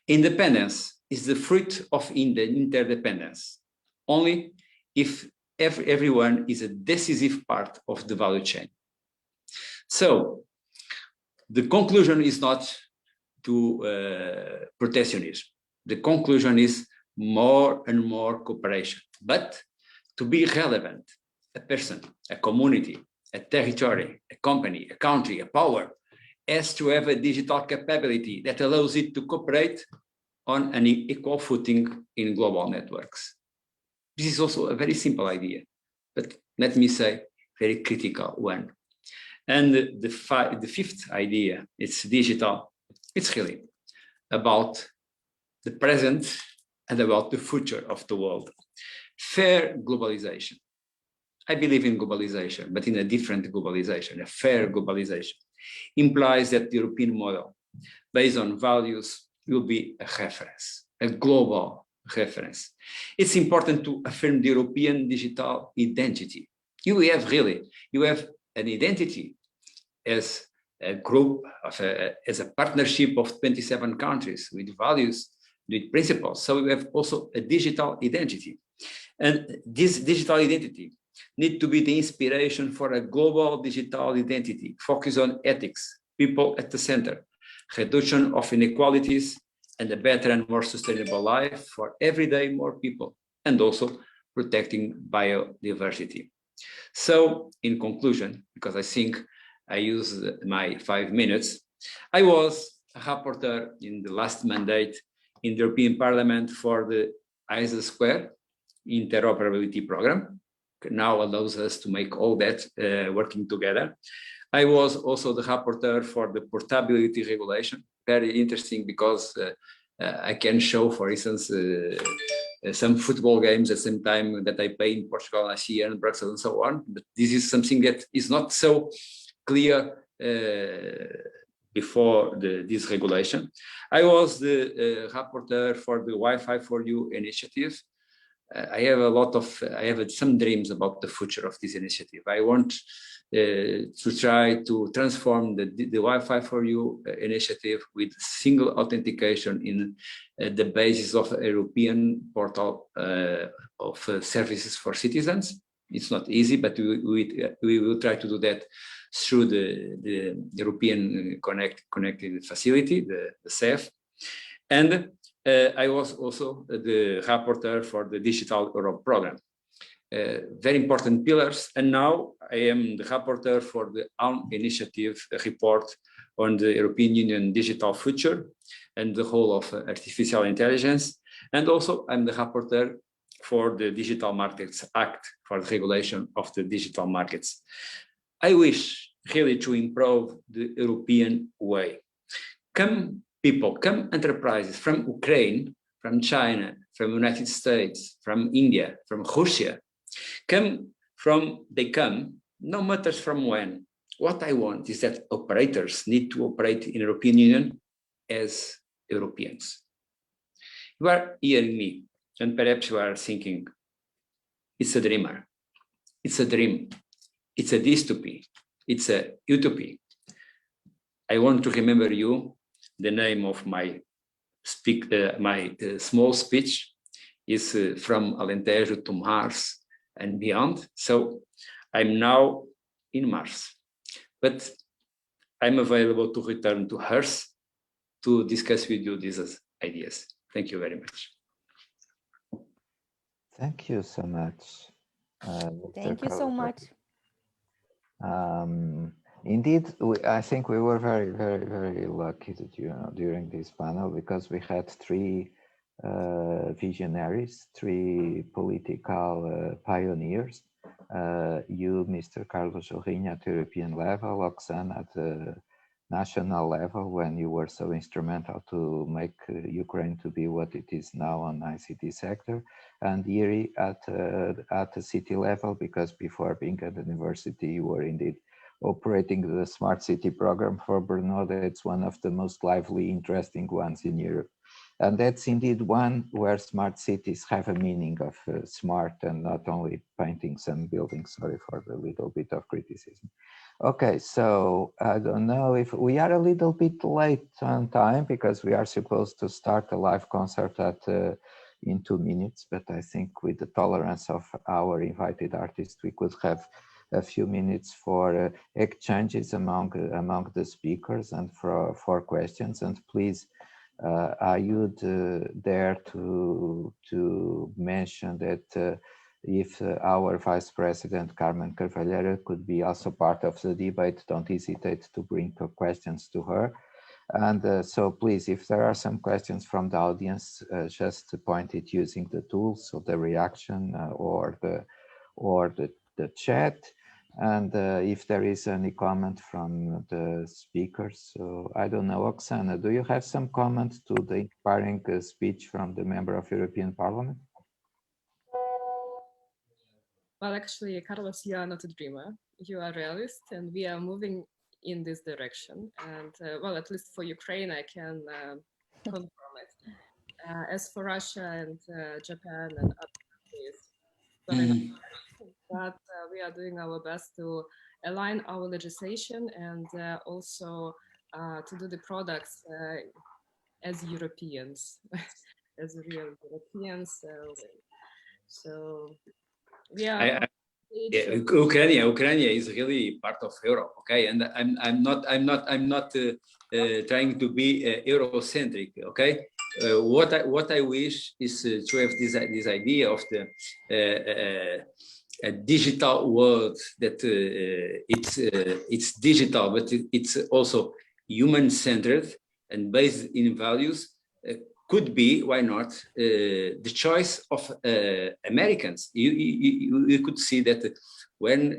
Independence is the fruit of interdependence, only if everyone is a decisive part of the value chain. So the conclusion is not to protectionism. The conclusion is more and more cooperation, but to be relevant, a person, a community, a territory, a company, a country, a power has to have a digital capability that allows it to cooperate on an equal footing in global networks. This is also a very simple idea, but let me say, very critical one. And the fifth idea, it's digital. It's really about the present and about the future of the world. Fair globalization. I believe in globalization, but in a different globalization. A fair globalization implies that the European model, based on values, will be a reference, a global reference. It's important to affirm the European digital identity. You have an identity as a group, as a partnership of 27 countries with values, with principles. So we have also a digital identity. And this digital identity needs to be the inspiration for a global digital identity, focused on ethics, people at the center, reduction of inequalities, and a better and more sustainable life for everyday more people, and also protecting biodiversity. So in conclusion, because I think I used my 5 minutes, I was a rapporteur in the last mandate in the European Parliament for the ISA Square interoperability program. Now allows us to make all that working together. I was also the rapporteur for the portability regulation. Very interesting because I can show, for instance, some football games at the same time that I play in Portugal, I see here in Brussels and so on. But this is something that is not so clear before this regulation. I was the rapporteur for the Wi-Fi for You initiative. I have some dreams about the future of this initiative. I want to try to transform the Wi-Fi for You initiative with single authentication in the basis of a European portal of services for citizens. It's not easy, but we will try to do that through the European Connected Facility, the CEF. And I was also the rapporteur for the Digital Europe program. Very important pillars. And now I am the rapporteur for the own initiative report on the European Union digital future and the whole of artificial intelligence. And also I'm the rapporteur for the Digital Markets Act for the regulation of the digital markets. I wish really to improve the European way. Come people, come enterprises from Ukraine, from China, from the United States, from India, from Russia. They come, no matter from when. What I want is that operators need to operate in the European Union as Europeans. You are hearing me, and perhaps you are thinking, it's a dreamer, it's a dream, it's a dystopy, it's a utopia. I want to remember you. The name of my small speech is from Alentejo to Mars and beyond. So I'm now in Mars, but I'm available to return to Earth to discuss with you these ideas. Thank you very much. Thank you so much. Thank you so much. Indeed, I think we were very, very, very lucky that, during this panel, because we had three visionaries, three political pioneers. You, Mr. Carlos Jorrinho, at European level, Oksana at the national level, when you were so instrumental to make Ukraine to be what it is now on ICT sector, and IrI at the city level, because before being at the university, you were indeed operating the Smart City program for Brno. That's one of the most lively, interesting ones in Europe. And that's indeed one where smart cities have a meaning of smart and not only painting some buildings. Sorry for the little bit of criticism. Okay, so I don't know if we are a little bit late on time because we are supposed to start a live concert in 2 minutes, but I think with the tolerance of our invited artists, we could have a few minutes for exchanges among the speakers and for questions. And please, I would dare to mention that if our Vice President Carmen Carvalheira could be also part of the debate, don't hesitate to bring questions to her. And so please, if there are some questions from the audience, just point it using the tools, so the reaction or the chat. And if there is any comment from the speakers, so I don't know, Oksana, do you have some comment to the inspiring speech from the member of European Parliament? Well, actually, Carlos, you are not a dreamer. You are a realist, and we are moving in this direction. And well, at least for Ukraine, I can confirm it. As for Russia and Japan and other countries, but we are doing our best to align our legislation and also to do the products as Europeans, as real Europeans. So yeah. Ukraine is really part of Europe, okay? And I'm not trying to be Eurocentric, okay? What I wish is to have this idea of the a digital world that it's digital, but it's also human-centered and based in values. Could be, why not, the choice of Americans. You could see that when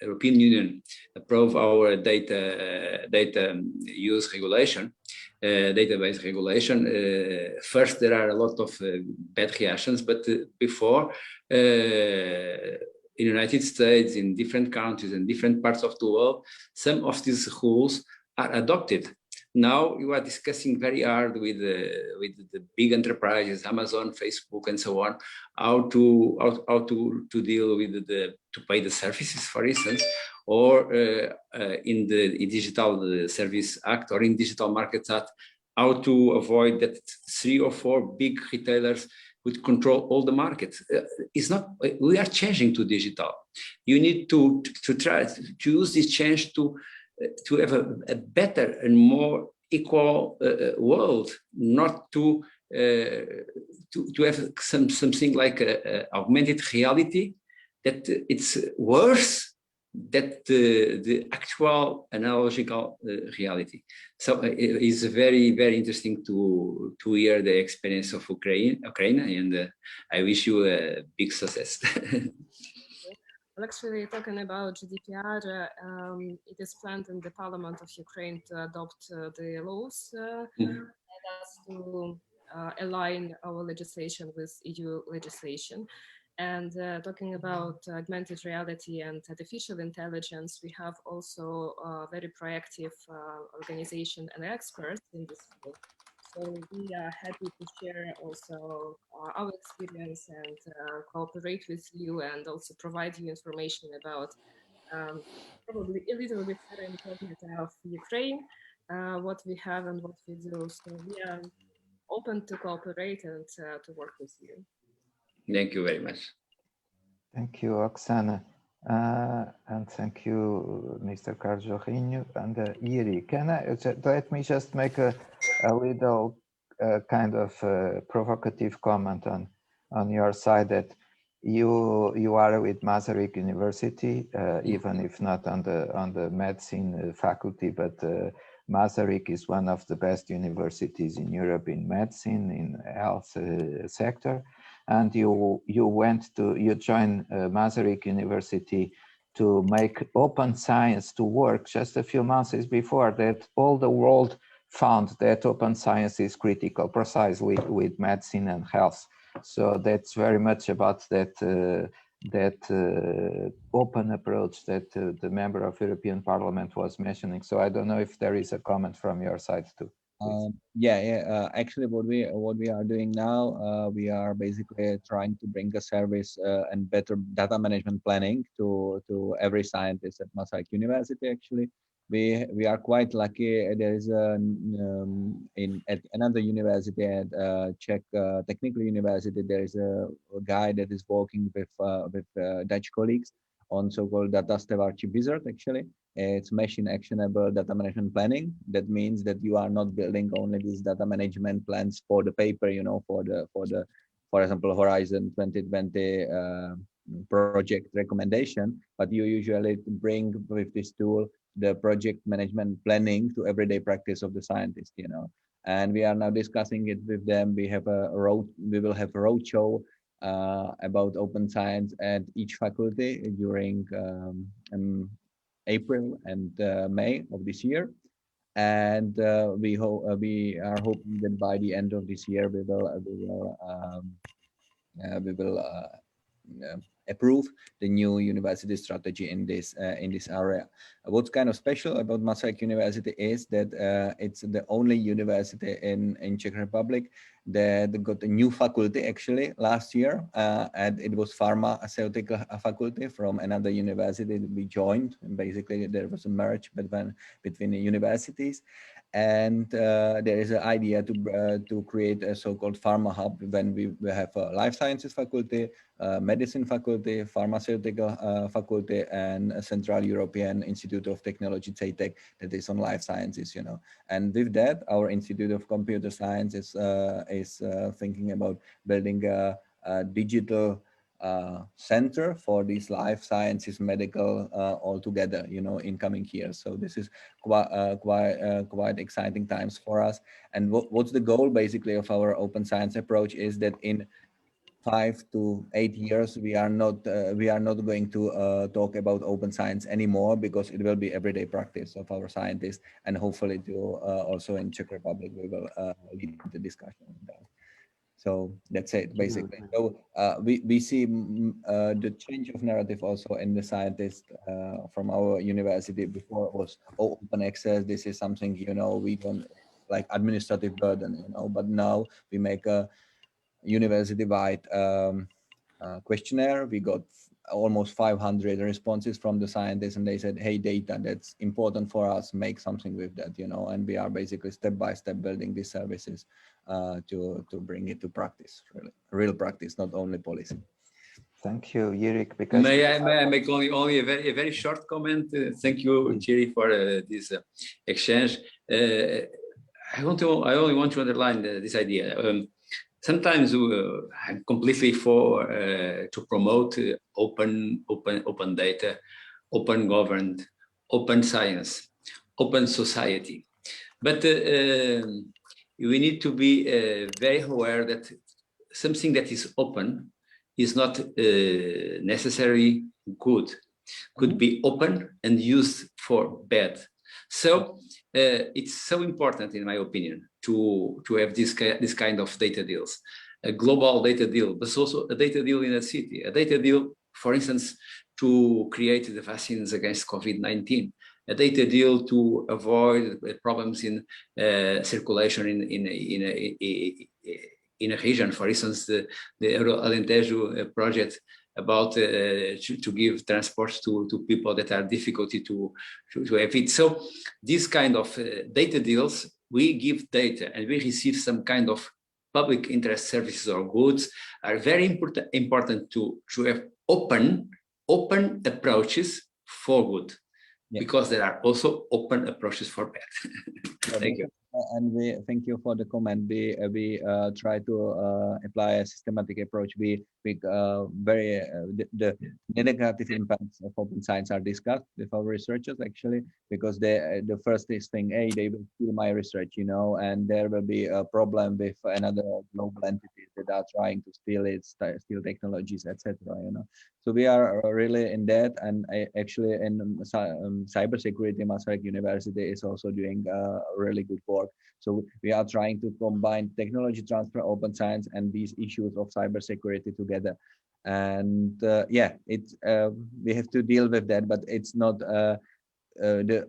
European Union approve our data use regulation, database regulation, first there are a lot of bad reactions, but before in the United States, in different countries, in different parts of the world, some of these rules are adopted. Now you are discussing very hard with the big enterprises, Amazon, Facebook, and so on, how to deal with to pay the services, for instance, or in the Digital Service Act or in Digital Markets Act, how to avoid that 3 or 4 big retailers would control all the markets. It's not. We are changing to digital. You need to try to use this change to have a better and more equal world, not to have something like a augmented reality that it's worse than the actual analogical reality. So it's very, very interesting to hear the experience of Ukraine, and I wish you a big success. Well, actually, talking about GDPR, it is planned in the Parliament of Ukraine to adopt the laws and us to align our legislation with EU legislation. And talking about augmented reality and artificial intelligence, we have also a very proactive organization and experts in this field. So we are happy to share also our experience and cooperate with you, and also provide you information about probably a little bit better incognito of Ukraine, what we have and what we do. So we are open to cooperate and to work with you. Thank you very much. Thank you, Oksana. And thank you, Mr. Carvalheira and Iri. Let me just make a little kind of provocative comment on your side, that you are with Masaryk University, even if not on the medicine faculty, but Masaryk is one of the best universities in Europe in medicine, in health sector. And you joined Masaryk University to make open science to work just a few months before that. All the world found that open science is critical, precisely with medicine and health. So that's very much about that open approach that the member of European Parliament was mentioning. So I don't know if there is a comment from your side too. Actually, what we are doing now, we are basically trying to bring a service and better data management planning to every scientist at Masaryk University. Actually, we are quite lucky. There is at another university, at Czech Technical University, there is a guy that is working with Dutch colleagues on so-called data stewardship wizard. Actually, it's machine actionable data management planning. That means that you are not building only these data management plans for the paper, for example, Horizon 2020 project recommendation, but you usually bring with this tool the project management planning to everyday practice of the scientist, And we are now discussing it with them. We will have a roadshow about open science at each faculty during April and May of this year, and we are hoping that by the end of this year we will approve the new university strategy in this area. What's kind of special about Masaryk University is that it's the only university in Czech Republic that got a new faculty actually last year, and it was pharmaceutical faculty from another university that we joined. And basically, there was a merge between the universities, and there is an idea to create a so-called pharma hub when we have a life sciences faculty, medicine faculty, pharmaceutical faculty, and a Central European Institute of Technology, CETEC, that is on life sciences, And with that, our Institute of Computer Science is thinking about building a digital center for these life sciences, medical all together, in coming years. So this is quite exciting times for us. And what's the goal basically of our open science approach is that in 5 to 8 years we are not going to talk about open science anymore, because it will be everyday practice of our scientists, and hopefully to also in Czech Republic we will lead the discussion on that. So that's it, basically. So we see the change of narrative also in the scientists from our university. Before it was open access. This is something, you know, we don't like administrative burden, you know, but now we make a university-wide questionnaire. We got almost 500 responses from the scientists, and they said, hey, data, that's important for us, make something with that, you know, and we are basically step by step building these services to bring it to practice, really, real practice, not only policy. Thank you, IrRADIARE. Because may I make only a very short comment? Thank you, Thierry, for this exchange. I only want to underline this idea. Sometimes I'm completely for to promote open data, open government, open science, open society. But we need to be very aware that something that is open is not necessarily good. Could be open and used for bad. So it's so important, in my opinion, to have this kind of data deals, a global data deal, but also a data deal in a city, a data deal, for instance, to create the vaccines against COVID-19, a data deal to avoid problems in circulation in a region, for instance, the Alentejo project about to give transports to people that are difficulty to have it. So these kind of data deals, we give data and we receive some kind of public interest services or goods, are very important to have open approaches for good, because there are also open approaches for bad. Thank you. And we thank you for the comment. We try to apply a systematic approach. We the negative impacts of open science are discussed with our researchers, actually, because the first is thing, hey, they will steal my research, you know, and there will be a problem with another global entities that are trying to steal technologies, etc. You know, so we are really in that, and actually in cybersecurity, Maastricht University is also doing really good work. So we are trying to combine technology transfer, open science, and these issues of cybersecurity together. And yeah, it's we have to deal with that, but it's not the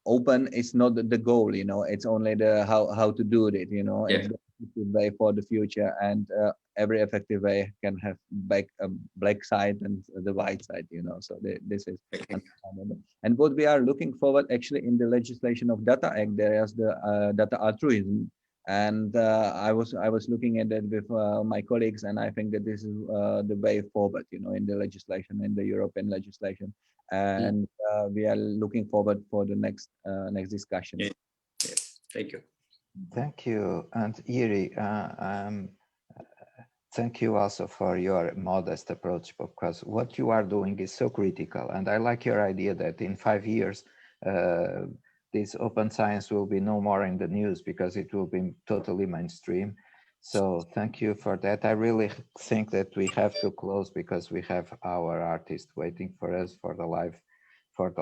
open is not the goal. You know, it's only the how to do it. You know, it's the effective way for the future, and every effective way can have black side and the white side. You know, so this is understandable. And what we are looking forward actually in the legislation of Data Act, there is the data altruism. And I was looking at that with my colleagues, and I think that this is the way forward, you know, in the legislation, in the European legislation, and we are looking forward for the next discussion. Yeah. Thank you. Thank you, and IrRADIARE, thank you also for your modest approach, because what you are doing is so critical, and I like your idea that in 5 years. This open science will be no more in the news because it will be totally mainstream. So thank you for that. I really think that we have to close because we have our artist waiting for us for the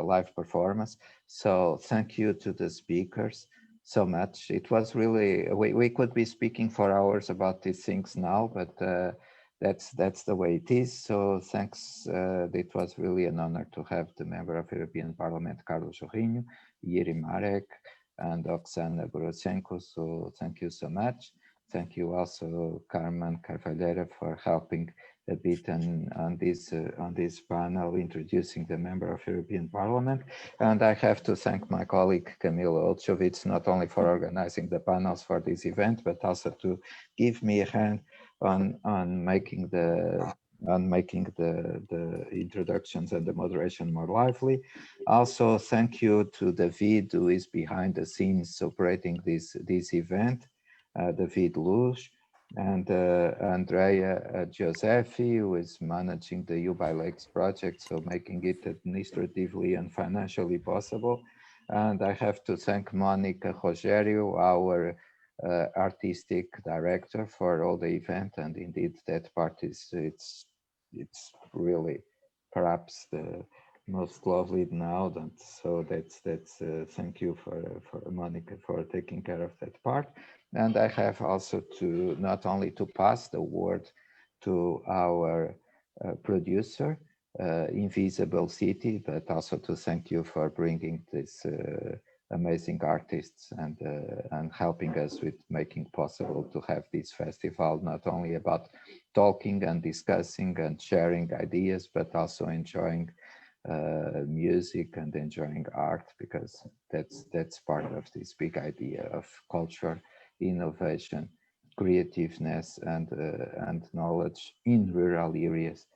live performance. So thank you to the speakers so much. It was really, we could be speaking for hours about these things now, but that's the way it is. So thanks. It was really an honor to have the member of European Parliament, Carlos Jorginho, Jiří Marek, and Oksana Boroshenko. So thank you so much. Thank you also, Carmen Carvalheira, for helping a bit on this panel, introducing the member of European Parliament. And I have to thank my colleague Kamila Olchowicz, not only for organizing the panels for this event, but also to give me a hand on making the introductions and the moderation more lively. Also, thank you to David, who is behind the scenes operating this event, David Luz, and Andrea Gioseffi, who is managing the U-BILEX project, so making it administratively and financially possible. And I have to thank Monica Rogério, our artistic director, for all the event, and indeed that part is it's really perhaps the most lovely now. So that's thank you for Monica for taking care of that part. And I have also to not only to pass the word to our producer, Invisible City, but also to thank you for bringing this amazing artists and helping us with making possible to have this festival, not only about talking and discussing and sharing ideas, but also enjoying music and enjoying art, because that's part of this big idea of culture, innovation, creativeness, and knowledge in rural areas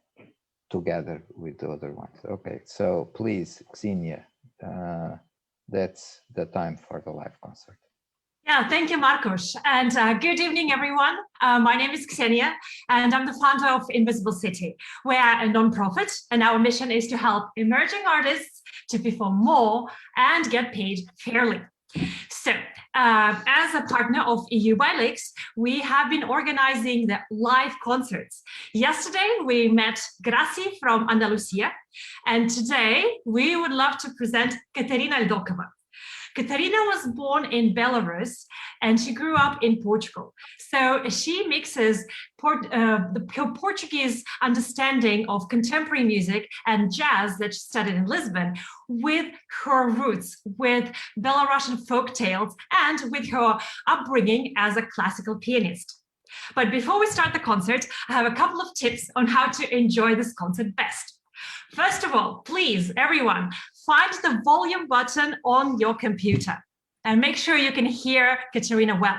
together with the other ones. Okay, so please, Xenia, that's the time for the live concert. Yeah, thank you, Marcos. And good evening, everyone. My name is Xenia, and I'm the founder of Invisible City. We are a non-profit, and our mission is to help emerging artists to perform more and get paid fairly. So, as a partner of EU by Lakes, we have been organizing the live concerts. Yesterday, we met Graci from Andalusia, and today we would love to present Katerina Aldokova. Katerina was born in Belarus and she grew up in Portugal. So she mixes her Portuguese understanding of contemporary music and jazz that she studied in Lisbon with her roots, with Belarusian folk tales, and with her upbringing as a classical pianist. But before we start the concert, I have a couple of tips on how to enjoy this concert best. First of all, please, everyone, find the volume button on your computer and make sure you can hear Katerina well.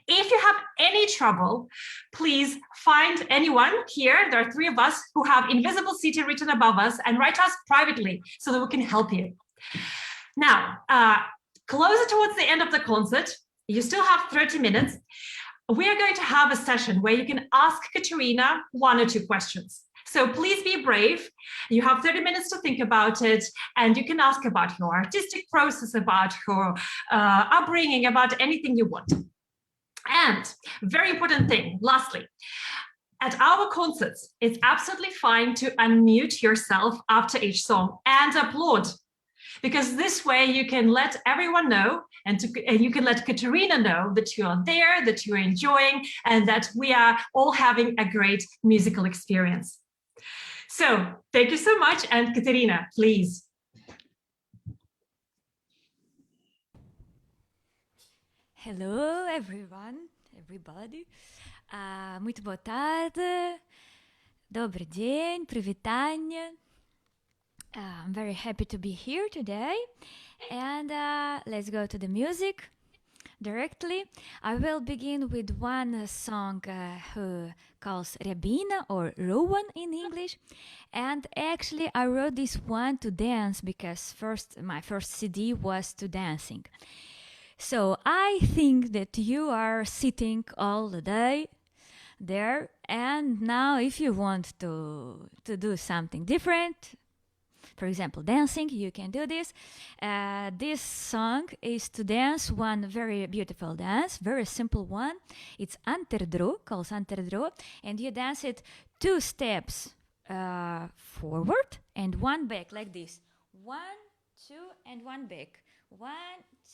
If you have any trouble, please find anyone here. There are 3 of us who have Invisible City written above us, and write us privately so that we can help you. Now, closer towards the end of the concert, you still have 30 minutes. We are going to have a session where you can ask Katerina 1 or 2 questions. So please be brave. You have 30 minutes to think about it, and you can ask about your artistic process, about your upbringing, about anything you want. And very important thing, lastly, at our concerts, it's absolutely fine to unmute yourself after each song and applaud, because this way you can let everyone know, and you can let Katerina know that you are there, that you are enjoying, and that we are all having a great musical experience. So thank you so much, and Katerina, please. Hello, everybody. Muito boa tarde. Добрый день, привитание. I'm very happy to be here today. And let's go to the music directly. I will begin with one song who calls Rabina, or Rowan in English. And actually I wrote this one to dance because my first CD was to dancing. So I think that you are sitting all the day there, and now if you want to do something different, for example, dancing, you can do this. This song is to dance one very beautiful dance, very simple one. It's anterdro, calls anterdro, and you dance it 2 steps forward and 1 back, like this. 1, 2, and 1 back. 1,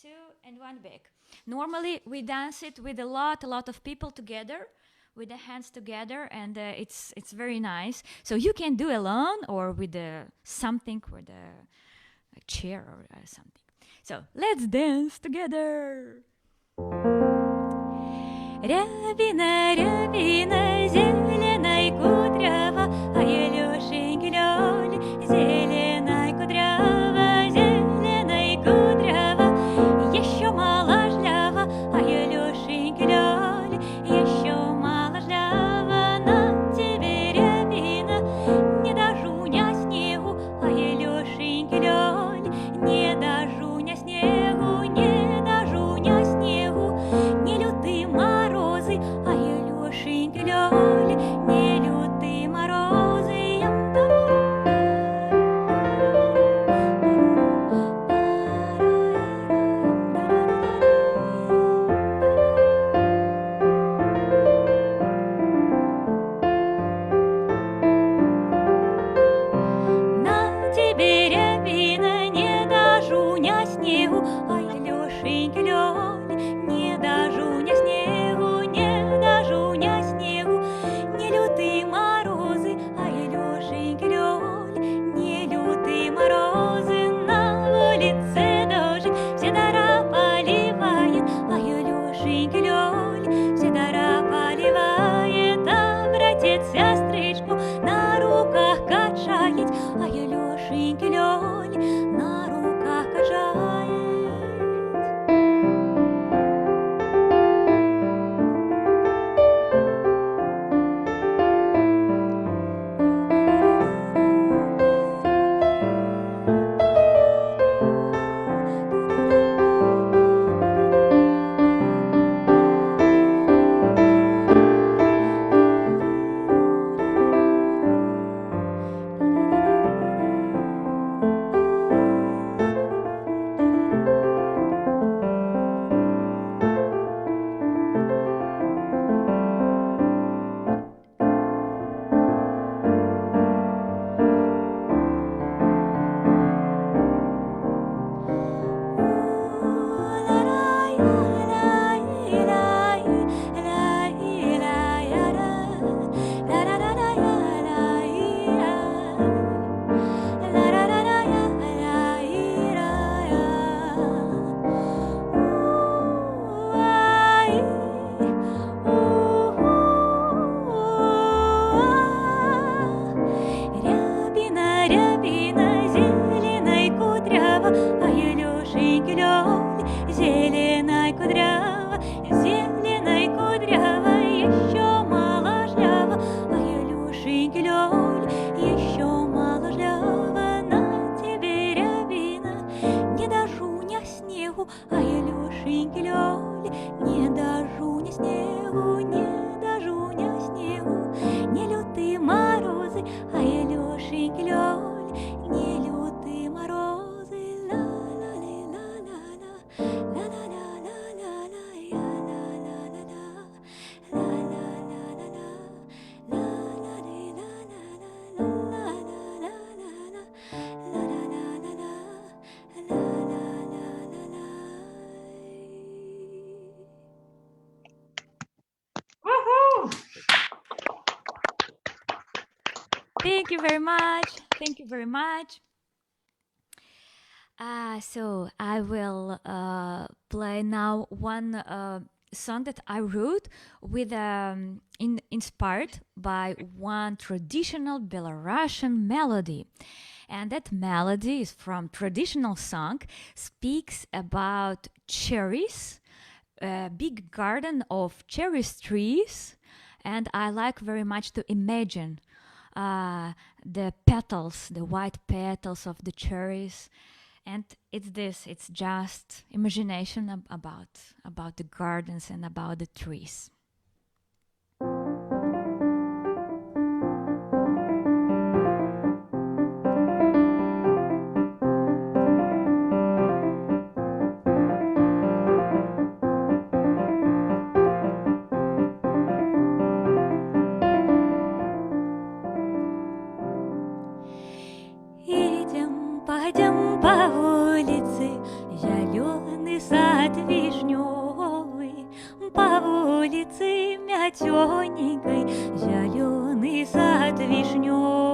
2, and 1 back. Normally, we dance it with a lot of people together, with the hands together, and it's very nice. So you can do alone or with something, with a chair or something. So let's dance together. Рябина, рябина, зеленая кудрява, а Илюшеньки лёль, зеленая кудрява, зеленая кудрява, еще мало жлява, а Илюшеньки лёль, еще мало жлява, на тебе рябина, не дожу ня снегу, а Илюшеньки лёль, не дожу ня снегу, не дожу ня снегу, не лютые морозы, а Илюшеньки лёль, не лютые морозы, ям-там. Thank you very much. Thank you very much. So I will play now one song that I wrote with inspired by one traditional Belarusian melody. And that melody is from traditional song, speaks about cherries, a big garden of cherries trees, and I like very much to imagine the petals, the white petals of the cherries. And it's just imagination about the gardens and about the trees. Пойдем по улице, зеленый сад вишневый, по улице мятененькой, зеленый сад вишневый.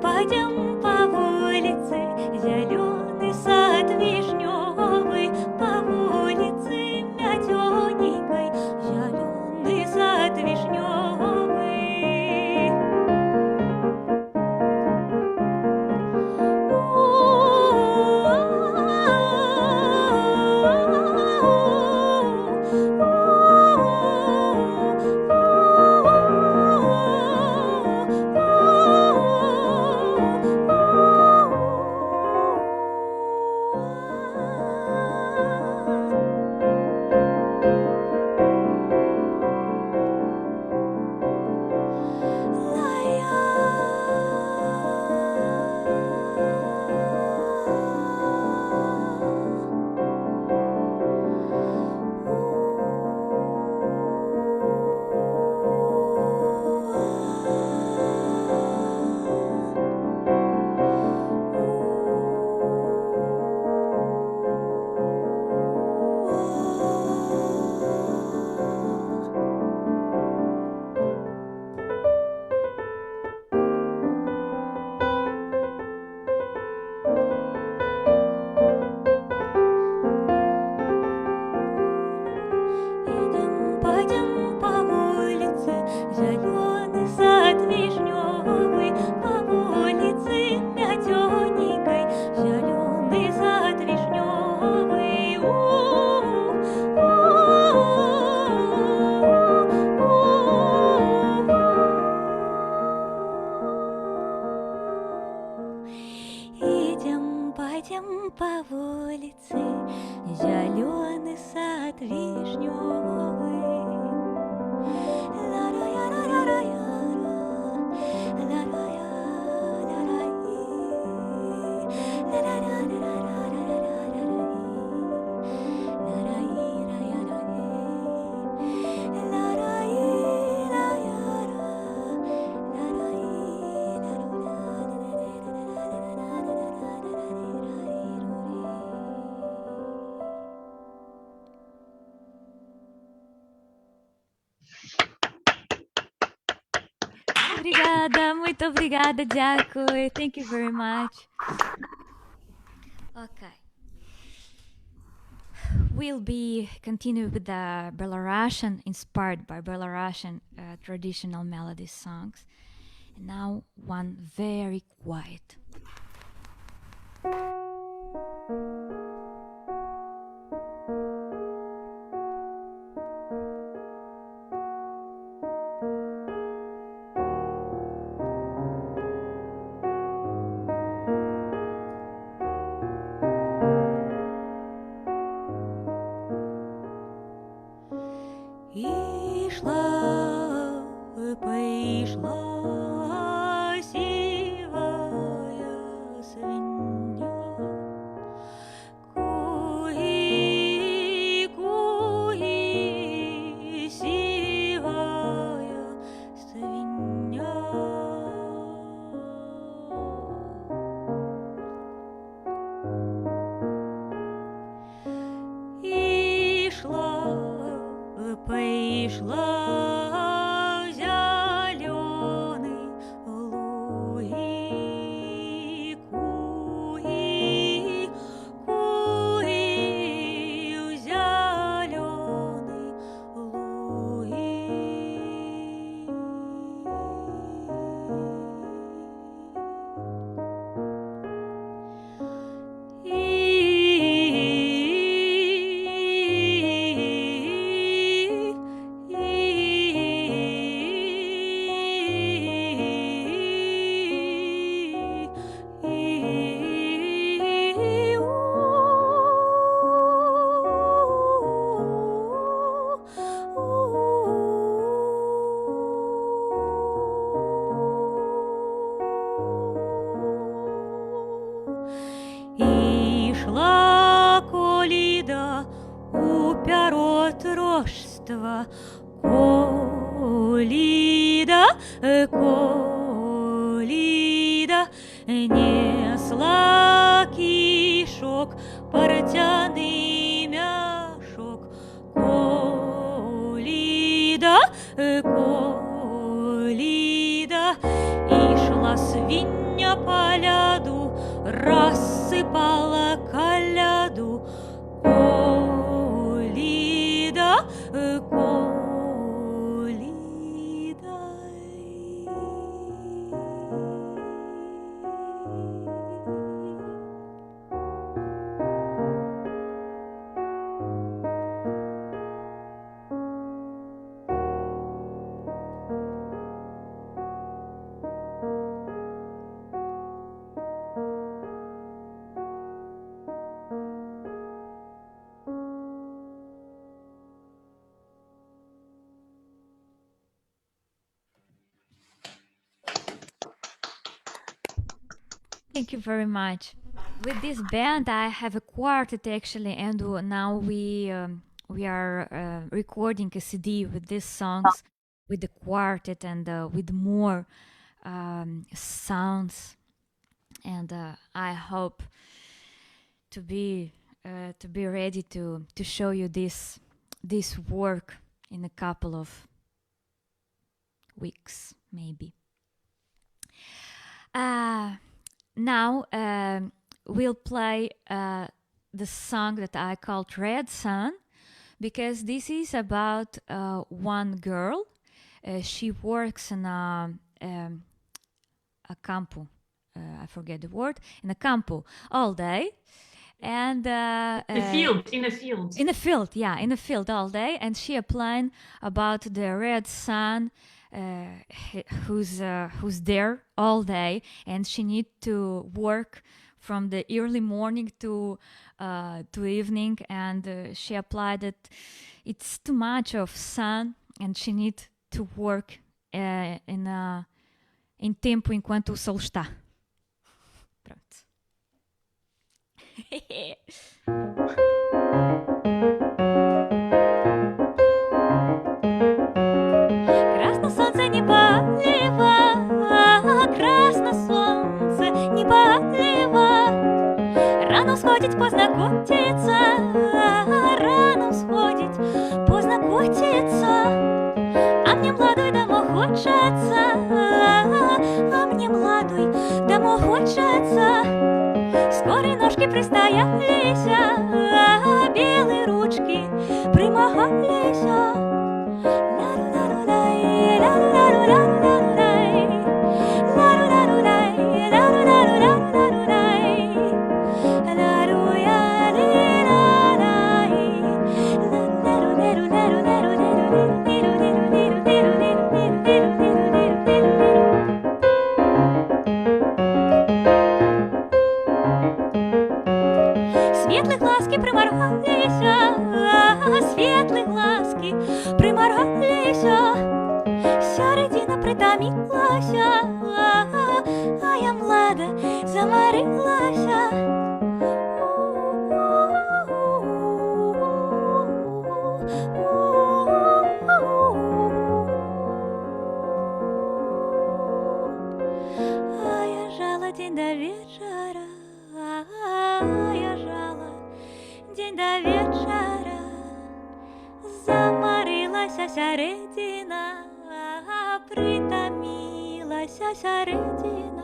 Пойдем по улице, зеленый сад вишневый, по улице мятененькой, зеленый сад вишневый. Obrigada, muito obrigada, дякую. Thank you very much. Okay. We'll be continuing with the Belarusian, inspired by Belarusian traditional melody songs. And now one very quiet. Пошла сивая свинья, куи, куи, сивая свинья. множество. Колида, колида, несла кишок, портяный мяшок. Колида, колида, и шла свинья по ляду, рассыпала коляду. Колида, колида. Thank you very much. With this band, I have a quartet actually, and now we are recording a CD with these songs, with the quartet and with more sounds. And I hope to be ready to show you this work in a couple of weeks, maybe. Now we'll play the song that I called Red Sun, because this is about one girl. She works in a campo. I forget the word. In a campo all day. And in a field all day. And she applying about the red sun, who's there all day, and she need to work from the early morning to evening, and she applied that it's too much of sun, and she need to work em tempo enquanto o sol está. Pronto. Красно солнце не полива, красно солнце не полива. Рано сходить, поздно котиться, рано сходить, поздно котиться. А мне младой домой хочется, а мне младой домой хочется. Скорые ножки пристоялись, белые ручки примахались. Светлые глазки приморгались, светлые глазки приморгались. Середина притомилась, а я млада заморилась. А я жала день до вечера, я жала день до вечера. Заморилась середина, притомилась середина.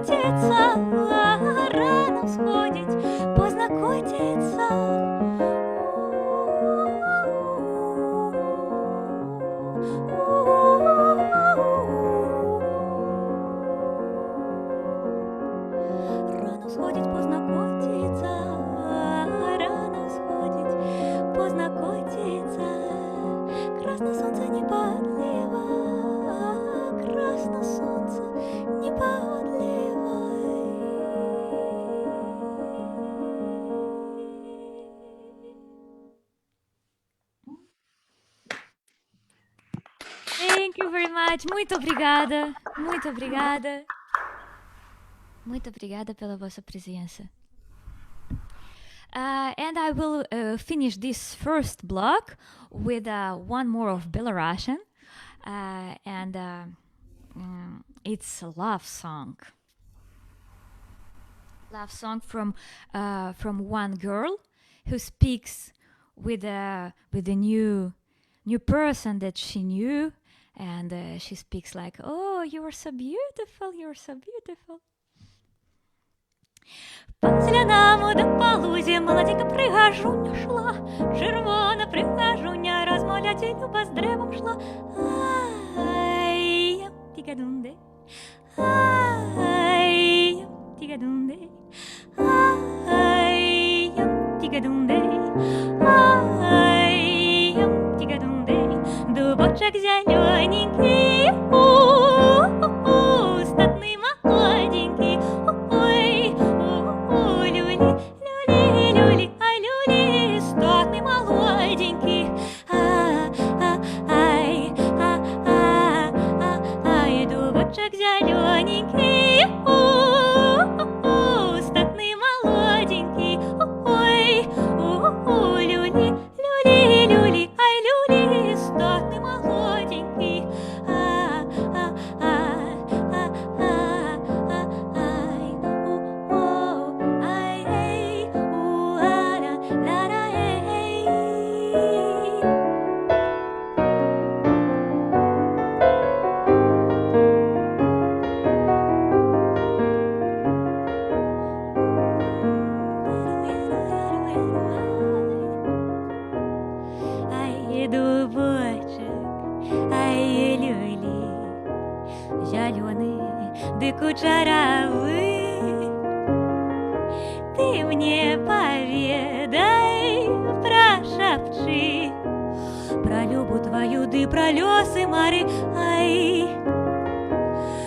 котиться, рано сходить, поздно котиться. Рано сходить, поздно котиться, рано сходить, поздно котиться. Красно солнце не подливай, красно солнце не подливай. Thank you very much. Muito obrigada. Muito obrigada. Muito obrigada pela vossa presença. And I will finish this first block with one more of Belarusian. And it's a love song. Love song from one girl who speaks with a new person that she knew, and she speaks like, "Oh, you are so beautiful, you are so beautiful." По зеленому до полузе молоденька пригожуня шла, червона пригожуня, розмовляти люба з древом шла. Ай, тігадунде, ай, тігадунде, ай, тігадунде, ай, тігадунде, дубочок зелененький, статный молоденький, ой, люли, люли, люли, ай, люли, статный молоденький, ай, ай, дубочек зелененький, статный молоденький, ой, люли, люли, люли, ай, люли, статный молоденький, кучеравый, ты мне поведай, прошепчи про любу твою, да про лёсы моры, ай,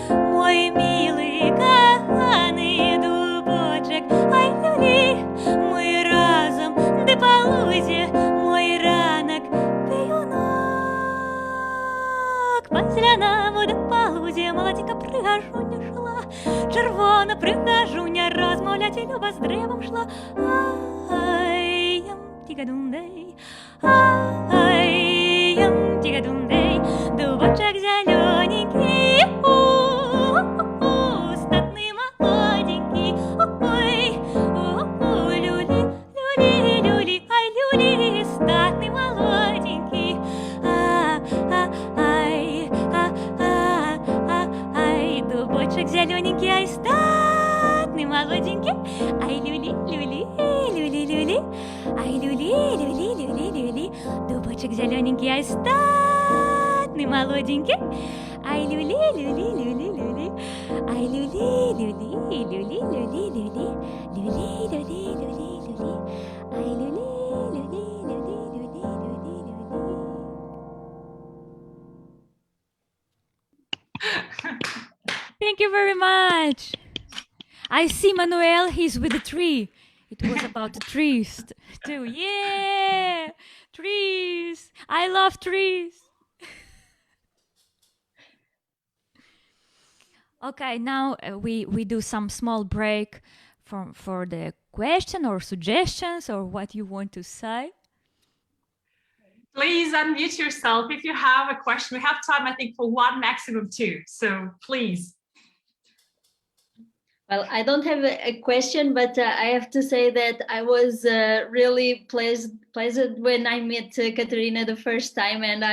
мой милый, коханый дубочек, ай, люли, мы разом, да по лузе, мой ранок, пиюнок, по зеленому да по лузе, молоденька пригожуня шла, червона пригожуня, розмовляти люба з древом шла, ай, тігадундей, ай, тігадундей, дубочек зелененький, статный молоденький, ой, люли, люли, люли, ай, люли, статный молоденький, ай, дубочек зелененький, ай, статный молоденький, ай, люли, люли, люли, люли, ай, люли, люли, люли, люли, дубочек зелененький, ай, статный молоденький, ай, люли, люли, люли, люли, ай, люли, люли, люли, люли, люли, люли, люли, люли, люли, ай, люли, люли, люли, люли, люли, люли. Thank you very much. I see Manuel, he's with the tree. It was about the trees too. Yeah, trees. I love trees. Okay, now we do some small break for the question or suggestions or what you want to say. Please unmute yourself if you have a question. We have time, I think, for one, maximum two. So please. Well, I don't have a question, but I have to say that I was really pleased when I met Katerina the first time, and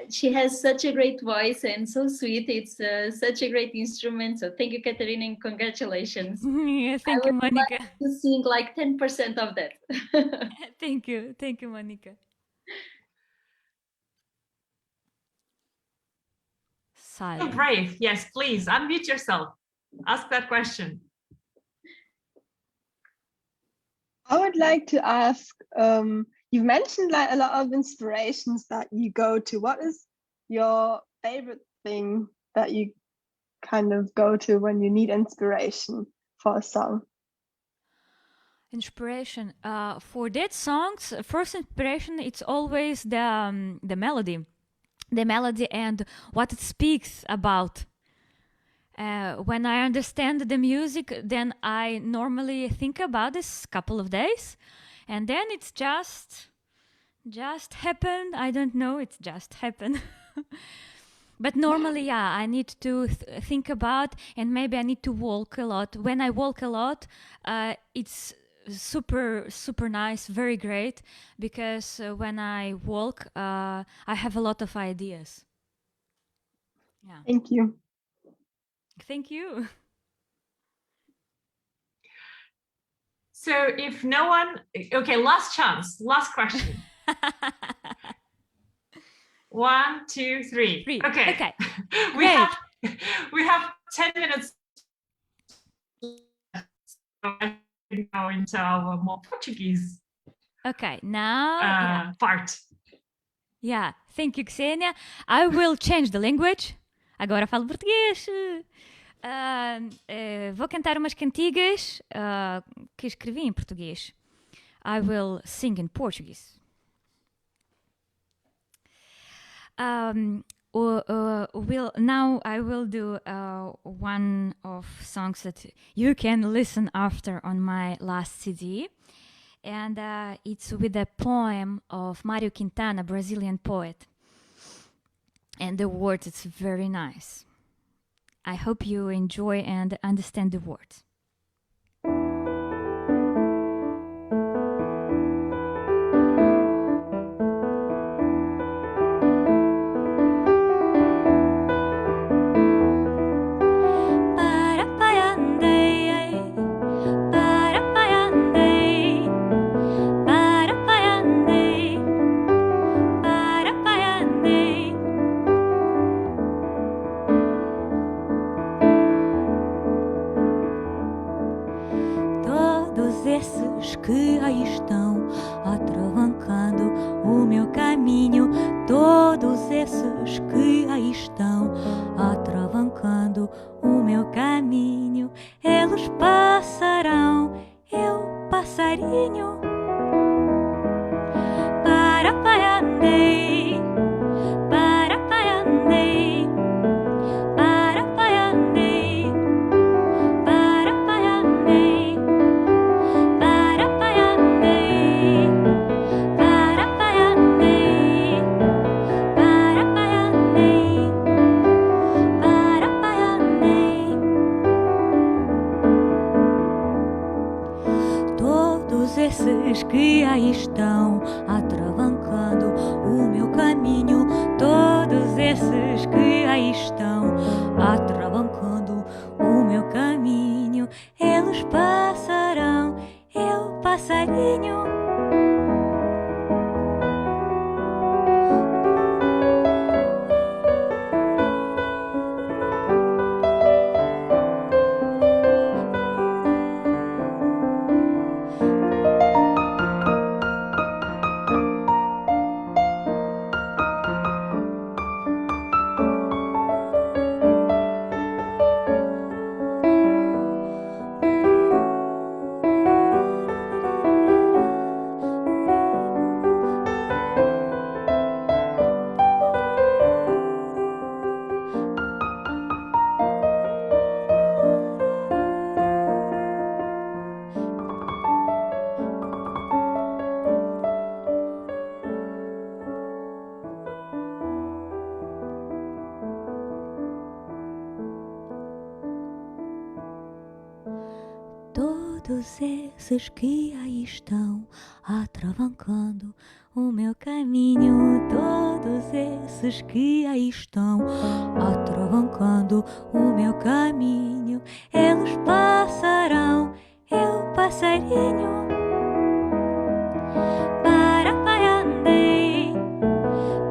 she has such a great voice and so sweet. It's such a great instrument. So thank you, Katerina, and congratulations. Yeah, thank you, Monica. Like to sing like 10% of that. Thank you, Monica. So brave. Yes, please unmute yourself. Ask that question. I would like to ask, you've mentioned like a lot of inspirations that you go to. What is your favorite thing that you kind of go to when you need inspiration for a song? Inspiration for that songs, first inspiration, it's always the melody and what it speaks about. When I understand the music, then I normally think about this couple of days, and then it's just happened. I don't know, it's just happened. But normally, yeah, I need to think about, and maybe I need to walk a lot. When I walk a lot, it's super nice, very great, because when I walk, I have a lot of ideas. Yeah. Thank you. Thank you. So if no one, okay, last chance, last question. 1, 2, 3. Okay. we have 10 minutes go into our more Portuguese. Okay, now part. Yeah, thank you, Xenia. I will change the language. Agora falo português. Vou cantar umas cantigas que escrevi em português. I will sing in Portuguese. Now I will do one of songs that you can listen after on my last CD, and it's with a poem of Mário Quintana, Brazilian poet, and the words, it's very nice. I hope you enjoy and understand the words. Que aí estão atravancando o meu caminho, todos esses que aí estão atravancando o meu caminho, eles passarão, eu passarinho. Para andei, para andei, para andei, para andei. Esses que aí estão atravancando o meu caminho, todos esses que aí estão atravancando o meu caminho, eles passarão, eu passarinho. todos esses que aí estão atravancando o meu caminho, todos esses que aí estão atravancando o meu caminho, eles passarão, eu passarinho. Para paiandei,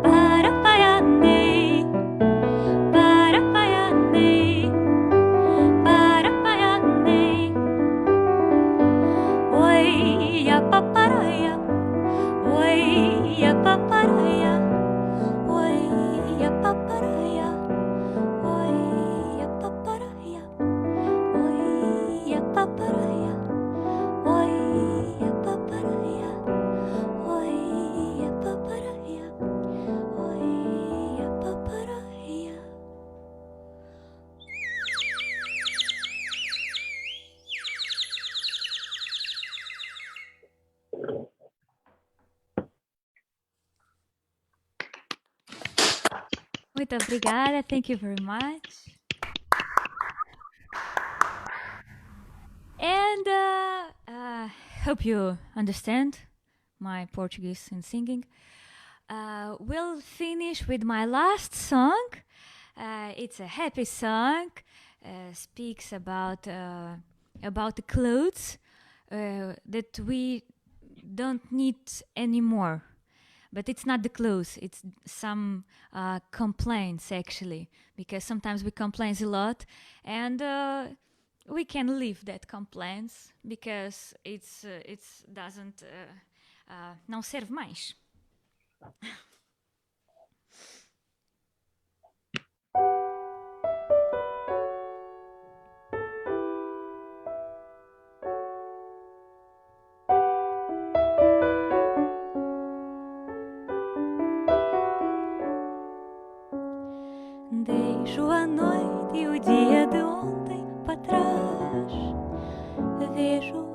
para paiandei, para paiandei, para paiandei. Oi, a paparaia, oi, a paparaia, oi, a paparaia, oi, a paparaia, oi, a paparaia, oi, a paparaia, oi, a paparaia, oi, a paparaia. Muito obrigada. Thank you very much. And hope you understand my Portuguese and singing. We'll finish with my last song. It's a happy song. Speaks about the clothes that we don't need anymore. But it's not the clothes, it's some complaints actually, because sometimes we complain a lot, and we can leave that complaints because it's doesn't não serve mais. Deixo a noite e o dia de ontem para trás. Vejo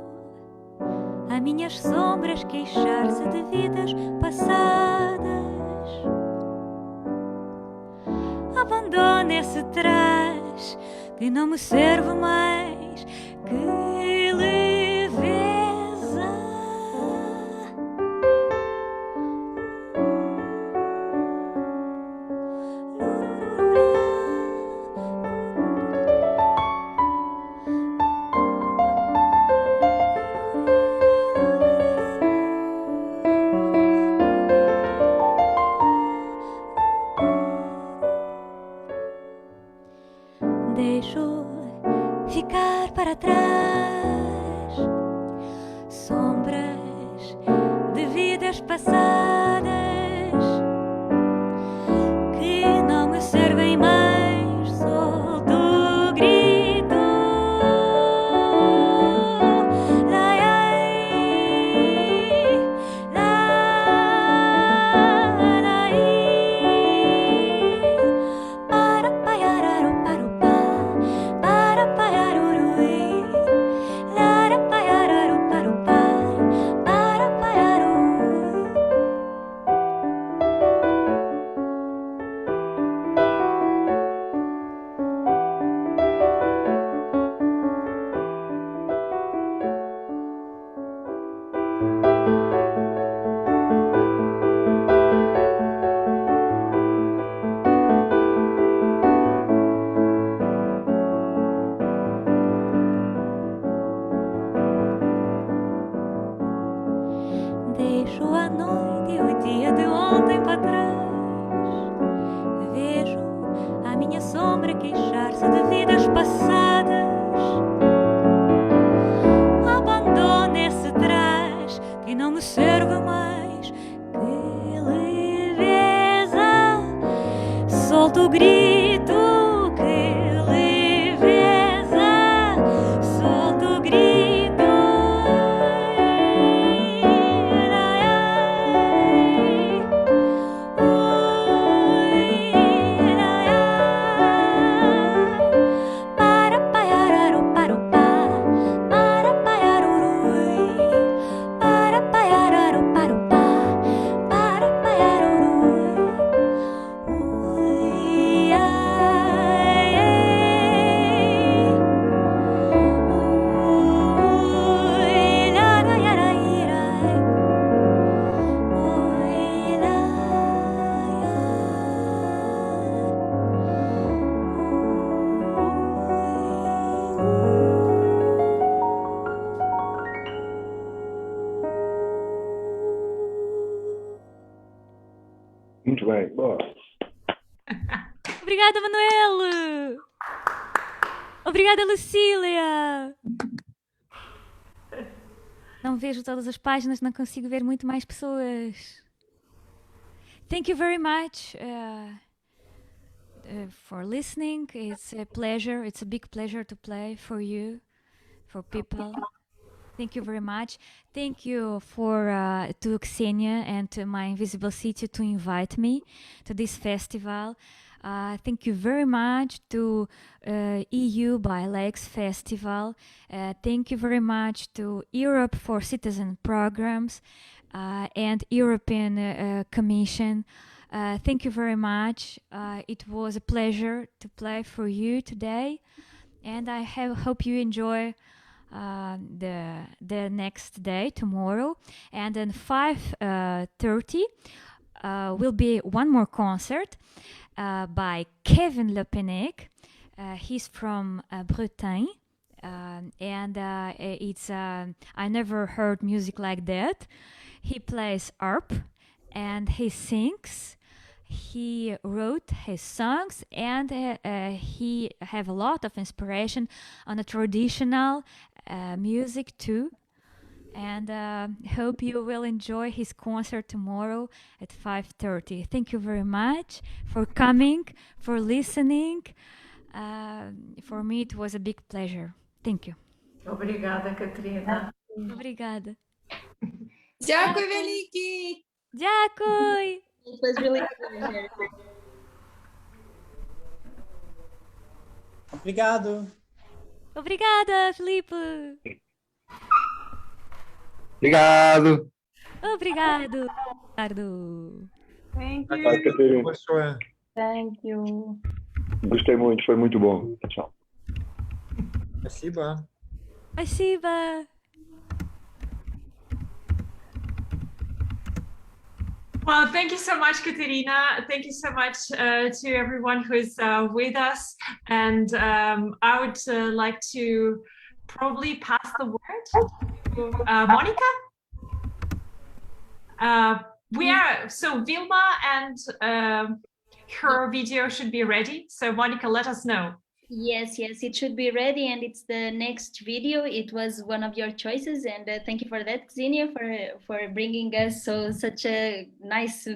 as minhas sombras queixar-se de vidas passadas. Abandono esse trás que não me serve mais. Que leveza. Deixo ficar para trás sombras de vidas passadas que não me servem mais. Solto o grito, lai, ai, lai, lai, para paiararu, para paiarurui, lara paiararu, para paiaru. Deixo a noite e o dia de ontem para trás. Vejo a minha sombra queixar-se de vidas passadas. Abandono esse trás que não me serve mais. Que leveza. Solto o grito. Que leveza. Solto o grito. Para paiararu, para paiarurui, para paiararu, para paiarurui. Ui, bem, boa. Obrigada, Manuel! Obrigada, Lucília! Não vejo todas as páginas, não consigo ver muito mais pessoas. Thank you very much for listening. It's a pleasure. It's a big pleasure to play for you, for people. Thank you very much. Thank you to Ksenia and to my Invisible City to invite me to this festival. Thank you very much to EU BILEX Festival. Thank you very much to Europe for Citizen Programs and European Commission. Thank you very much. It was a pleasure to play for you today, and I hope you enjoy the next day, tomorrow. And then 5:30 will be one more concert by Kevin Le Pennec. He's from Bretagne, and it's I never heard music like that. He plays harp and he sings. He wrote his songs, and he have a lot of inspiration on the traditional music too. And hope you will enjoy his concert tomorrow at 5:30. Thank you very much for coming, for listening. For me, it was a big pleasure. Thank you. Obrigada, Katrina. Obrigada. Дякую, великий. Дякую. It was really a pleasure. Obrigado. Obrigada, Felipe. Obrigado. Obrigado. Thank you. Obrigado, Catarina. Thank you. Gostei muito, foi muito bom. Tchau. Спасибо. Спасибо. Well, thank you so much, Katerina. Thank you so much to everyone who's with us. And I would like to probably pass the word to Monica. So Vilma and her video should be ready. So Monica, let us know. Yes, it should be ready, and it's the next video. It was one of your choices, and thank you for that, Xenia, for bringing us such a nice,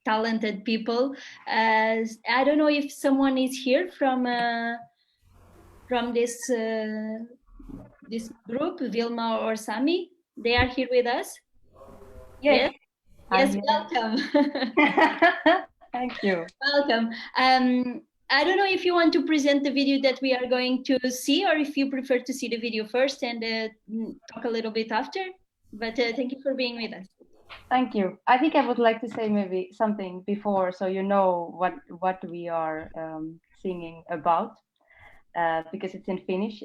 talented people. I don't know if someone is here from this this group, Vilma or Sami. They are here with us. Yes. Yes, welcome. Thank you. Welcome. I don't know if you want to present the video that we are going to see, or if you prefer to see the video first and talk a little bit after. But thank you for being with us. Thank you. I think I would like to say maybe something before, so you know what we are singing about, because it's in Finnish.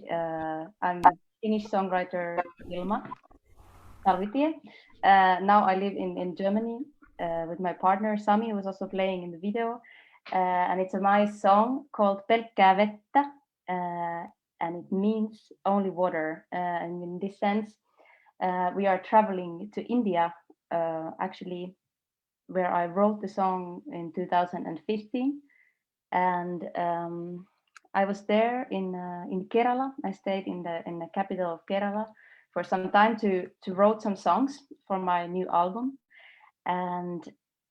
I'm a Finnish songwriter, Vilma. Now I live in Germany with my partner Sami, who was also playing in the video. And it's a nice song called Pelkkää vettä, and it means only water. And in this sense, we are traveling to India, actually, where I wrote the song in 2015. And I was there in Kerala. I stayed in the capital of Kerala for some time to write some songs for my new album. And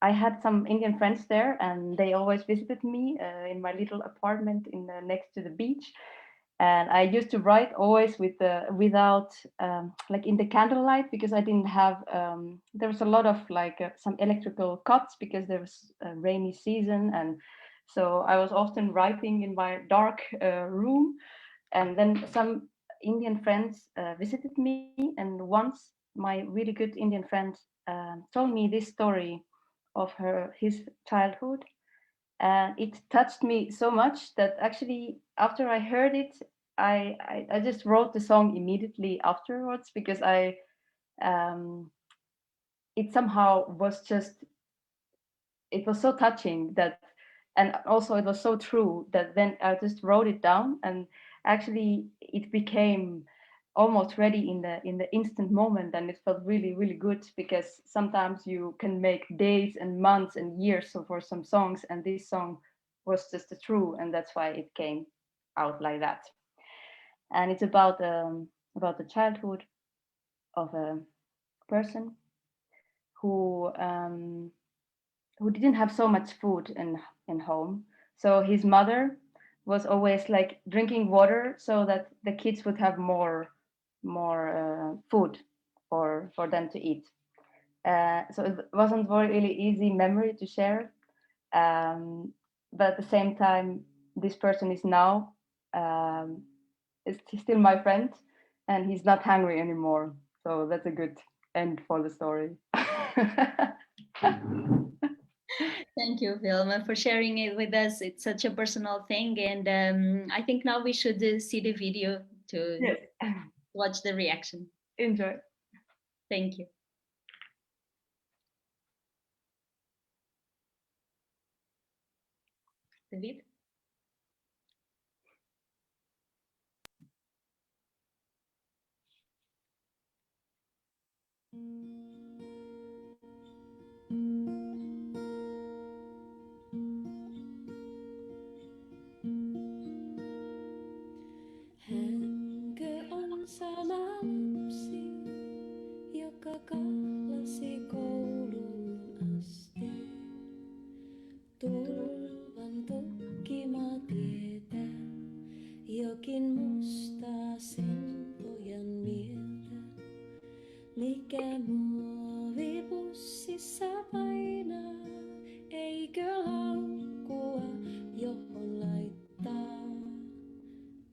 I had some Indian friends there, and they always visited me in my little apartment next to the beach. And I used to write always without like in the candlelight, because I didn't have. There was a lot of some electrical cuts because there was a rainy season, and so I was often writing in my dark room. And then some Indian friends visited me, and once my really good Indian friend told me this story of his childhood, and it touched me so much that actually after I heard it, I just wrote the song immediately afterwards, because it somehow was it was so touching that, and also it was so true that then I just wrote it down, and actually it became almost ready in the instant moment, and it felt really, really good, because sometimes you can make days and months and years for some songs, and this song was just the true, and that's why it came out like that. And it's about the childhood of a person who didn't have so much food in home, so his mother was always like drinking water so that the kids would have more food for them to eat. So it wasn't really easy memory to share, but at the same time, this person is now is still my friend, and he's not hungry anymore. So that's a good end for the story. Thank you, Vilma, for sharing it with us. It's such a personal thing, and I think now we should see the video to watch the reaction. Enjoy. Thank you. David? Hänkö on sama lapsi, joka kahlasi kouluun asti? Tulvan tokkima tietää, jokin mustaa sen pojan mieltä. Mikä muovipussissa painaa, eikö laukkua johon laittaa?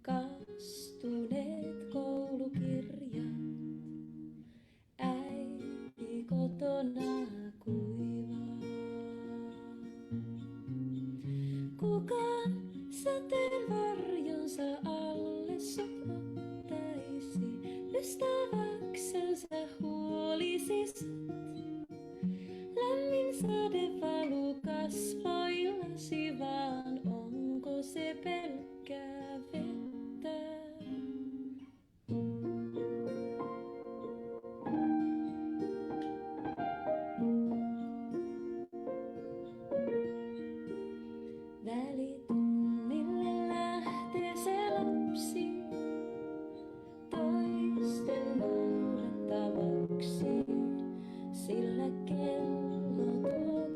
Kastuneet koulukirjat, äiti kotona kuivaa. Kuka sateen varjonsa alle sut ottaisi, ystäväksensä huolisi sut? Lämmin sade valu kasvoillasi, vaan onko se pelkkää vettä? Välitunnille lähtee se lapsi, toisten naurettavaksi, sillä kello tuo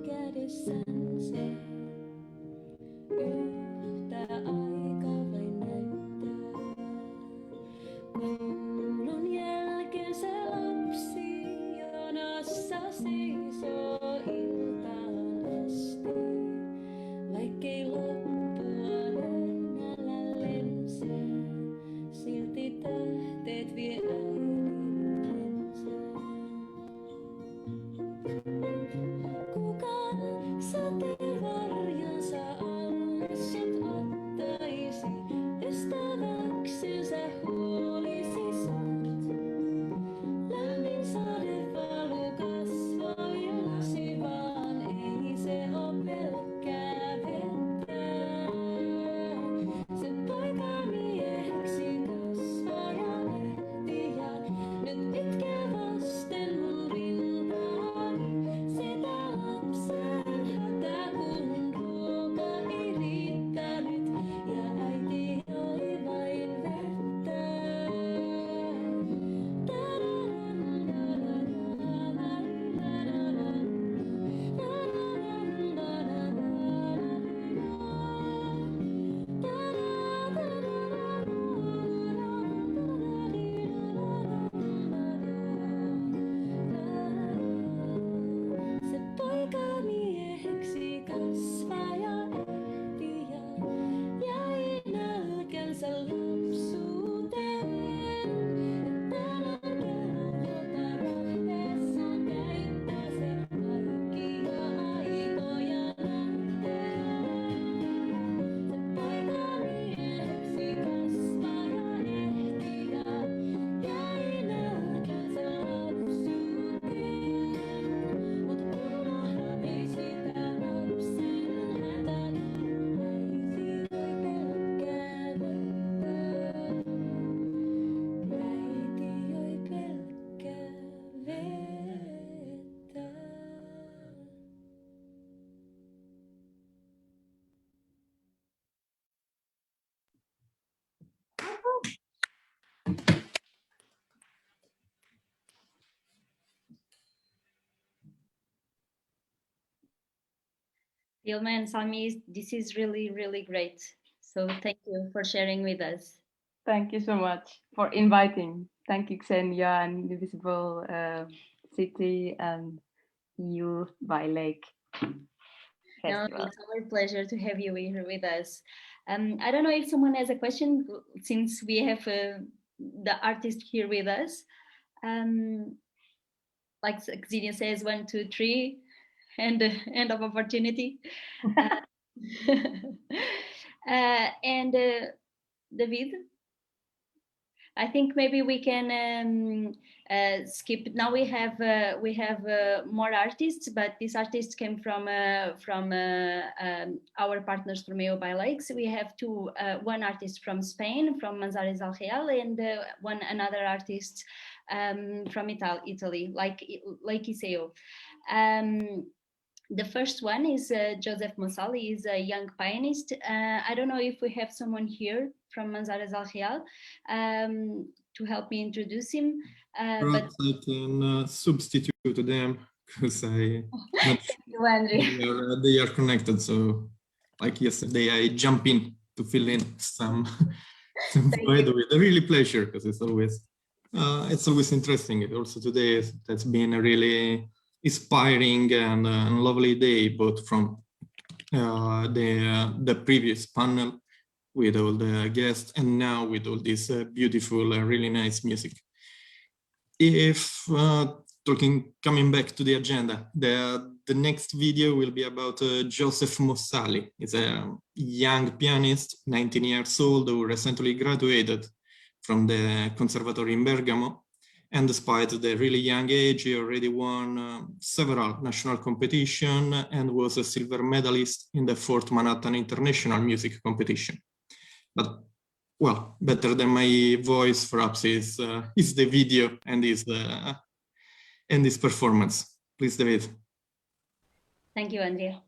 Vilma and Sami, this is really, really great. So thank you for sharing with us. Thank you so much for inviting. Thank you, Xenia and Invisible City and Youth by Lake No, Festival. it's our pleasure to have you here with us. I don't know if someone has a question, since we have the artist here with us. Like Xenia says, 1, 2, 3, and end of opportunity. And David, I think maybe we can skip. Now we have more artists, but these artists came from our partners from EU by Lakes. We have one artist from Spain, from Manzanares Al Real, and another artist from Italy, like Iseo. The first one is Joseph Mossali. He's a young pianist. I don't know if we have someone here from Manzanares Al Real to help me introduce him. But I can substitute them because not sure they are connected. So, like yesterday, I jump in to fill in some void with a really pleasure, because it's always interesting. Also today, that's been a really inspiring and lovely day, both from the previous panel with all the guests and now with all this beautiful, really nice music. If coming back to the agenda, the next video will be about Joseph Mossali. He's a young pianist, 19 years old, who recently graduated from the Conservatory in Bergamo. And despite the really young age, he already won several national competitions and was a silver medalist in the 4th Manhattan International Music Competition. But, well, better than my voice, perhaps, is the video and his performance. Please, David. Thank you, Andrea.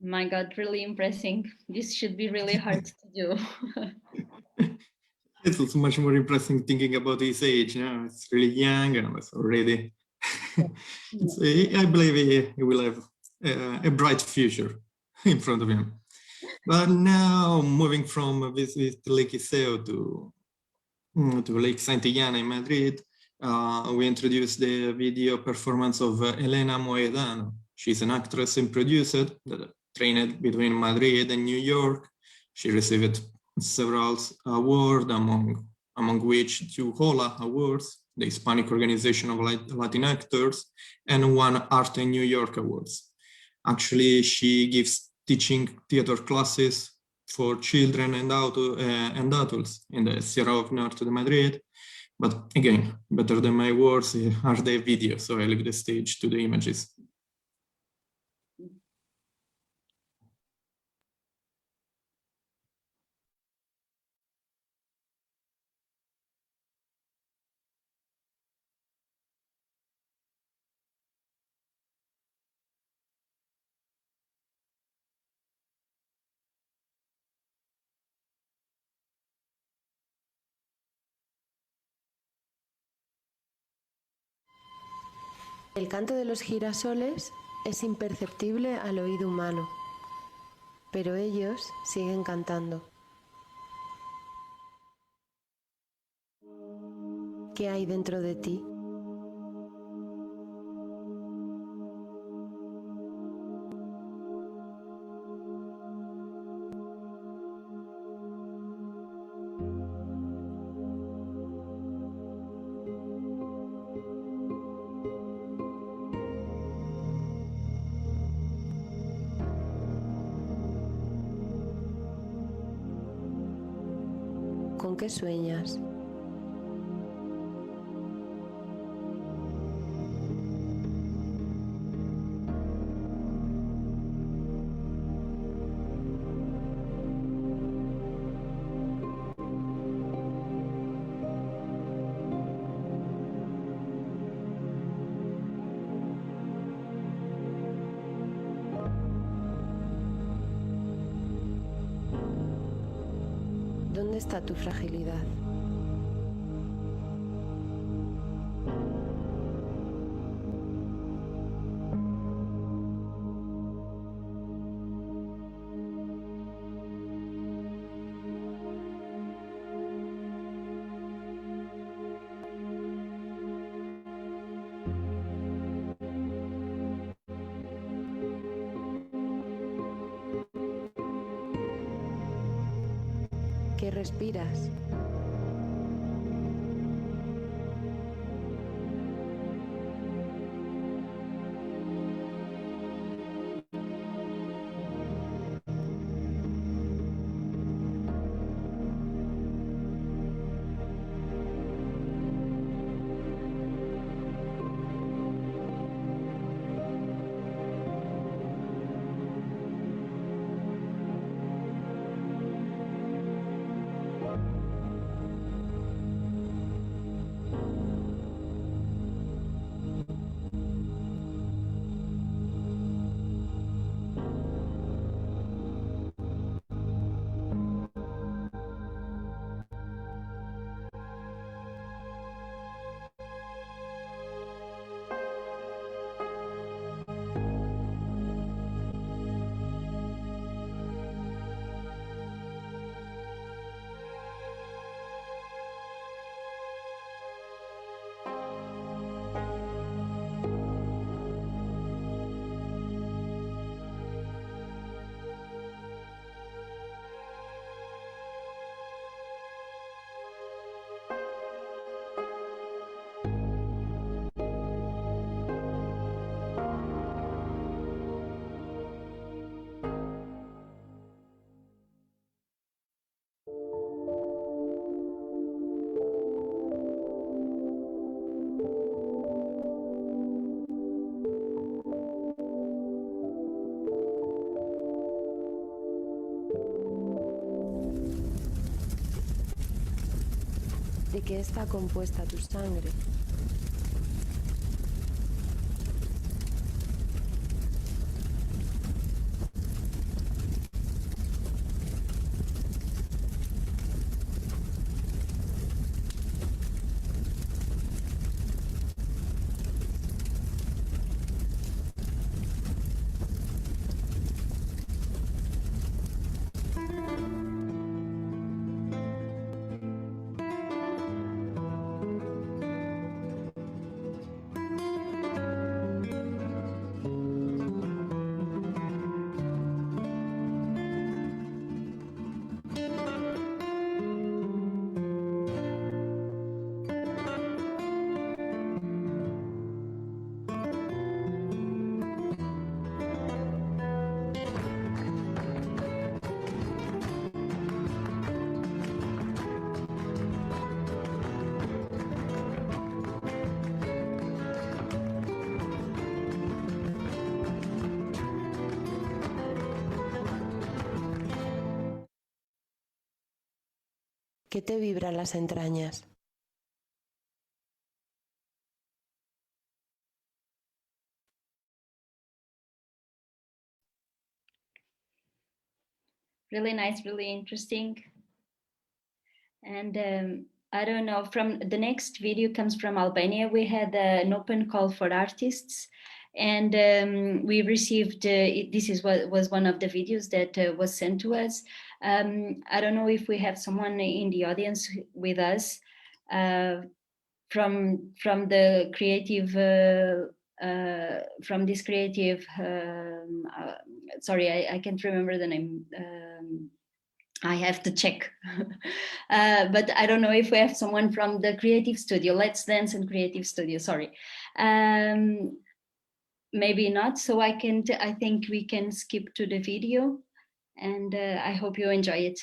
My God, really impressive. This should be really hard to do. It's also much more impressive thinking about his age. It's really young and it's already. I believe he will have a bright future in front of him. But now, moving from visit Lake Iseo to Lake Santillana in Madrid, we introduced the video performance of Elena Moedano. She's an actress and producer that trained between Madrid and New York. She received several awards, among which 2 HOLA awards, the Hispanic Organization of Latin Actors, and 1 Art in New York Awards. Actually, she gives teaching theater classes for children and adults in the Sierra of Norte de Madrid. But again, better than my words are the videos, so I leave the stage to the images. El canto de los girasoles es imperceptible al oído humano, pero ellos siguen cantando. ¿Qué hay dentro de ti? ¿Con qué sueñas? ¿Dónde está tu fragilidad? ¿Qué respiras? ¿De qué está compuesta tu sangre? ¿Qué te vibra las entrañas? Really nice, really interesting. And I don't know, from the next video comes from Albania. We had an open call for artists, and we received, this is what was one of the videos that was sent to us. I don't know if we have someone in the audience with us from the creative, from this creative, sorry, I can't remember the name. I have to check, but I don't know if we have someone from the creative studio, Let's Dance and Creative Studio, sorry. Maybe not, so I think we can skip to the video, and I hope you enjoy it.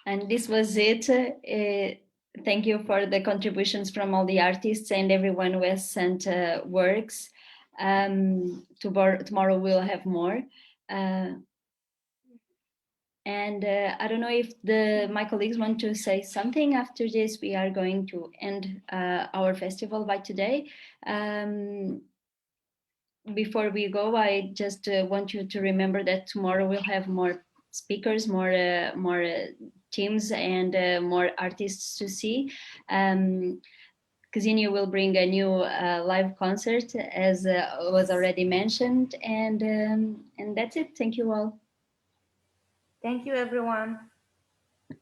And this was it. Thank you for the contributions from all the artists and everyone who has sent works. Tomorrow we'll have more. And I don't know if my colleagues want to say something. After this, we are going to end our festival by today. Before we go, I just want you to remember that tomorrow we'll have more speakers, more teams, and more artists to see. Ksenia will bring a new live concert, as was already mentioned, and that's it. Thank you all. Thank you, everyone,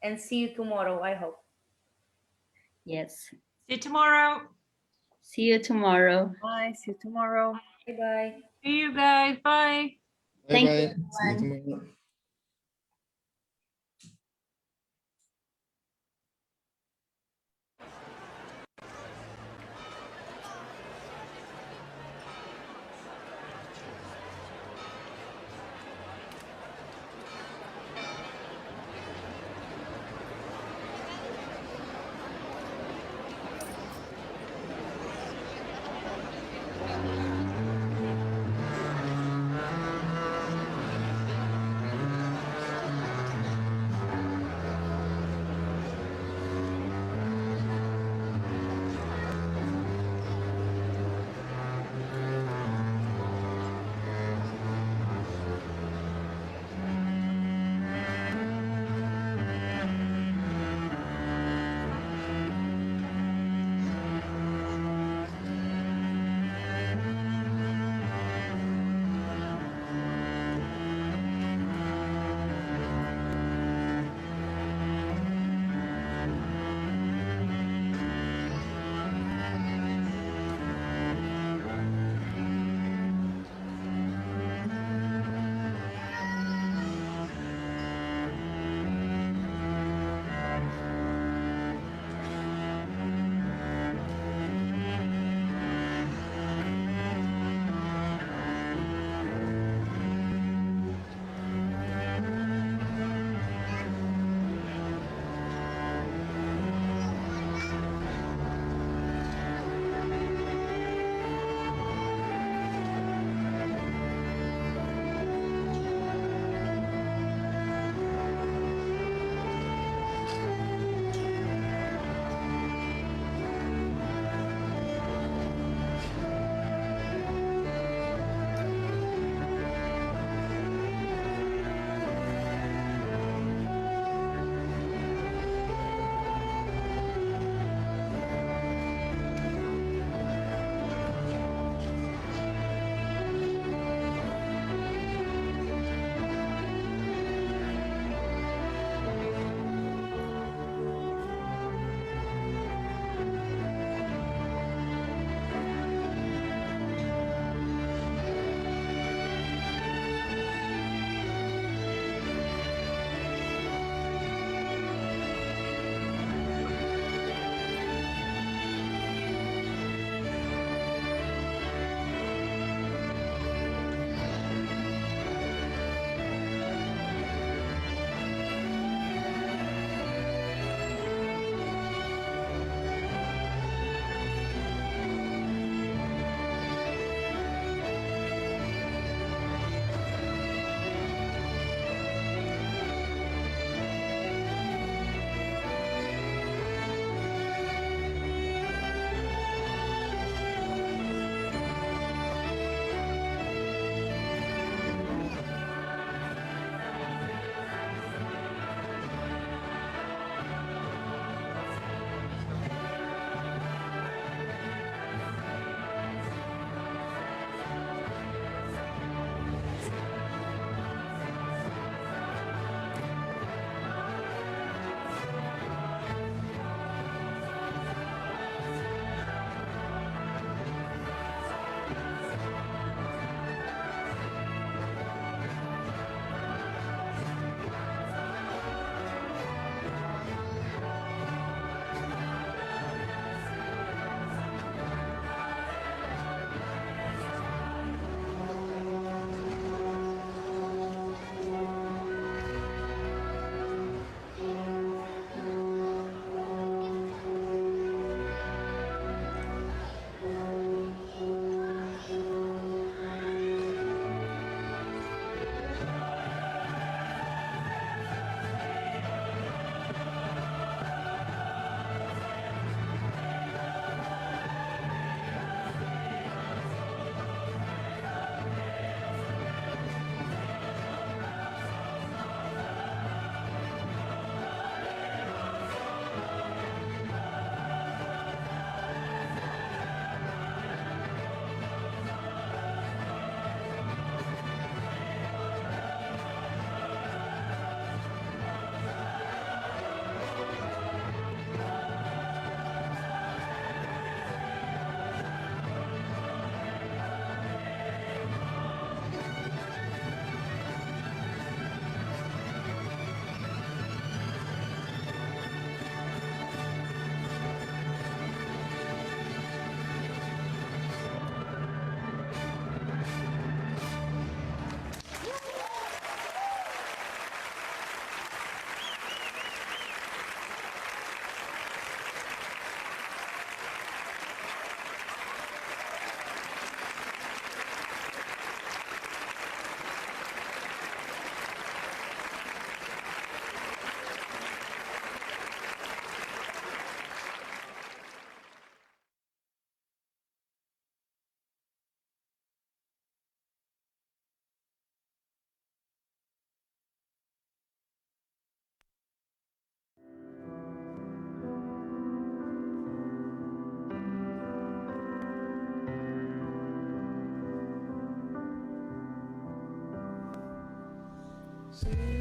and see you tomorrow, I hope. Yes. See you tomorrow. See you tomorrow. Bye. See you tomorrow. Bye-bye. See you guys. Bye. Thank Bye-bye. you, See you everyone. tomorrow. music.